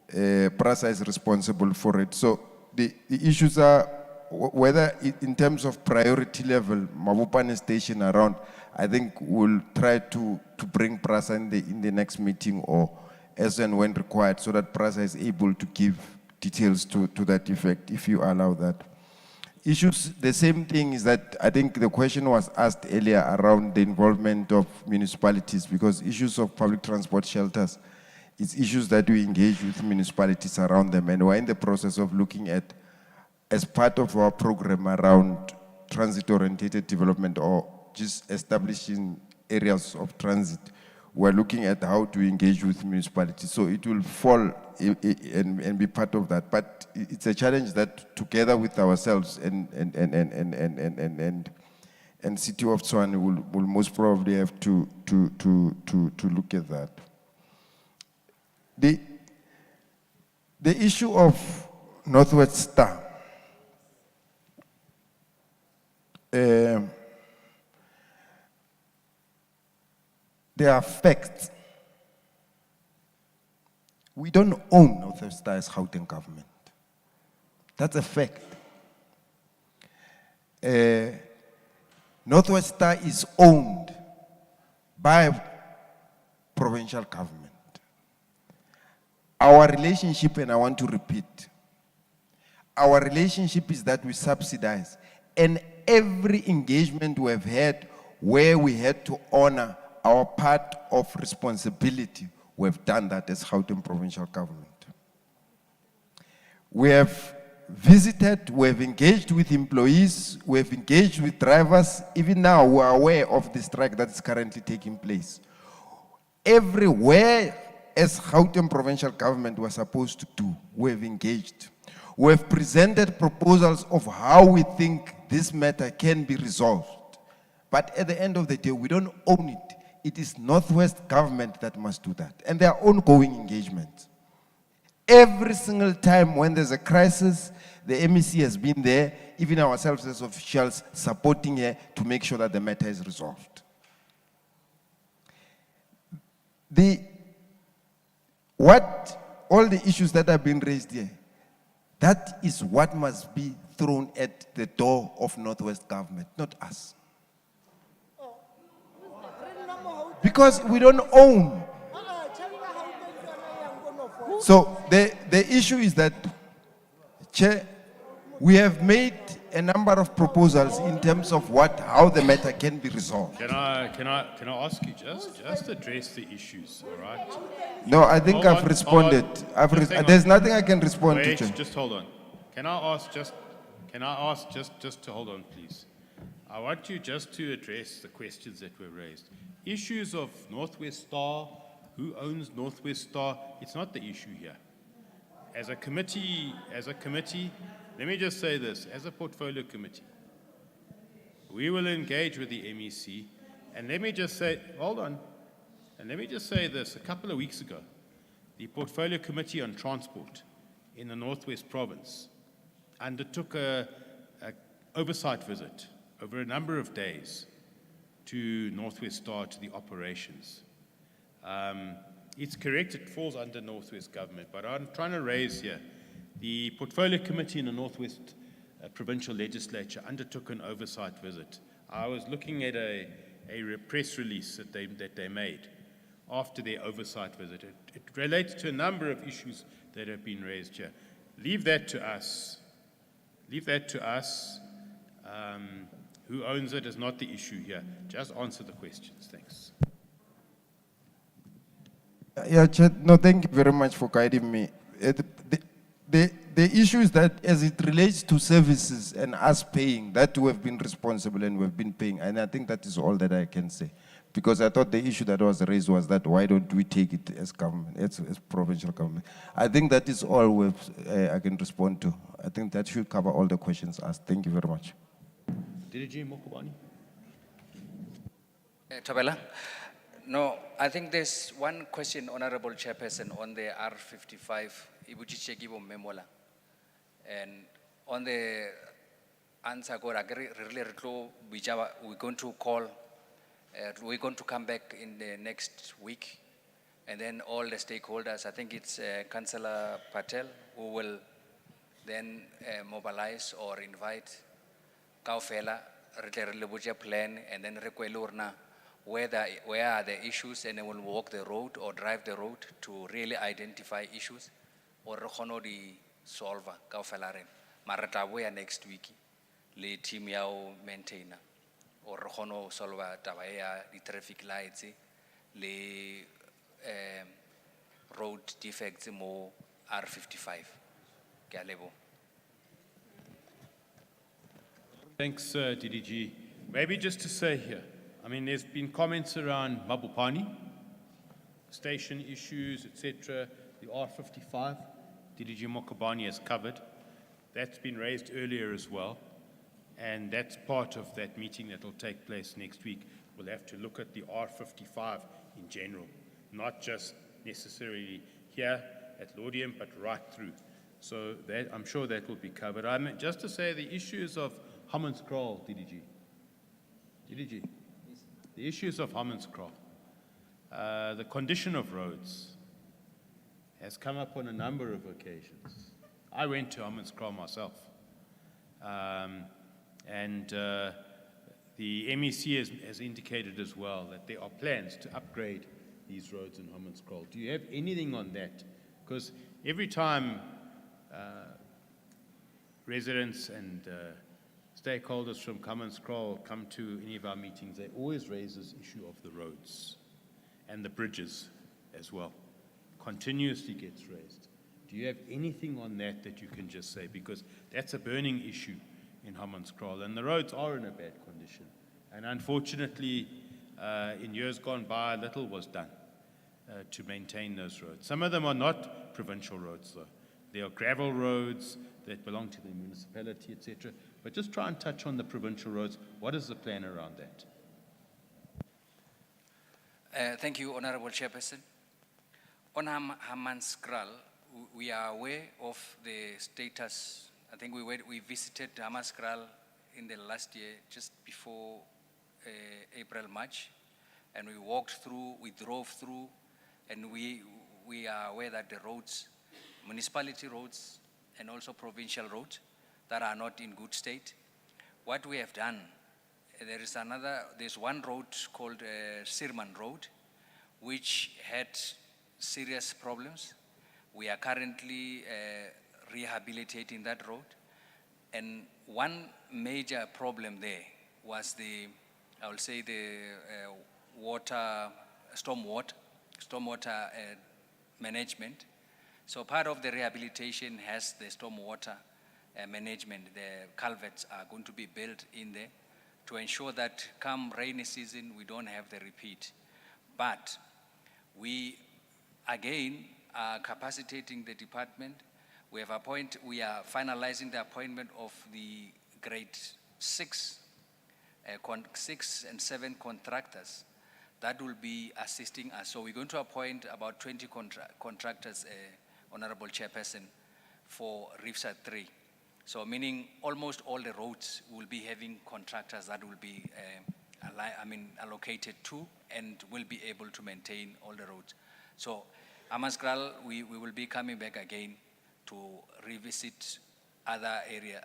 PRASA is responsible for it. So the issues are whether in terms of priority level, Mabopane Station around, I think we'll try to bring PRASA in the next meeting or as and when required so that PRASA is able to give details to that effect, if you allow that. Issues, the same thing is that I think the question was asked earlier around the involvement of municipalities, because issues of public transport shelters, it's issues that we engage with municipalities around them, and we're in the process of looking at, as part of our program around transit-oriented development or just establishing areas of transit, we're looking at how to engage with municipalities. So it will fall and be part of that. But it's a challenge that together with ourselves and City of Tshwane will most probably have to look at that. The issue of Northwest Star. There are facts. We don't own Northwest Star as Gauteng government. That's a fact. Northwest Star is owned by provincial government. Our relationship, and I want to repeat, our relationship is that we subsidize, and every engagement we have had where we had to honor our part of responsibility, we have done that as Gauteng provincial government. We have visited, we have engaged with employees, we have engaged with drivers. Even now, we are aware of the strike that is currently taking place. Everywhere, as Gauteng provincial government was supposed to do, we have engaged. We have presented proposals of how we think this matter can be resolved. But at the end of the day, we don't own it. It is Northwest government that must do that. And there are ongoing engagements. Every single time when there's a crisis, the MEC has been there, even ourselves as officials, supporting her to make sure that the matter is resolved. All the issues that have been raised here, that is what must be thrown at the door of Northwest government, not us. Because we don't own. So the issue is that, Chair, we have made a number of proposals in terms of how the matter can be resolved. Can I ask you just address the issues, all right? No, I think I've responded. There's nothing I can respond to, Chair. Just hold on. Can I ask just to hold on, please? I want you just to address the questions that were raised. Issues of Northwest Star, who owns Northwest Star, it's not the issue here. As a committee, let me just say this, as a portfolio committee, we will engage with the MEC, and let me just say, hold on, and let me just say this, a couple of weeks ago, the Portfolio Committee on Transport in the Northwest Province undertook an oversight visit over a number of days to Northwest Star, to the operations. It's correct, it falls under Northwest government, but I'm trying to raise here, the Portfolio Committee in the Northwest Provincial Legislature undertook an oversight visit. I was looking at a press release that they made after their oversight visit. It relates to a number of issues that have been raised here. Leave that to us. Leave that to us. Who owns it is not the issue here. Just answer the questions. Thanks. Yeah, Chair, no, thank you very much for guiding me. The issue is that as it relates to services and us paying, that we have been responsible and we have been paying, and I think that is all that I can say. Because I thought the issue that was raised was that why don't we take it as government, as provincial government? I think that is all I can respond to. I think that should cover all the questions asked. Thank you very much. DDG Mokobani. Tabela, no, I think there's one question, Honourable Chairperson, on the R55, Ibuchichegibo Memola. And on the answer, we're going to call, we're going to come back in the next week. And then all the stakeholders, I think it's Councillor Patel, who will then mobilize or invite Kaufela, plan, and then Rekwelurna, where are the issues, and then we'll walk the road or drive the road to really identify issues or di solve Kaufelaren. Maratabuya next week, le team yao maintainer or hono solve tabaya the traffic lights, le road defects mo R55. Galebo. Thanks, DDG. Maybe just to say here, I mean, there's been comments around Mabopani, station issues, etc. The R55, DDG Mokobani has covered. That's been raised earlier as well. And that's part of that meeting that will take place next week. We'll have to look at the R55 in general, not just necessarily here at Laudium, but right through. So that, I'm sure that will be covered. I mean, just to say the issues of Hammanskraal, DDG. The issues of Hammanskraal, the condition of roads has come up on a number of occasions. I went to Hammanskraal myself. The MEC has indicated as well that there are plans to upgrade these roads in Hammanskraal. Do you have anything on that? Because every time residents and stakeholders from Hammanskraal come to any of our meetings, they always raise this issue of the roads and the bridges as well. Continuously gets raised. Do you have anything on that that you can just say? Because that's a burning issue in Hammanskraal, and the roads are in a bad condition. And unfortunately, in years gone by, little was done to maintain those roads. Some of them are not provincial roads, though. They are gravel roads that belong to the municipality, etc. But just try and touch on the provincial roads. What is the plan around that? Thank you, Honourable Chairperson. On Hammanskraal, we are aware of the status. I think we visited Hammanskraal in the last year, just before April, March, and we walked through, we drove through, and we are aware that the roads, municipality roads and also provincial roads, that are not in good state. What we have done, there's one road called Schneemann Road, which had serious problems. We are currently rehabilitating that road. And one major problem there was I will say the stormwater management. So part of the rehabilitation has the stormwater management. The culverts are going to be built in there to ensure that come rainy season, we don't have the repeat. But we, again, are capacitating the department. We are finalizing the appointment of the grade 6 and 7 contractors that will be assisting us. So we're going to appoint about 20 contractors, Honourable Chairperson, for RIFSA 3. So meaning almost all the roads will be having contractors that will be allocated to and will be able to maintain all the roads. So Hammanskraal, we will be coming back again to revisit other area,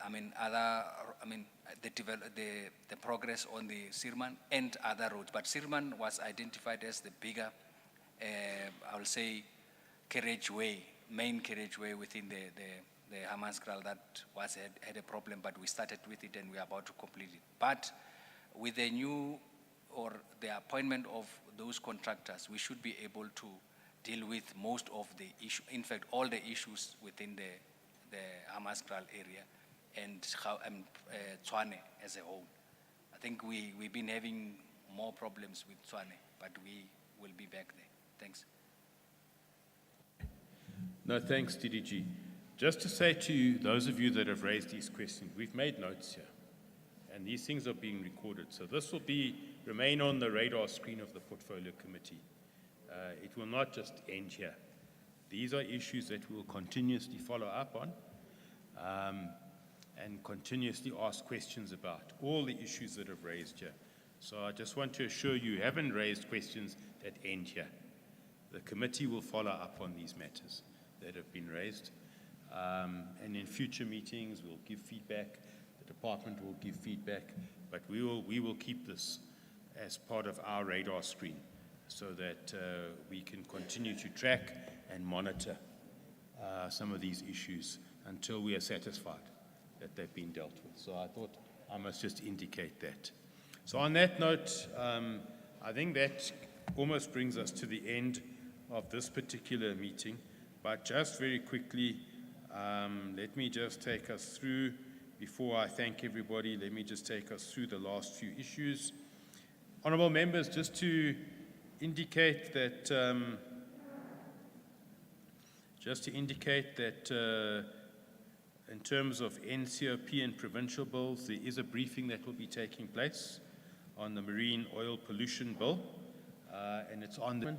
the progress on the Schneemann and other roads. But Schneemann was identified as the bigger, I will say, main carriageway within the Hammanskraal that had a problem, but we started with it and we are about to complete it. But with the new or the appointment of those contractors, we should be able to deal with most of the issues, in fact, all the issues within the Hammanskraal area and Tshwane as a whole. I think we've been having more problems with Tshwane, but we will be back there. Thanks. No, thanks, DDG. Just to say to you, those of you that have raised these questions, we've made notes here, and these things are being recorded. So this will remain on the radar screen of the Portfolio Committee. It will not just end here. These are issues that we will continuously follow up on and continuously ask questions about, all the issues that have raised here. So I just want to assure you, you haven't raised questions that end here. The committee will follow up on these matters that have been raised. And in future meetings, we'll give feedback. The department will give feedback, but we will keep this as part of our radar screen so that we can continue to track and monitor some of these issues until we are satisfied that they've been dealt with. So I thought I must just indicate that. So on that note, I think that almost brings us to the end of this particular meeting. But just very quickly, let me just take us through, before I thank everybody, let me just take us through the last few issues. Honourable members, just to indicate that, in terms of NCOP and provincial bills, there is a briefing that will be taking place on the Marine Oil Pollution Bill, and it's on the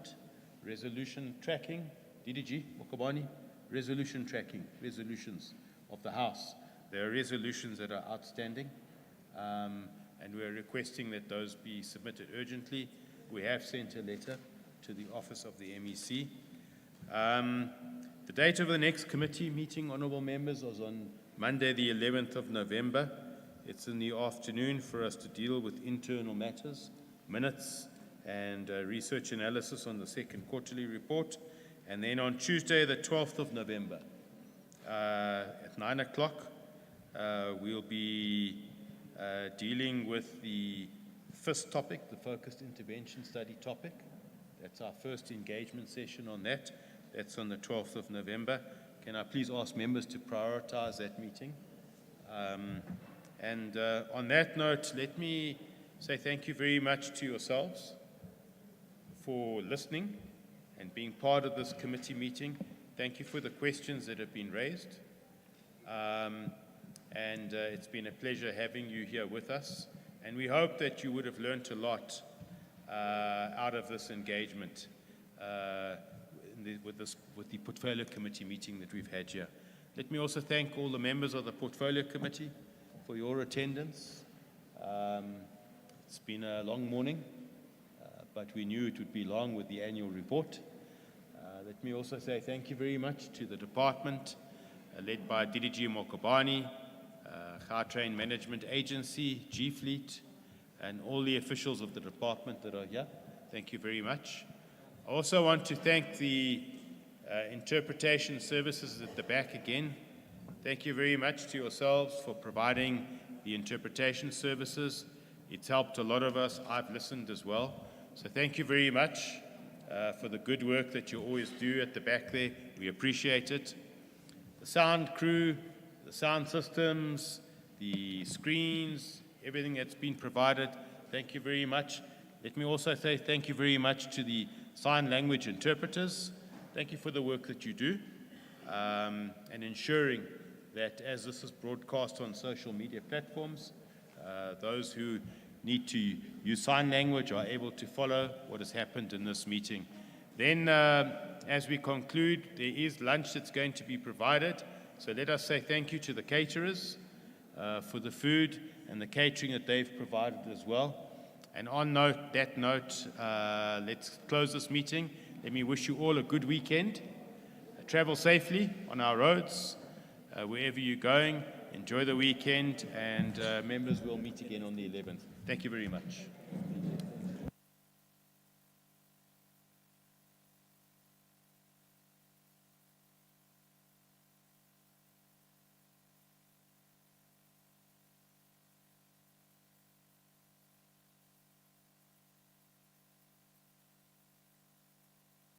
resolution tracking, DDG, Mokobani, resolution tracking, resolutions of the House. There are resolutions that are outstanding, and we're requesting that those be submitted urgently. We have sent a letter to the office of the MEC. The date of the next committee meeting, honourable members, was on Monday, the 11th of November. It's in the afternoon for us to deal with internal matters, minutes, and research analysis on the second quarterly report. And then on Tuesday, the 12th of November, at 9 o'clock, we'll be dealing with the first topic, the focused intervention study topic. That's our first engagement session on that. That's on the 12th of November. Can I please ask members to prioritize that meeting? And on that note, let me say thank you very much to yourselves for listening and being part of this committee meeting. Thank you for the questions that have been raised. It's been a pleasure having you here with us. And we hope that you would have learnt a lot out of this engagement with the Portfolio Committee meeting that we've had here. Let me also thank all the members of the Portfolio Committee for your attendance. It's been a long morning, but we knew it would be long with the annual report. Let me also say thank you very much to the department led by DDG Mokobani, Gautrain Management Agency, Gfleet, and all the officials of the department that are here. Thank you very much. I also want to thank the interpretation services at the back again. Thank you very much to yourselves for providing the interpretation services. It's helped a lot of us. I've listened as well. So thank you very much for the good work that you always do at the back there. We appreciate it. The sound crew, the sound systems, the screens, everything that's been provided, thank you very much. Let me also say thank you very much to the sign language interpreters. Thank you for the work that you do and ensuring that as this is broadcast on social media platforms, those who need to use sign language are able to follow what has happened in this meeting. Then, as we conclude, there is lunch that's going to be provided. So let us say thank you to the caterers for the food and the catering that they've provided as well. And on that note, let's close this meeting. Let me wish you all a good weekend. Travel safely on our roads, wherever you're going. Enjoy the weekend, and members will meet again on the 11th. Thank you very much.